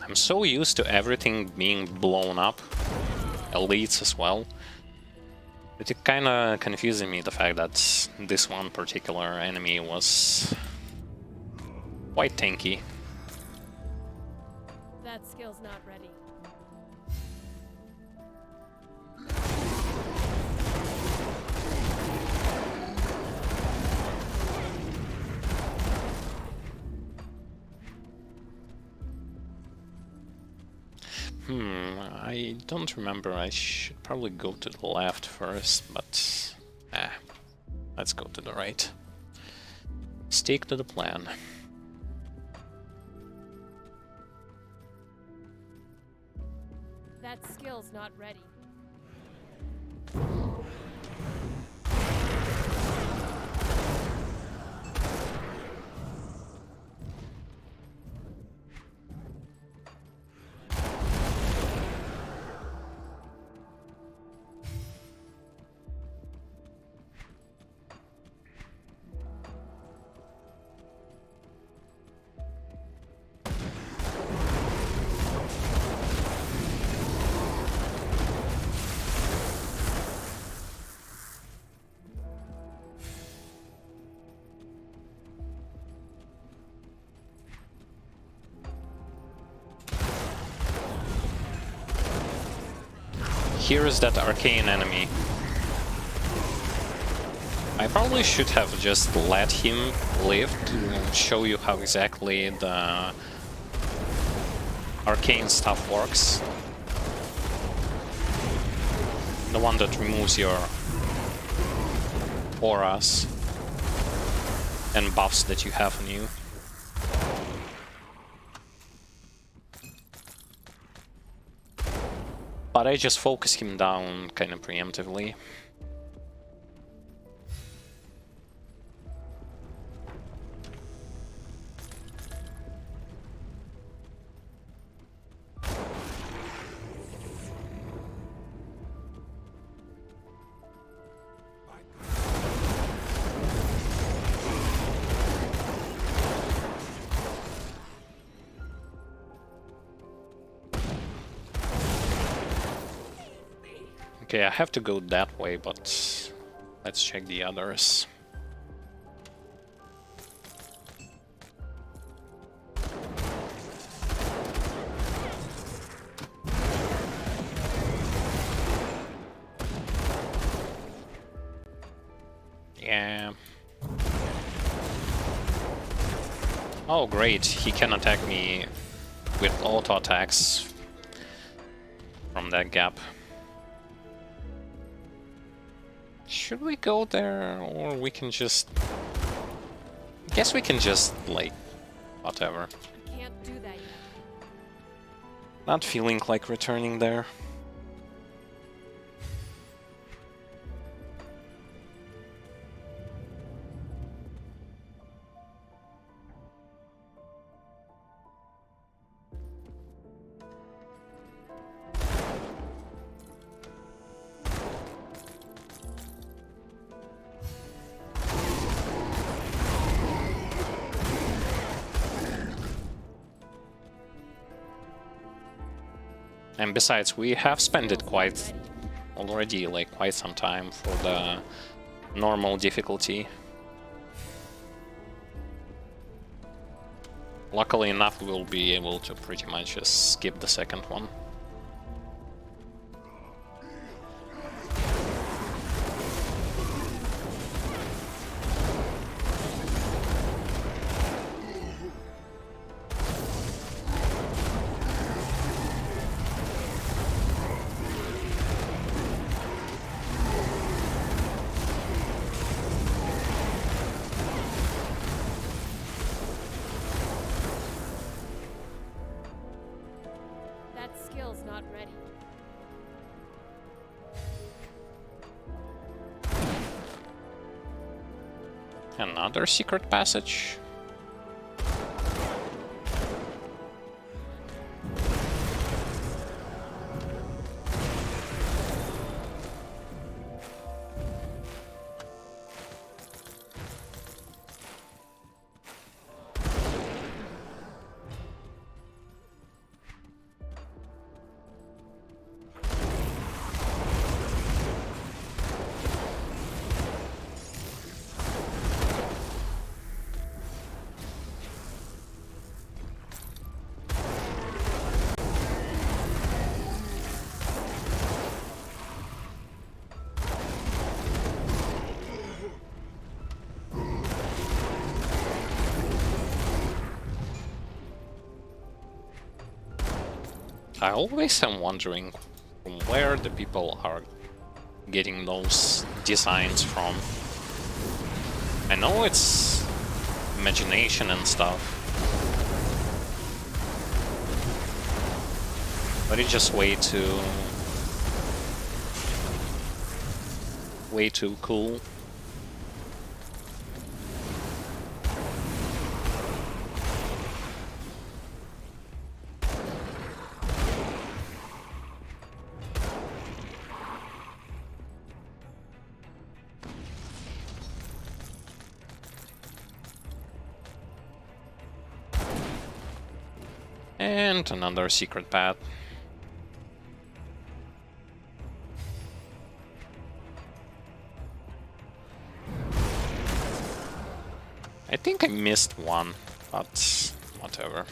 I'm so used to everything being blown up, elites as well, that it kinda confusing me the fact that this one particular enemy was quite tanky. That skill's not ready. I don't remember. I should probably go to the left first, but let's go to the right. Stick to the plan. That skill's not ready. Here is that arcane enemy. I probably should have just let him live to show you how exactly the arcane stuff works. The one that removes your auras and buffs that you have on you. But I just focus him down kind of preemptively. Okay, I have to go that way, but let's check the others. Yeah. Oh great, he can attack me with auto attacks from that gap. Should we go there, or we can just... I guess we can just, like, whatever. I can't do that yet. Not feeling like returning there. And besides, we have spent it quite already, like quite some time for the normal difficulty. Luckily enough, we'll be able to pretty much just skip the second one. Skill's not ready. Another secret passage. I always am wondering from where the people are getting those designs from. I know it's imagination and stuff, but it's just way too cool. And another secret path. I think I missed one, but whatever.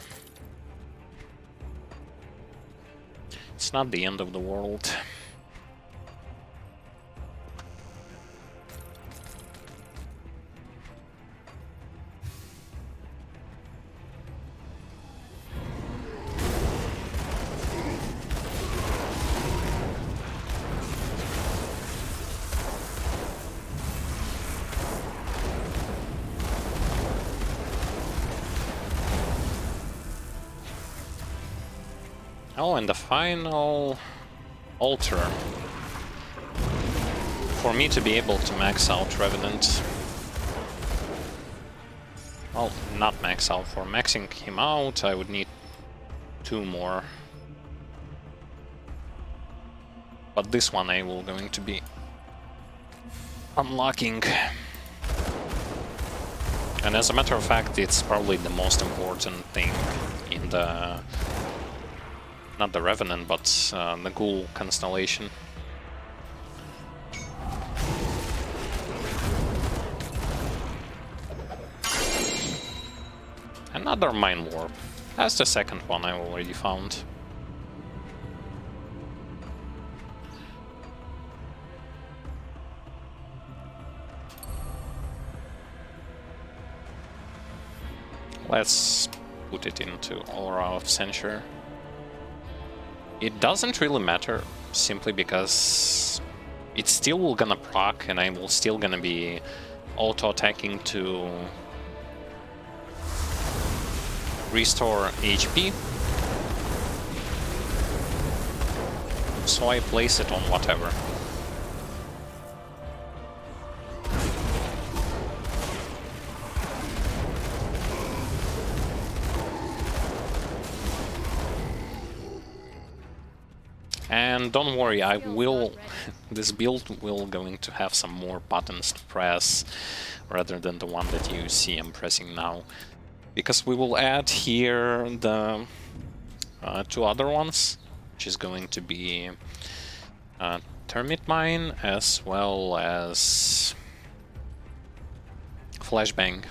It's not the end of the world. Oh, and the final altar. For me to be able to max out Revenant. Well, not max out. For maxing him out, I would need 2 more. But this one I will going to be unlocking. And as a matter of fact, it's probably the most important thing in the... not the Revenant, but the Ghoul constellation. Another Mind Warp. That's the second one I already found. Let's put it into Aura of Censure. It doesn't really matter, simply because it's still gonna proc and I will still gonna be auto-attacking to restore HP. So I place it on whatever. And don't worry, I will... this build will going to have some more buttons to press, rather than the one that you see I'm pressing now. Because we will add here the 2 other ones, which is going to be Termite Mine as well as Flashbang.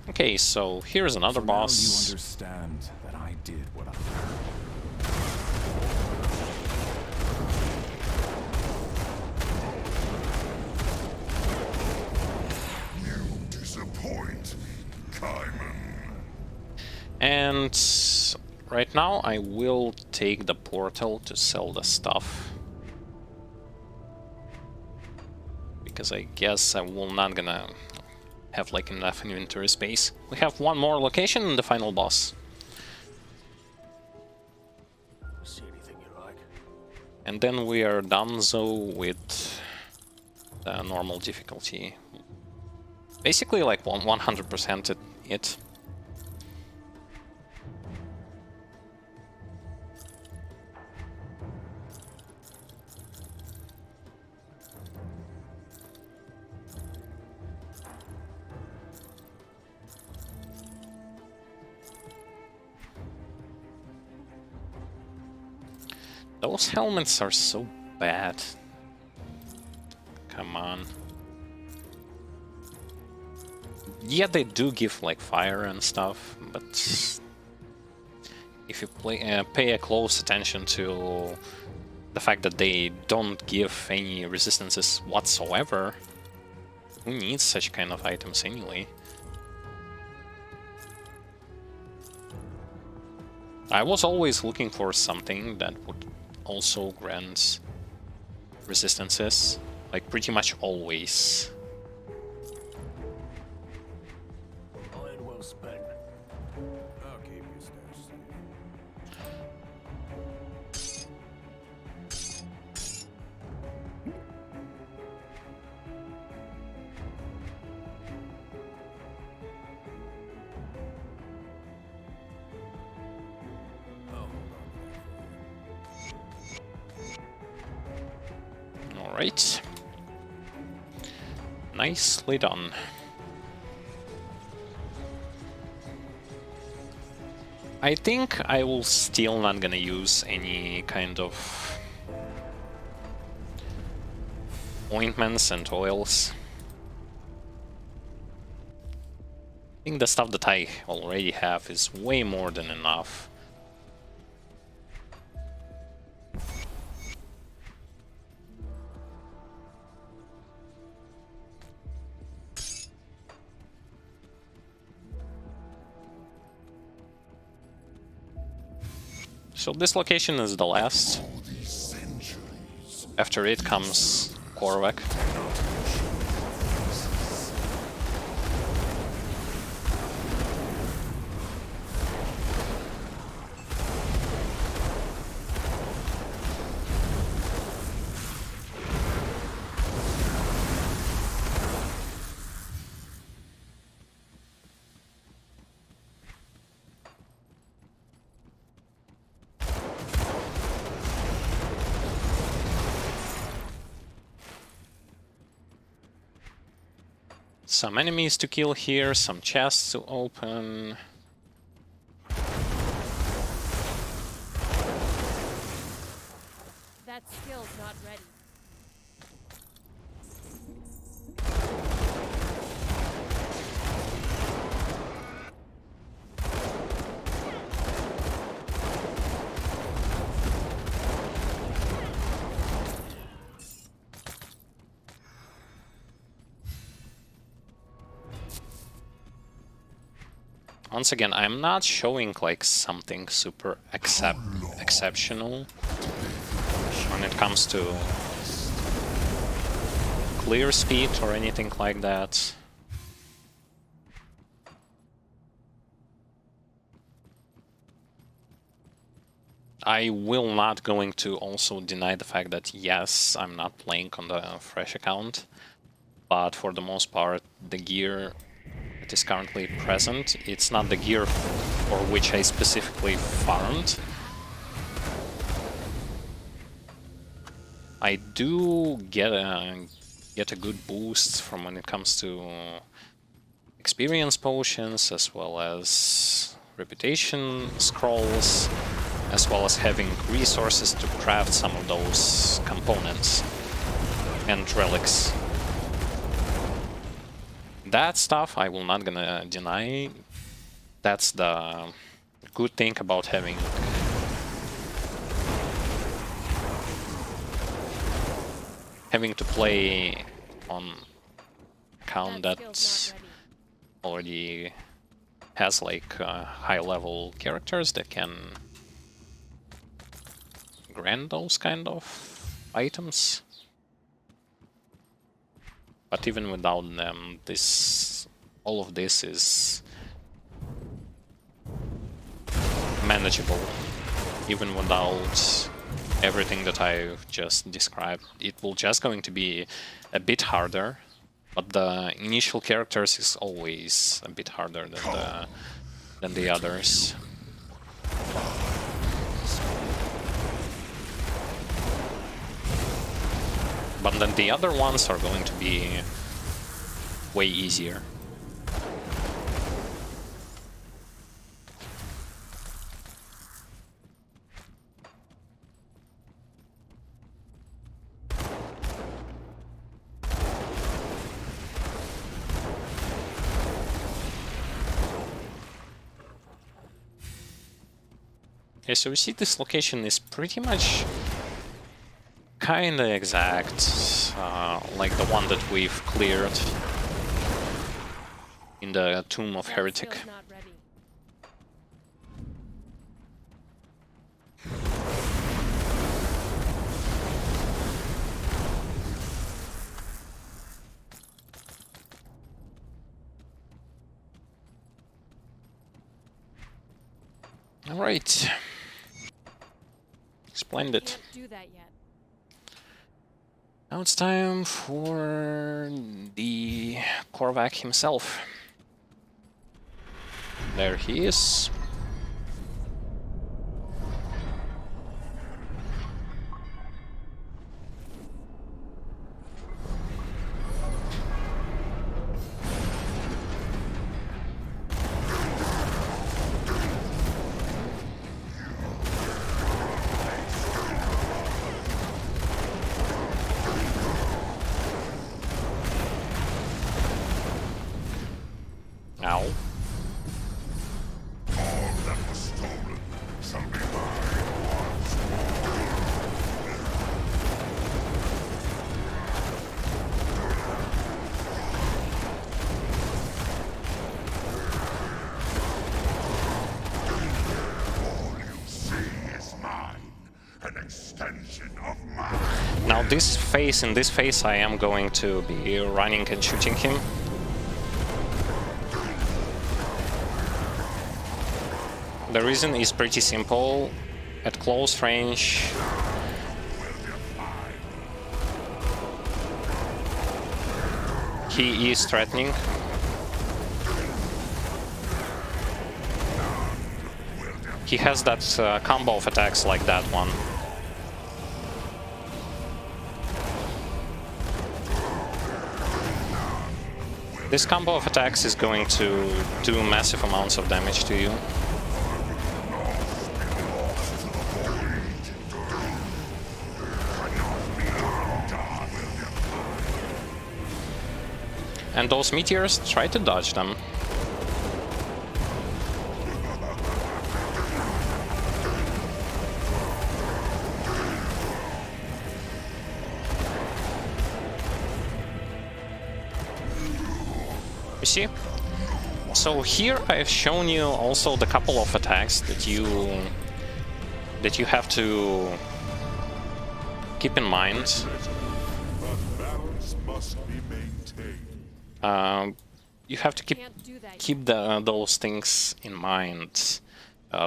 Okay, so here's another boss. Now you understand that I did what I You disappoint, Kaiman. And right now I will take the portal to sell the stuff. Because I guess I will not gonna have like enough inventory space. We have one more location and the final boss. see anything you like. And then we are done so with the normal difficulty. Basically like 100% it. Those helmets are so bad. Come on. Yeah, they do give like fire and stuff, but if you pay a close attention to the fact that they don't give any resistances whatsoever, who needs such kind of items anyway? I was always looking for something that would also grant resistances, like pretty much always. Iron well spent. I'll keep your stash safe. Alright. Nicely done. I think I will still not gonna use any kind of ointments and oils. I think the stuff that I already have is way more than enough. So this location is the last. After it comes Korvaak. Some enemies to kill here, some chests to open. That skill's not ready. Once again, I'm not showing like something super exceptional when it comes to clear speed or anything like that. I will not going to also deny the fact that yes, I'm not playing on the fresh account, but for the most part, the gear that is currently present, it's not the gear for which I specifically farmed. I do get a good boost from when it comes to experience potions, as well as reputation scrolls, as well as having resources to craft some of those components and relics. That stuff I will not gonna deny. That's the good thing about having to play on account that already has like high level characters that can grant those kind of items. But even without them, all of this is manageable. Even without everything that I've just described, it will just going to be a bit harder. But the initial characters is always a bit harder than the others. But then the other ones are going to be way easier. Okay, so we see this location is pretty much kinda exact, like the one that we've cleared in the Tomb of Heretic. Alright. Splendid. Can't do that yet. Now it's time for the Korvaak himself. There he is. Ow. Now in this phase I am going to be running and shooting him. The reason is pretty simple. At close range, he is threatening. He has that combo of attacks like that one. This combo of attacks is going to do massive amounts of damage to you. And those meteors, try to dodge them. You see? So here I've shown you also the couple of attacks that you have to keep in mind. Balance must be maintained. You have to keep those things in mind.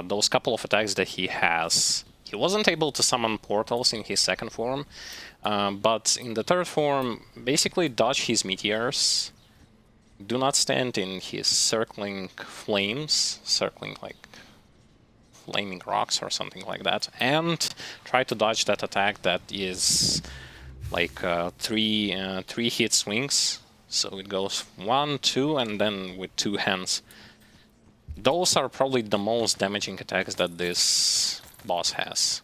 Those couple of attacks that he has. He wasn't able to summon portals in his second form, but in the third form, basically dodge his meteors. Do not stand in his circling flames, circling like flaming rocks or something like that, and try to dodge that attack that is like three hit swings. So it goes 1, 2, and then with 2 hands. Those are probably the most damaging attacks that this boss has.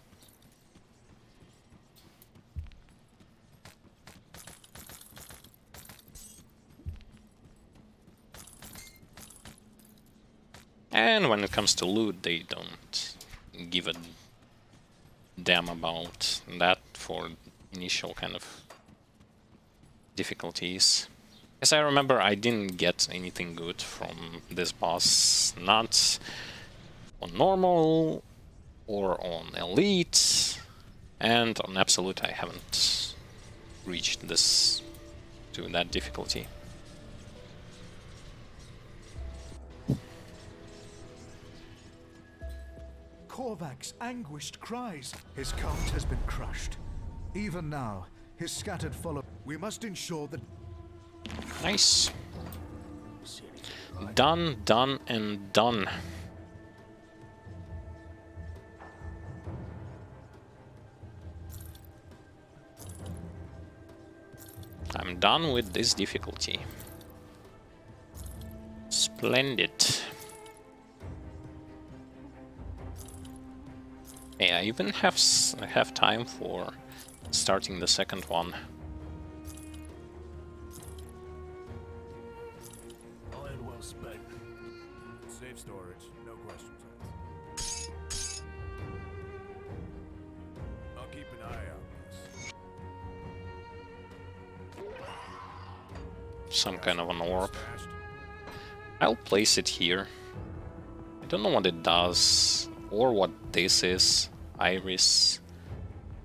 And when it comes to loot, they don't give a damn about that for initial kind of difficulties. As I remember, I didn't get anything good from this boss, not on normal or on elite, and on absolute I haven't reached this to that difficulty. Korvaak's anguished cries. His cult has been crushed. Even now, his scattered followers. We must ensure that. Nice. Done, done, and done. I'm done with this difficulty. Splendid. Yeah, I even have time for starting the second one. Iron well spent. Safe storage, no questions asked. I'll keep an eye out. Some kind of an orb. I'll place it here. I don't know what it does, or what this is. Iris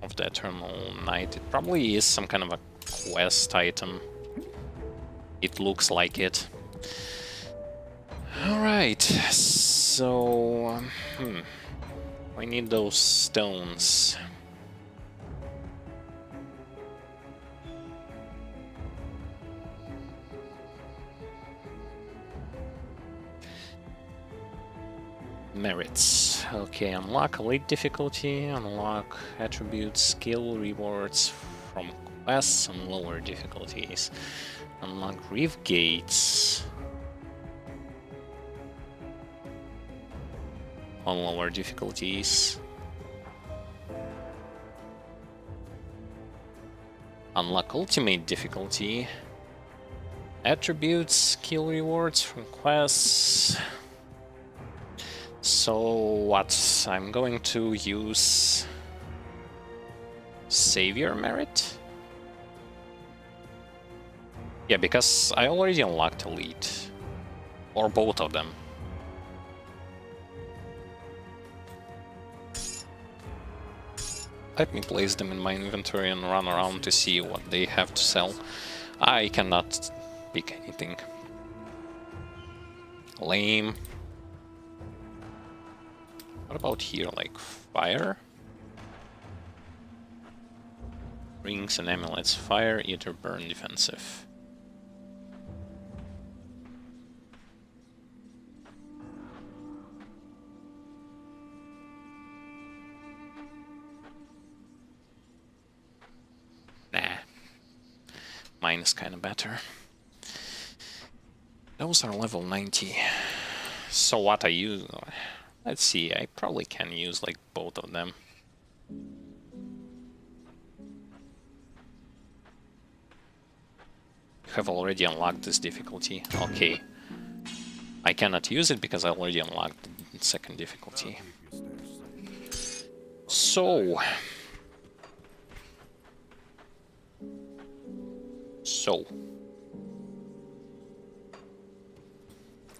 of the Eternal Night. It probably is some kind of a quest item. It looks like it. Alright, so... I need those stones. Merits. Okay, unlock elite difficulty, unlock attributes, skill rewards from quests on lower difficulties. Unlock reef gates on lower difficulties. Unlock ultimate difficulty. Attributes, skill rewards from quests. So what? I'm going to use Savior merit? Yeah, because I already unlocked Elite. Or both of them. Let me place them in my inventory and run around to see what they have to sell. I cannot pick anything. Lame. What about here, like fire? Rings and amulets. Fire, Eater, burn, defensive. Nah. Mine is kind of better. Those are level 90. So what I use... Let's see, I probably can use like both of them. Have already unlocked this difficulty. Okay. I cannot use it because I already unlocked the second difficulty. So...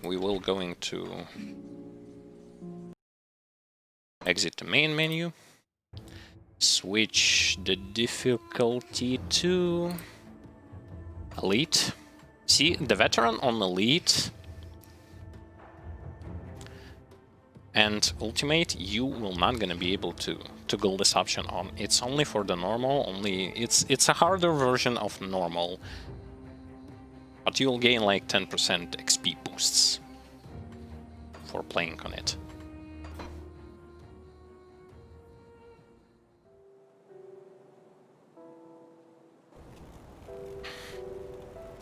we will going to exit the main menu, switch the difficulty to Elite. See, the Veteran on Elite and Ultimate, you will not gonna be able to toggle this option on. It's only for the normal, it's a harder version of normal. But you'll gain like 10% XP boosts for playing on it.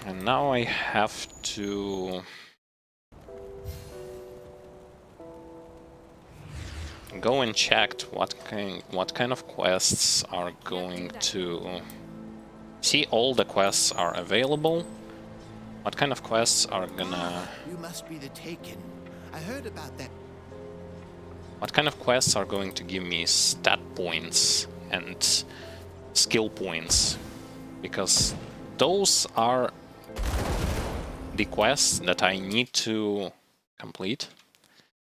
And now I have to go and check what kind of quests are going to... See, all the quests are available. What kind of quests are gonna... You must be the Taken. I heard about that. What kind of quests are going to give me stat points and skill points? Because those are the quests that I need to complete.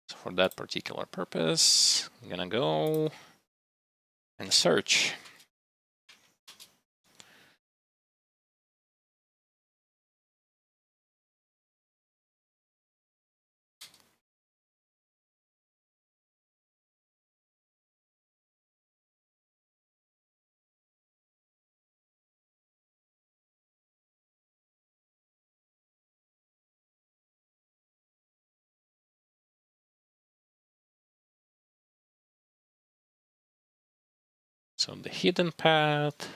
So for that particular purpose, I'm gonna go and search. So the hidden path.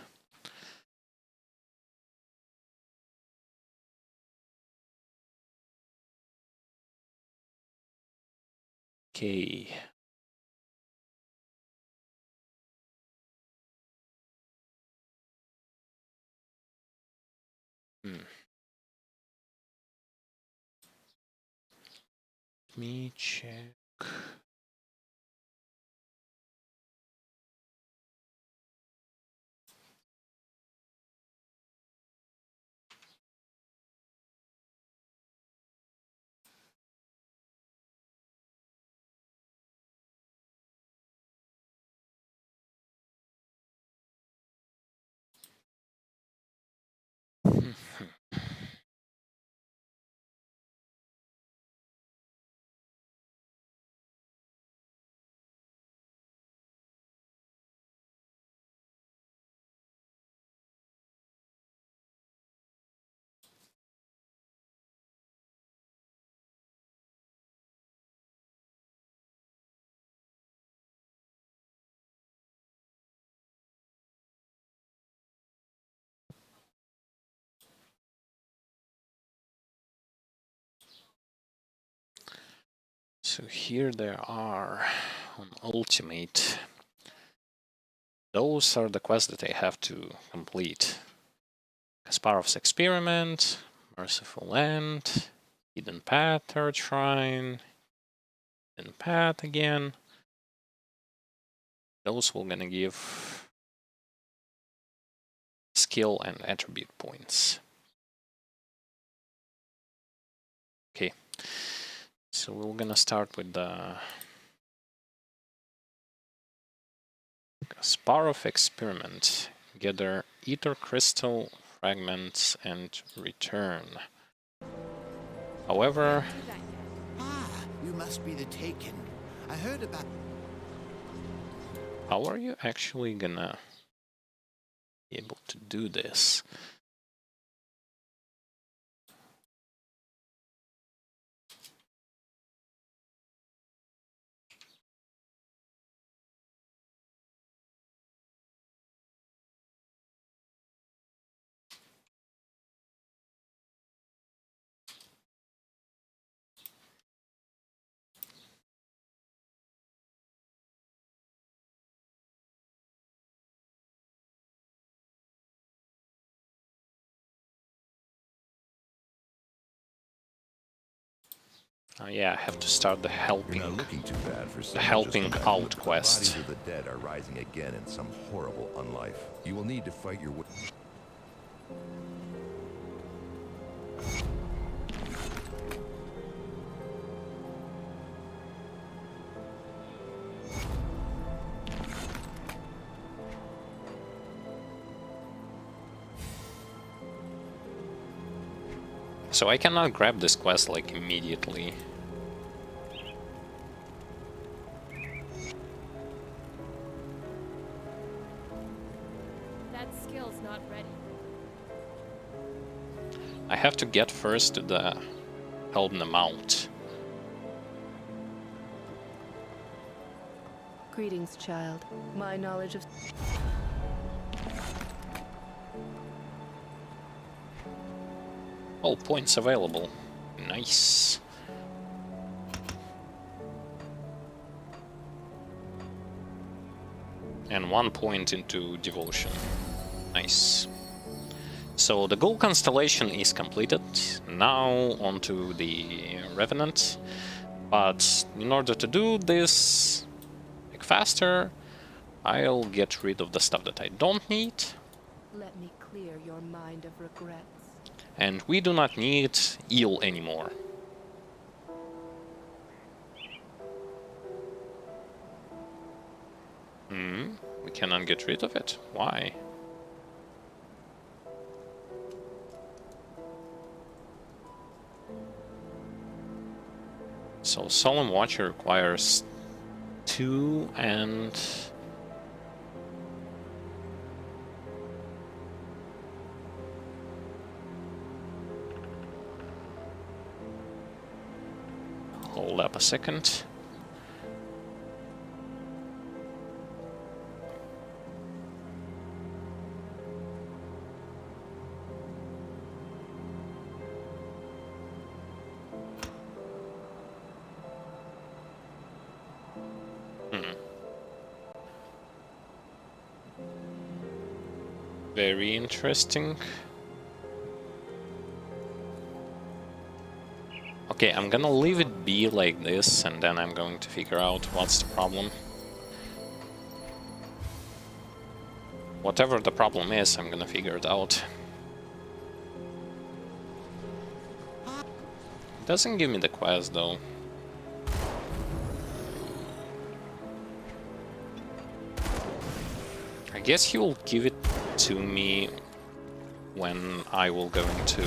Okay. Let me check. So here there are on Ultimate. Those are the quests that I have to complete. Kasparov's Experiment, Merciful End, Hidden Path, Third Shrine, Hidden Path again. Those will gonna give skill and attribute points. Okay, so we're gonna start with the Kasparov Experiment. Gather ether crystal fragments and return. However, You must be the Taken. I heard about... how are you actually gonna be able to do this? Oh yeah, I have to start the helping. You're not looking too bad for The someone helping just come back. out The quest. bodies of the dead are rising again in some horrible unlife. You will need to fight your way. So I cannot grab this quest like immediately. That skill's not ready. I have to get first to the help them out. Greetings, child. My knowledge of... All points available. Nice. And 1 point into devotion. Nice. So the goal constellation is completed. Now onto the Revenant. But in order to do this like faster, I'll get rid of the stuff that I don't need. Let me clear your mind of regrets. And we do not need eel anymore. We cannot get rid of it. Why? So Solemn Watcher requires 2 and... Hold up a second. Very interesting. Okay, I'm gonna leave it be like this, and then I'm going to figure out what's the problem. Whatever the problem is, I'm gonna figure it out. It doesn't give me the quest, though. I guess he will give it to me when I will go into...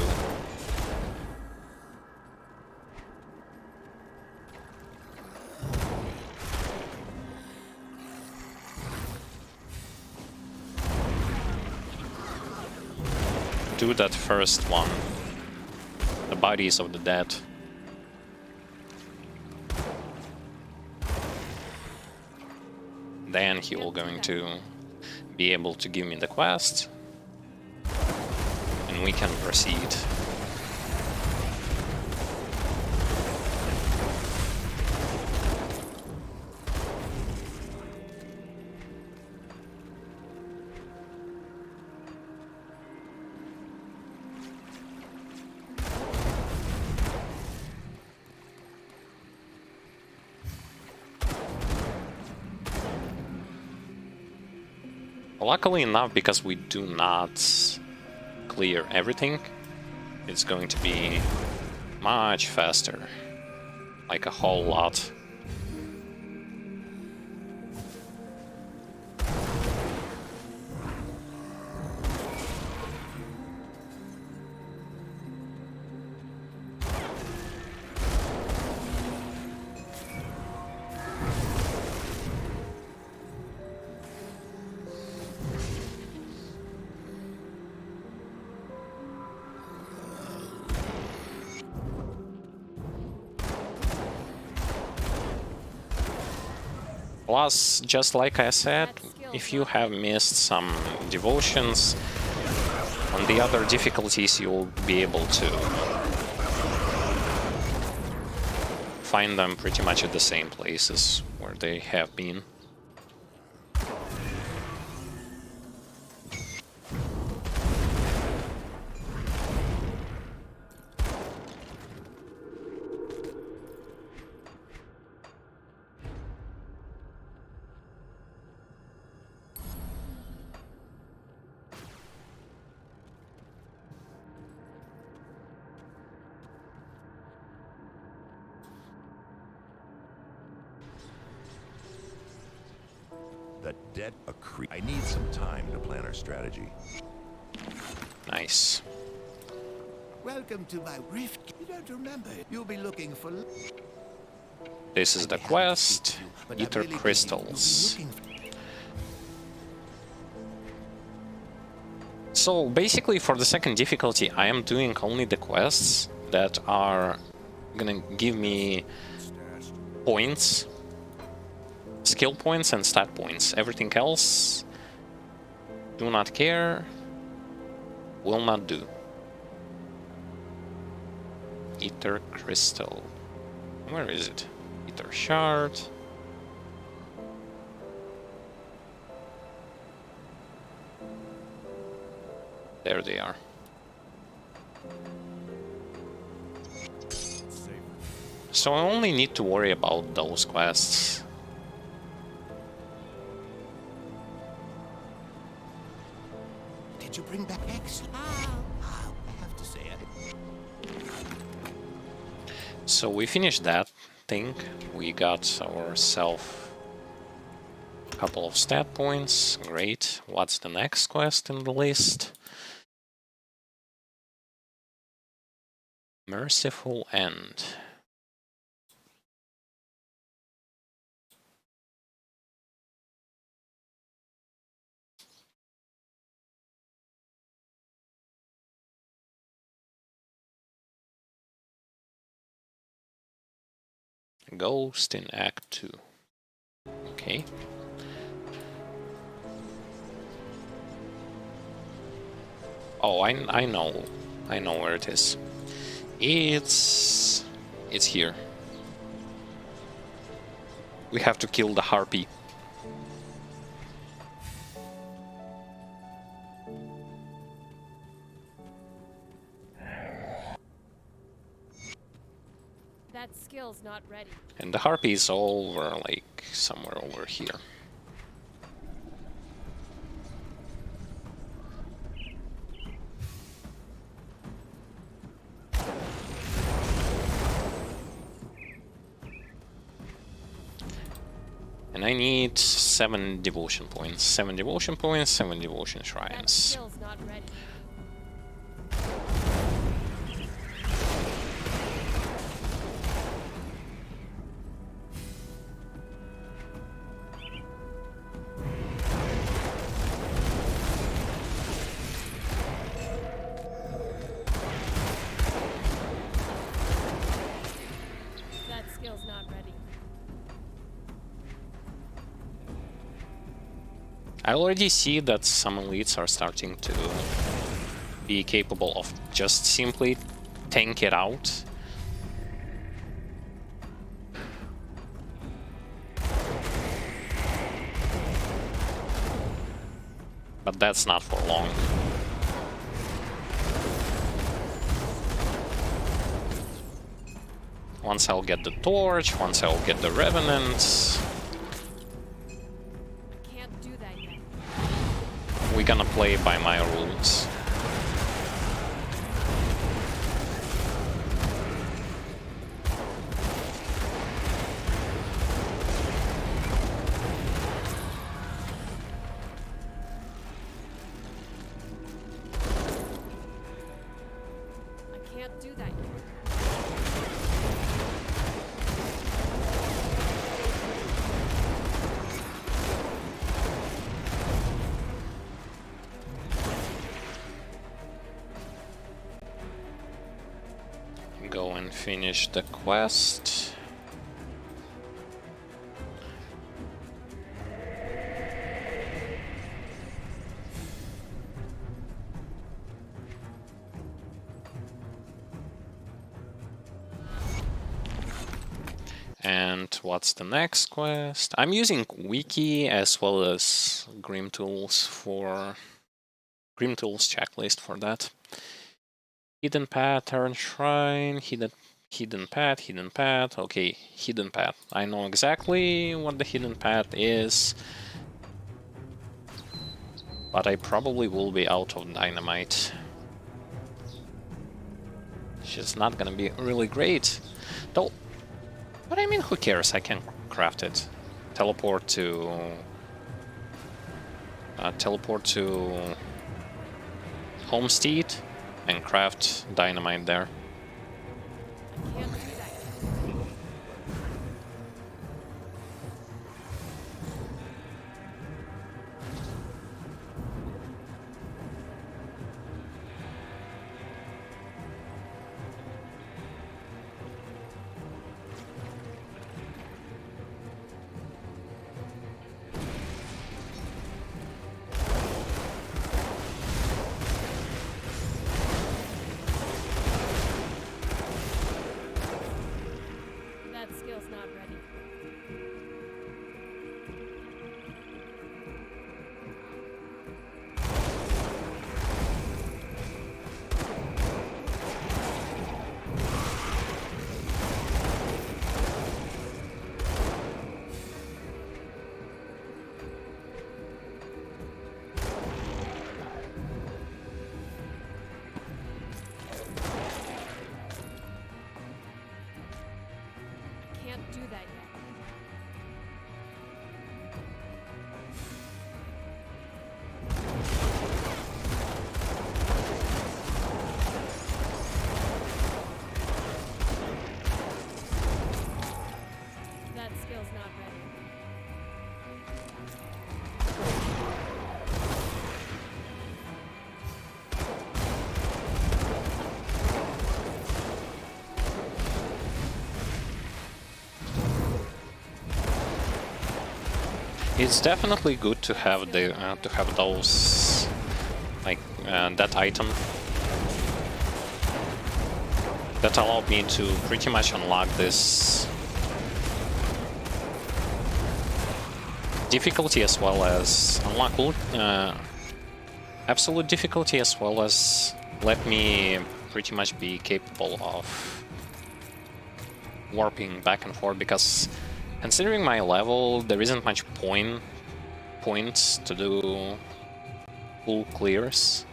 do that first one. The bodies of the dead. Then he will going to be able to give me the quest. And we can proceed. Luckily enough, because we do not clear everything, it's going to be much faster. Like a whole lot. Plus, just like I said, if you have missed some devotions, on the other difficulties you'll be able to find them pretty much at the same places where they have been. The debt accrete. I need some time to plan our strategy. Nice. Welcome to my rift. You don't remember. You'll be looking for... This is the quest. Ether crystals. So basically for the second difficulty I am doing only the quests that are gonna give me points, skill points and stat points. Everything else, do not care, will not do. Ether crystal. Where is it? Ether shard. There they are. So I only need to worry about those quests. Did you bring back X? I have to say it. So we finished that thing. We got ourselves a couple of stat points. Great. What's the next quest in the list? Merciful End. Ghost in Act 2. Okay. Oh, I know where it is. It's here. We have to kill the harpy. That skill's not ready. And the harpy is over, like, somewhere over here. And I need 7 devotion points. 7 devotion points, 7 devotion That shrines. skill's not ready. That skill's not ready. I already see that some elites are starting to be capable of just simply tank it out. But that's not for long. Once I'll get the torch, once I'll get the revenants, Can't do that yet. we're gonna play by my rules. I can't do that yet. Go and finish the quest. And what's the next quest? I'm using Wiki as well as Grim Tools checklist for that. Hidden pattern shrine, hidden path. Okay, hidden path. I know exactly what the hidden path is, but I probably will be out of dynamite. It's just not gonna be really great, though. But I mean, who cares? I can craft it. Teleport to teleport to Homestead and craft dynamite there. Can't do that. That skill's not ready. Can't do that yet. That skill's not ready. It's definitely good to have the those like that item that allowed me to pretty much unlock this difficulty as well as unlock absolute difficulty, as well as let me pretty much be capable of warping back and forth, because considering my level, there isn't much points to do full clears,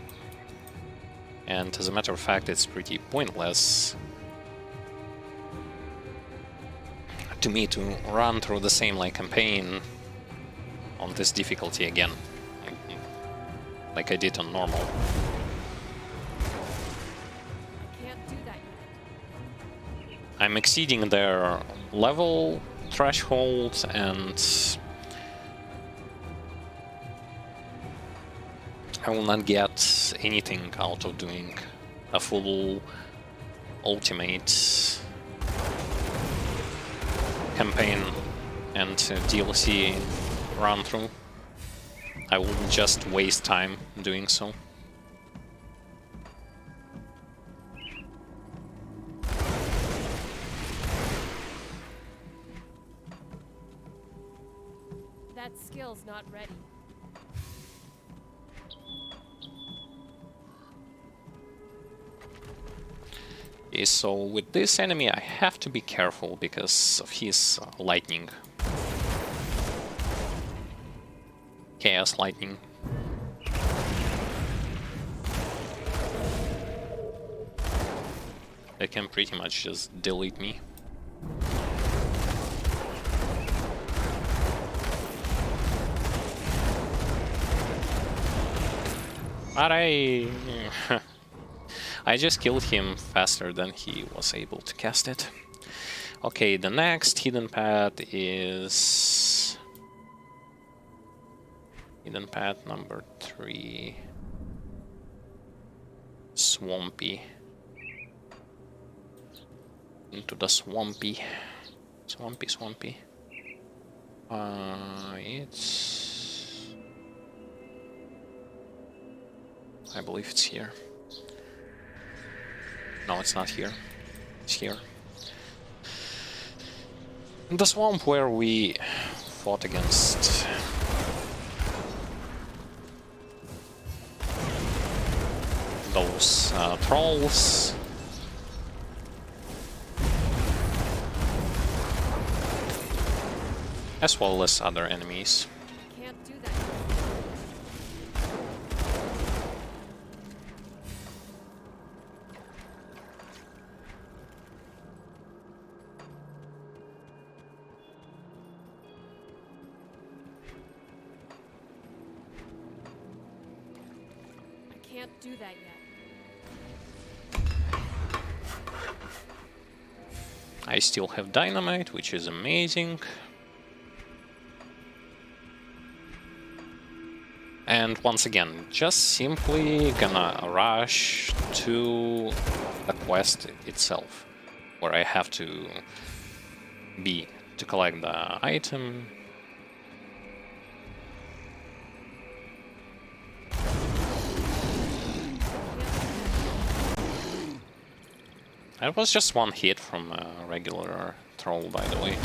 and as a matter of fact, it's pretty pointless to me to run through the same like campaign on this difficulty again, like I did on normal. Can't do that yet. I'm exceeding their level threshold, and I will not get anything out of doing a full ultimate campaign and DLC run through. I will just waste time doing so. That skill's not ready. Okay, so with this enemy I have to be careful because of his lightning. Chaos lightning. They can pretty much just delete me. But I just killed him faster than he was able to cast it. Okay, the next hidden path is hidden path number 3. Swampy. Into the swampy. Swampy. It's... I believe it's here. No, it's not here. It's here. In the swamp where we fought against those trolls. As well as other enemies. Can't do that. can't do that yet. I still have dynamite, which is amazing. And once again, just simply gonna rush to the quest itself, where I have to be to collect the item. That was just one hit from a regular troll, by the way.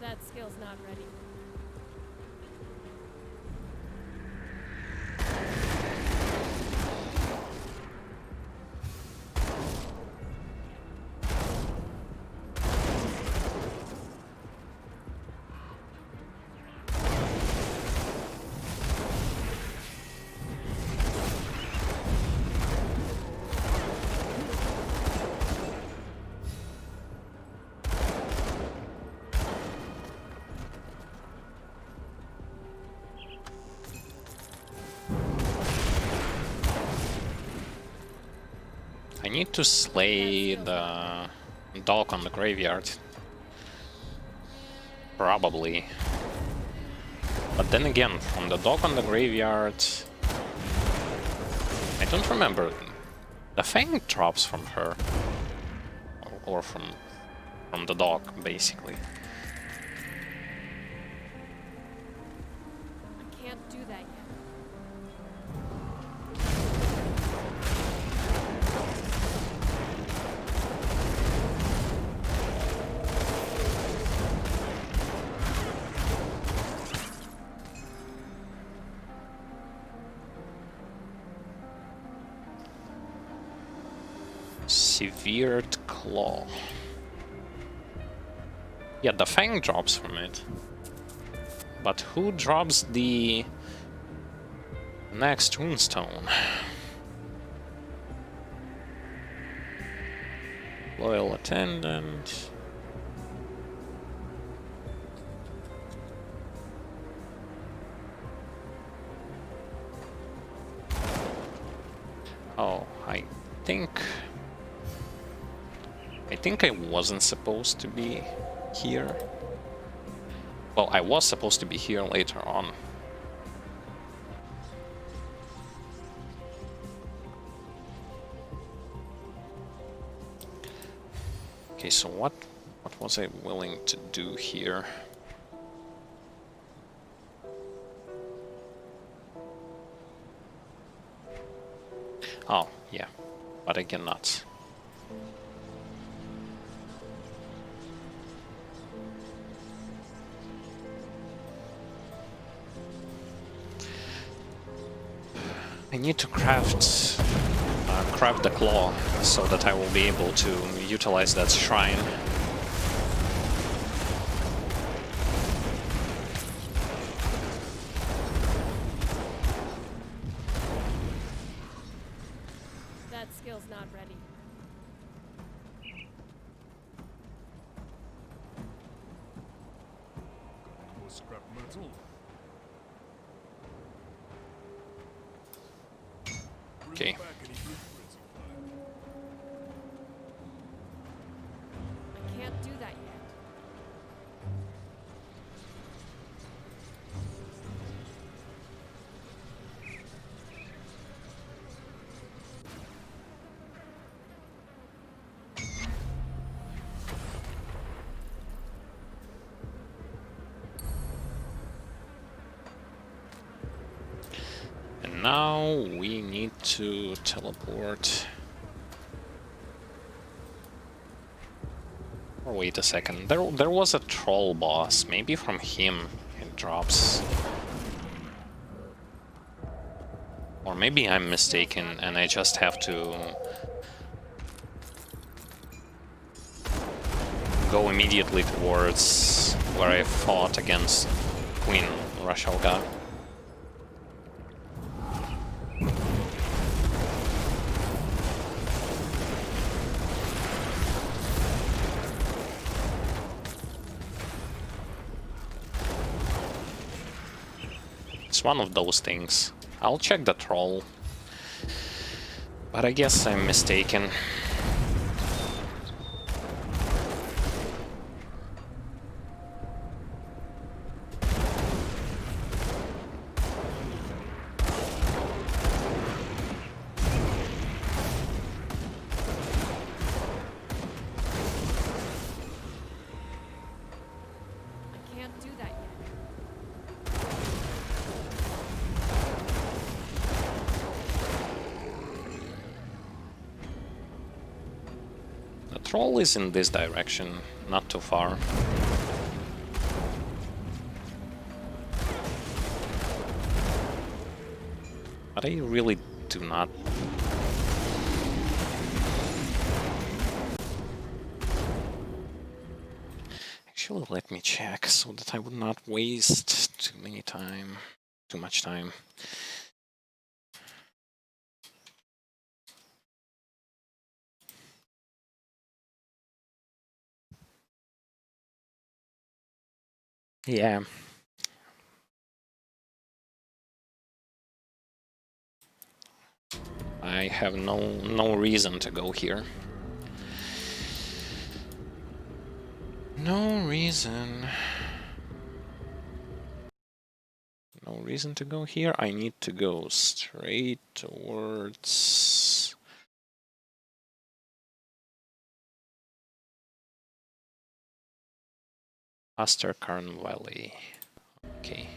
That skill's not ready. I need to slay the dog on the graveyard. Probably. But then again, from the dog on the graveyard... I don't remember. The fang drops from her. Or from the dog, basically. I can't do that yet. Severed Claw. Yeah, the fang drops from it. But who drops the next runestone? Loyal Attendant. Oh, I think I wasn't supposed to be here. Well, I was supposed to be here later on. Okay, so what was I willing to do here? Oh, yeah, but I cannot. I need to craft the claw so that I will be able to utilize that shrine. That skill's not ready. More scrap metal. Okay. Back any blueprints you find. I can't do that yet. And now we need to teleport Or wait a second, there was a troll boss. Maybe from him it drops. Or maybe I'm mistaken and I just have to go immediately towards where I fought against Queen Rashalga. It's one of those things. I'll check the troll, but I guess I'm mistaken. I can't do that yet. The troll is in this direction, not too far. But I really do not. Actually, let me check so that I would not waste too much time. Yeah. I have no reason to go here. No reason. No reason to go here. I need to go straight towards Asterkarn Valley. Okay.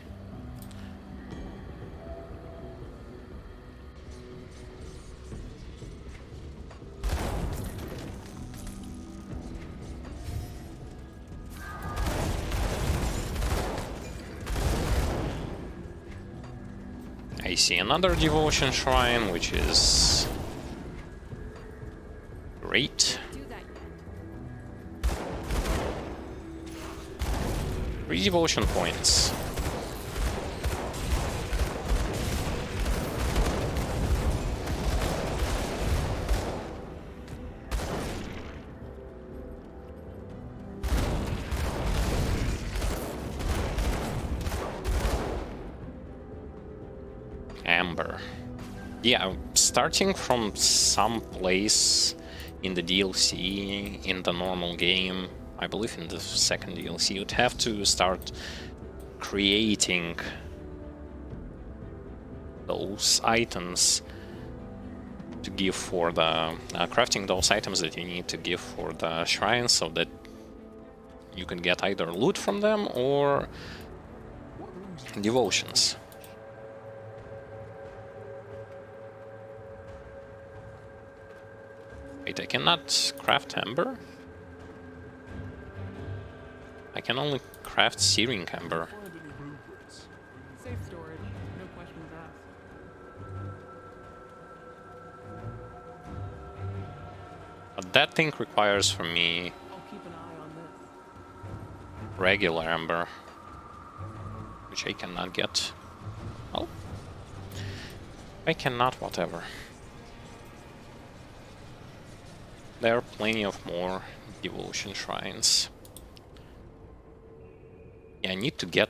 I see another devotion shrine, which is great. Do that yet. 3 devotion points. Amber. Yeah, starting from some place in the DLC, in the normal game, I believe in the second DLC, you'd have to start creating those items to give for the... crafting those items that you need to give for the shrines so that you can get either loot from them or devotions. Wait, I cannot craft amber? I can only craft searing amber. Safe storage, no questions asked. But that thing requires for me I'll keep an eye on this. regular amber, which I cannot get. Oh. I cannot, whatever. There are plenty of more devotion shrines. Yeah, I need to get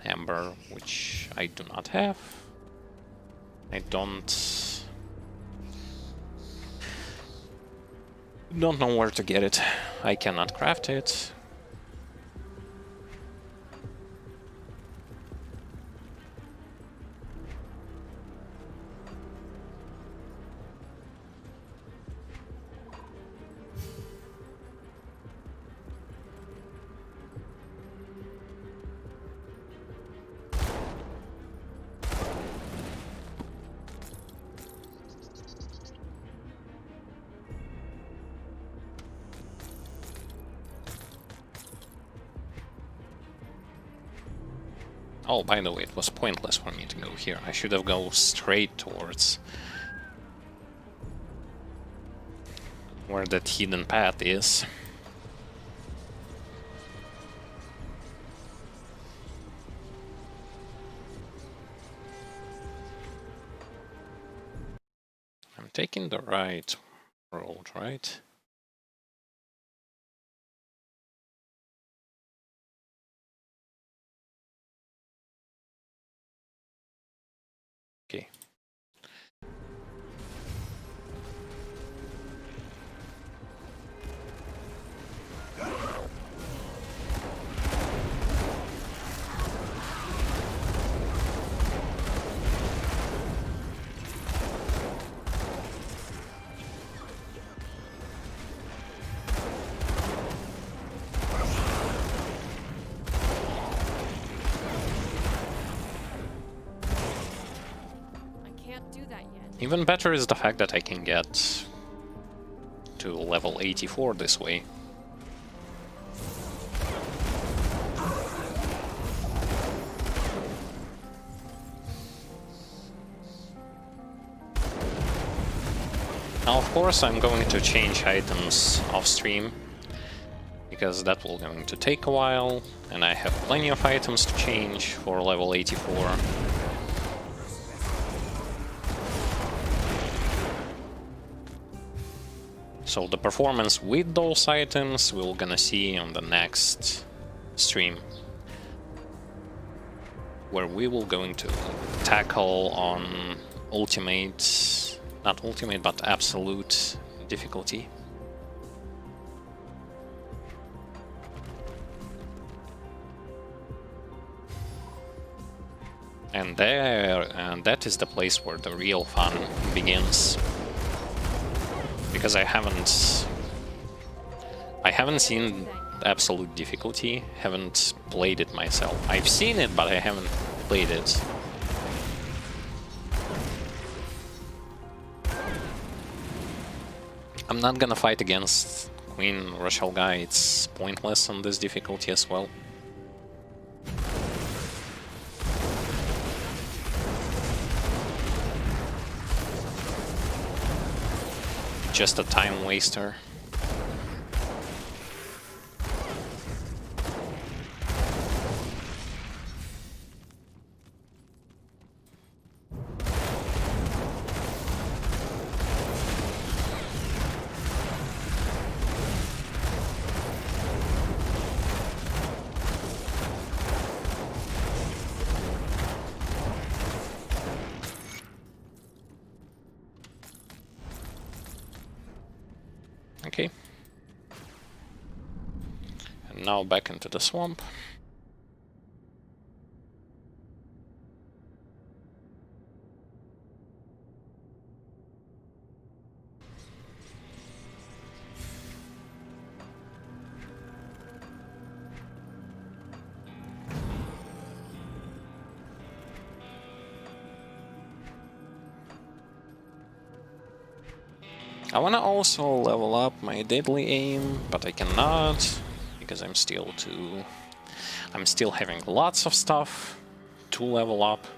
amber, which I do not have. I don't know where to get it. I cannot craft it. Oh, by the way, it was pointless for me to go here. I should have gone straight towards where that hidden path is. I'm taking the right road, right? Okay. Even better is the fact that I can get to level 84 this way. Now, of course, I'm going to change items off stream, because that will going to take a while, and I have plenty of items to change for level 84. So the performance with those items we're gonna see on the next stream, where we will going to tackle on ultimate, not ultimate, but absolute difficulty. And that is the place where the real fun begins. Because I haven't seen absolute difficulty, haven't played it myself. I've seen it, but I haven't played it. I'm not gonna fight against Queen Roshelga, it's pointless on this difficulty as well. Just a time waster. Okay. And now back into the swamp. I wanna also level up my deadly aim, but I cannot because I'm still having lots of stuff to level up.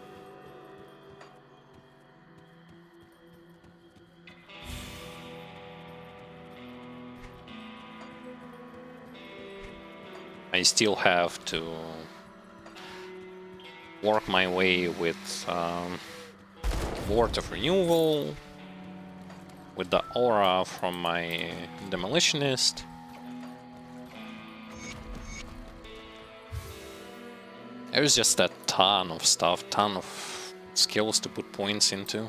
I still have to work my way with Ward of Renewal, with the aura from my Demolitionist. There's just a ton of stuff, ton of skills to put points into.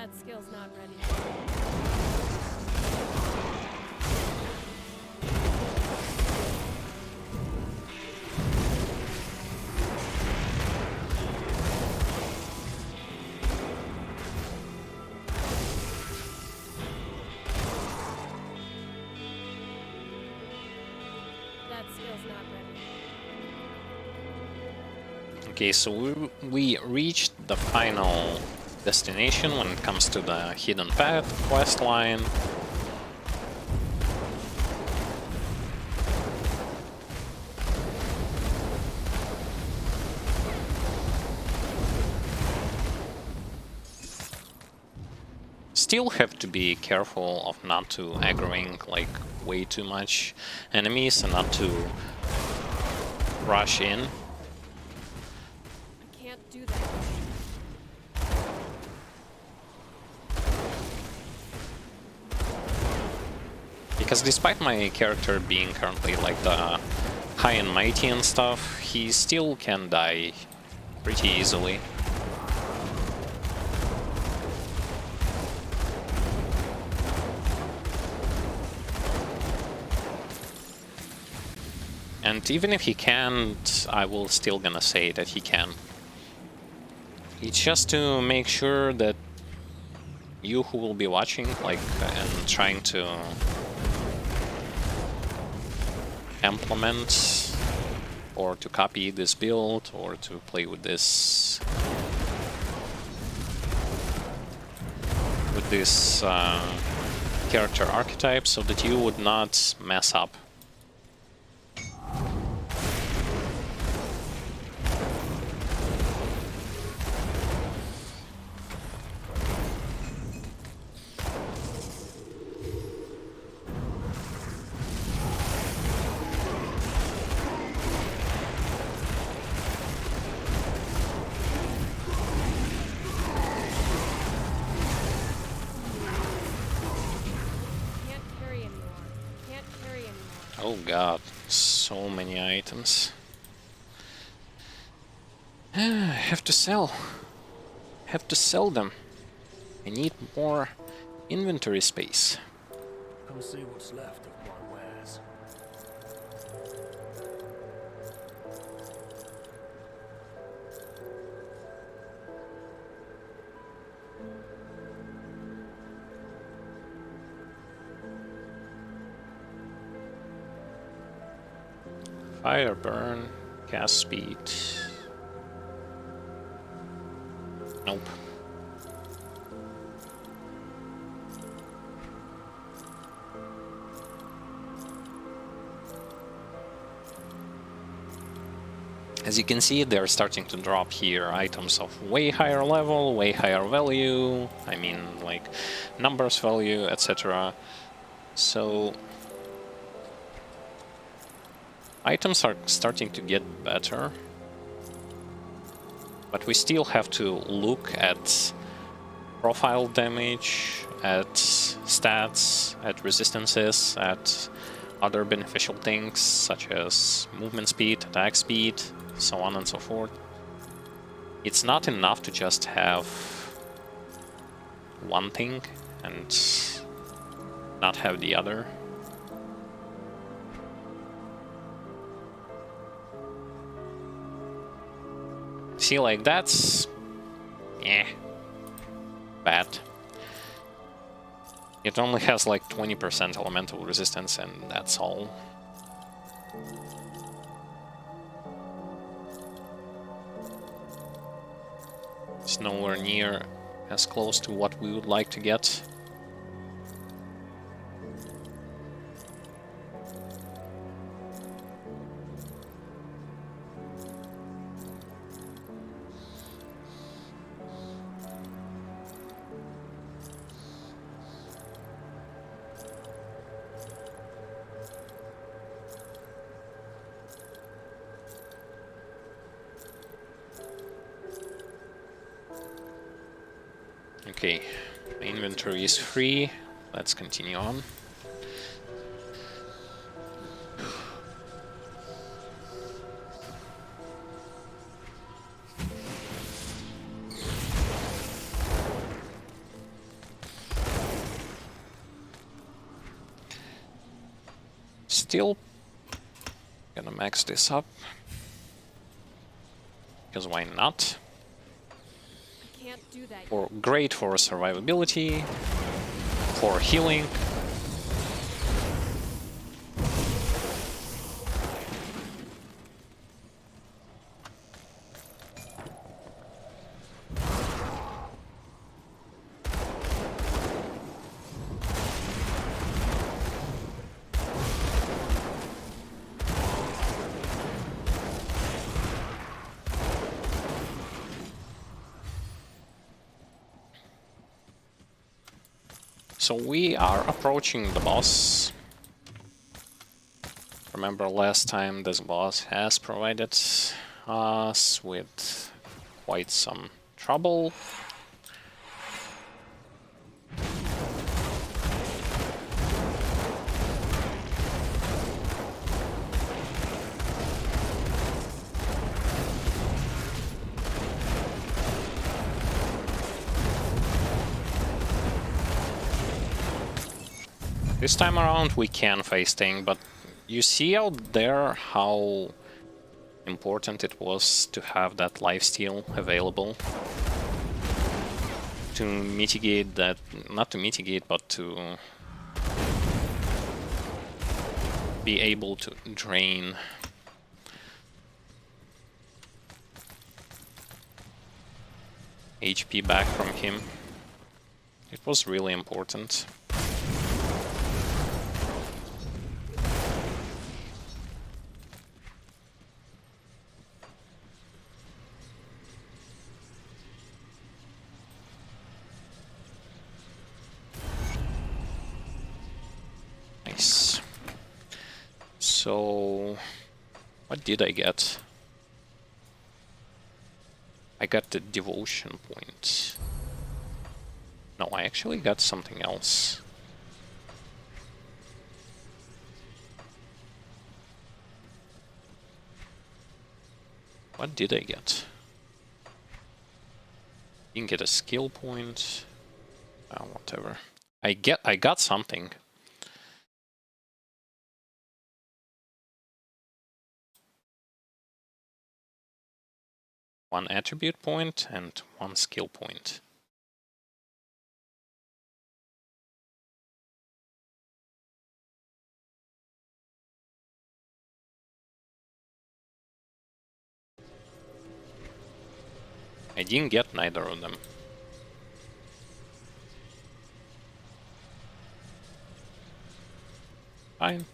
That skill's not ready. That skill's not ready. Okay, so we reached the final destination when it comes to the Hidden Path questline. Still have to be careful of not to aggroing like way too much enemies and not to rush in. I can't do that. Because despite my character being currently like the high and mighty and stuff, he still can die pretty easily. And even if he can't, I will still gonna say that he can. It's just to make sure that you who will be watching, like, and trying to implement or to copy this build or to play with this character archetype so that you would not mess up. Oh god, so many items. I have to sell. Have to sell them. I need more inventory space. Come see what's left of my wares. Fire burn, cast speed. Nope. As you can see, they're starting to drop here items of way higher level, way higher value, I mean like numbers value, etc. So items are starting to get better, but we still have to look at profile damage, at stats, at resistances, at other beneficial things such as movement speed, attack speed, so on and so forth. It's not enough to just have one thing and not have the other. See, like, that's bad. It only has like 20% elemental resistance, and that's all. It's nowhere near as close to what we would like to get. Okay, my inventory is free. Let's continue on. still gonna max this up. Because why not? I can't do that. Great for survivability, for healing. So we are approaching the boss. Remember last time this boss has provided us with quite some trouble. This time around we can face Ting, but you see out there how important it was to have that lifesteal available to mitigate that, not to mitigate, but to be able to drain HP back from him. It was really important. Nice. So, what did I get? I got the devotion point. No, I actually got something else. What did I get? Didn't get a skill point. Whatever. I got something. One attribute point and one skill point. I didn't get neither of them. Fine.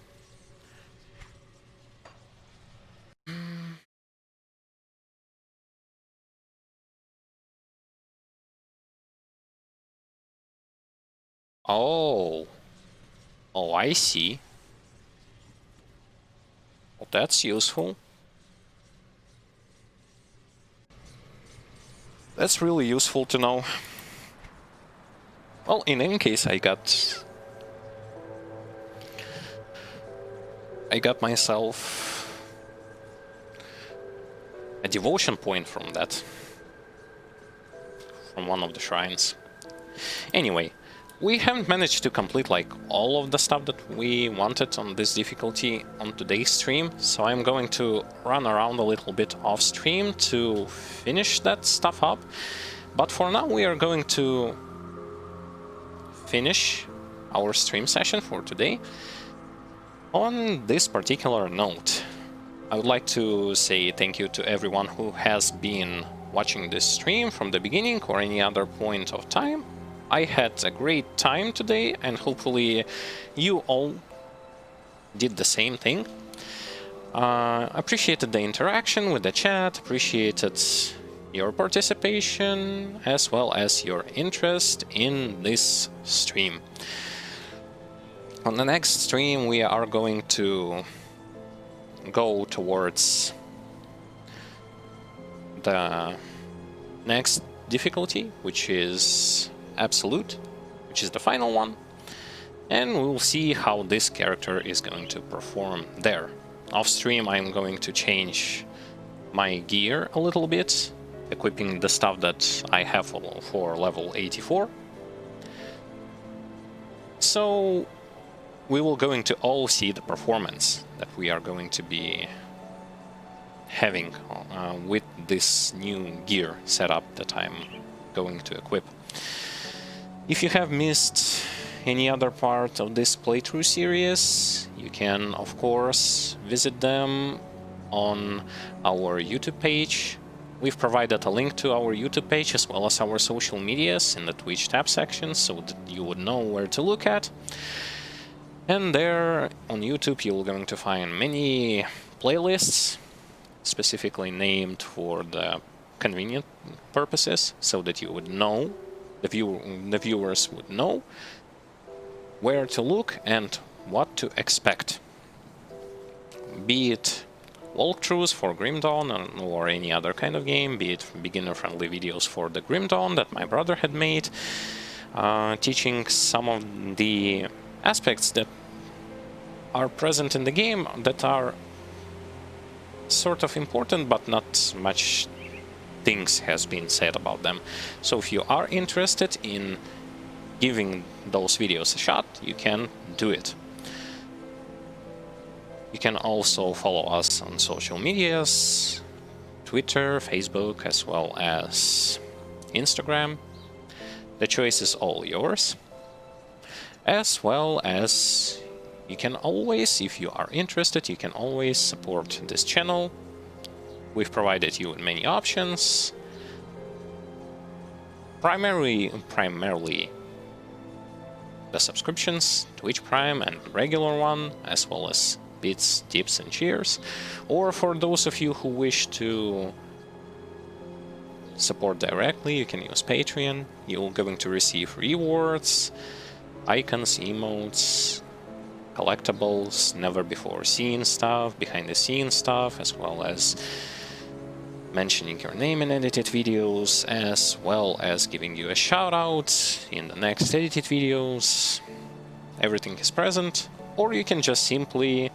Oh. Oh, I see. Well, that's useful. That's really useful to know. Well, in any case, I got myself a devotion point from that. From one of the shrines. Anyway, we haven't managed to complete like all of the stuff that we wanted on this difficulty on today's stream, so I'm going to run around a little bit off stream to finish that stuff up. But for now we are going to finish our stream session for today on this particular note. I would like to say thank you to everyone who has been watching this stream from the beginning or any other point of time. I had a great time today, and hopefully you all did the same thing. Appreciated the interaction with the chat, appreciated your participation, as well as your interest in this stream. On the next stream we are going to go towards the next difficulty, which is Absolute, which is the final one, and we'll see how this character is going to perform there. Off stream I'm going to change my gear a little bit, equipping the stuff that I have for level 84. So we will going to all see the performance that we are going to be having with this new gear setup that I'm going to equip. If you have missed any other part of this playthrough series, you can of course visit them on our YouTube page. We've provided a link to our YouTube page as well as our social medias in the Twitch tab section so that you would know where to look at. And there on YouTube you're going to find many playlists specifically named for the convenient purposes so that you would know, the viewers would know where to look and what to expect. Be it walkthroughs for Grim Dawn or any other kind of game, be it beginner-friendly videos for the Grim Dawn that my brother had made, teaching some of the aspects that are present in the game that are sort of important, but not much things has been said about them. So if you are interested in giving those videos a shot, you can do it. You can also follow us on social medias, Twitter, Facebook, as well as Instagram. The choice is all yours. As well as you can always, if you are interested, you can always support this channel. We've provided you with many options. Primarily the subscriptions, Twitch Prime and regular one, as well as bits, tips and cheers. Or for those of you who wish to support directly, you can use Patreon. You're going to receive rewards, icons, emotes, collectibles, never before seen stuff, behind the scenes stuff, as well as mentioning your name in edited videos, as well as giving you a shout out in the next edited videos. Everything is present. Or you can just simply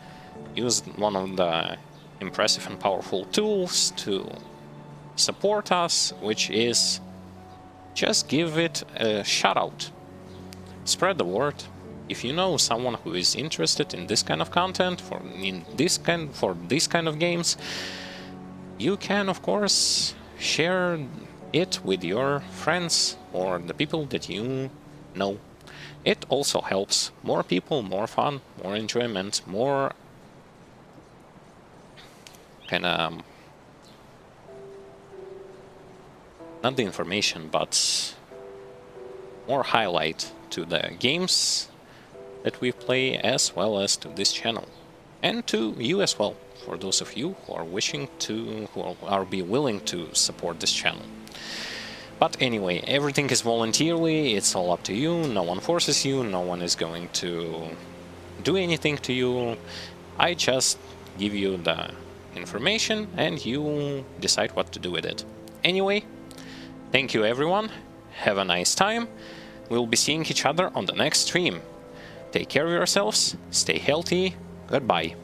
use one of the impressive and powerful tools to support us, which is just give it a shout out. Spread the word. If you know someone who is interested in this kind of content, for this kind of games, you can of course share it with your friends or the people that you know. It also helps more people, more fun, more enjoyment, more kind of not the information, but more highlight to the games that we play, as well as to this channel, and to you as well, for those of you who are wishing to, who are willing to support this channel. But anyway, everything is voluntarily, it's all up to you, no one forces you, no one is going to do anything to you. I just give you the information and you decide what to do with it. Anyway, thank you everyone, have a nice time, we'll be seeing each other on the next stream. Take care of yourselves, stay healthy, goodbye.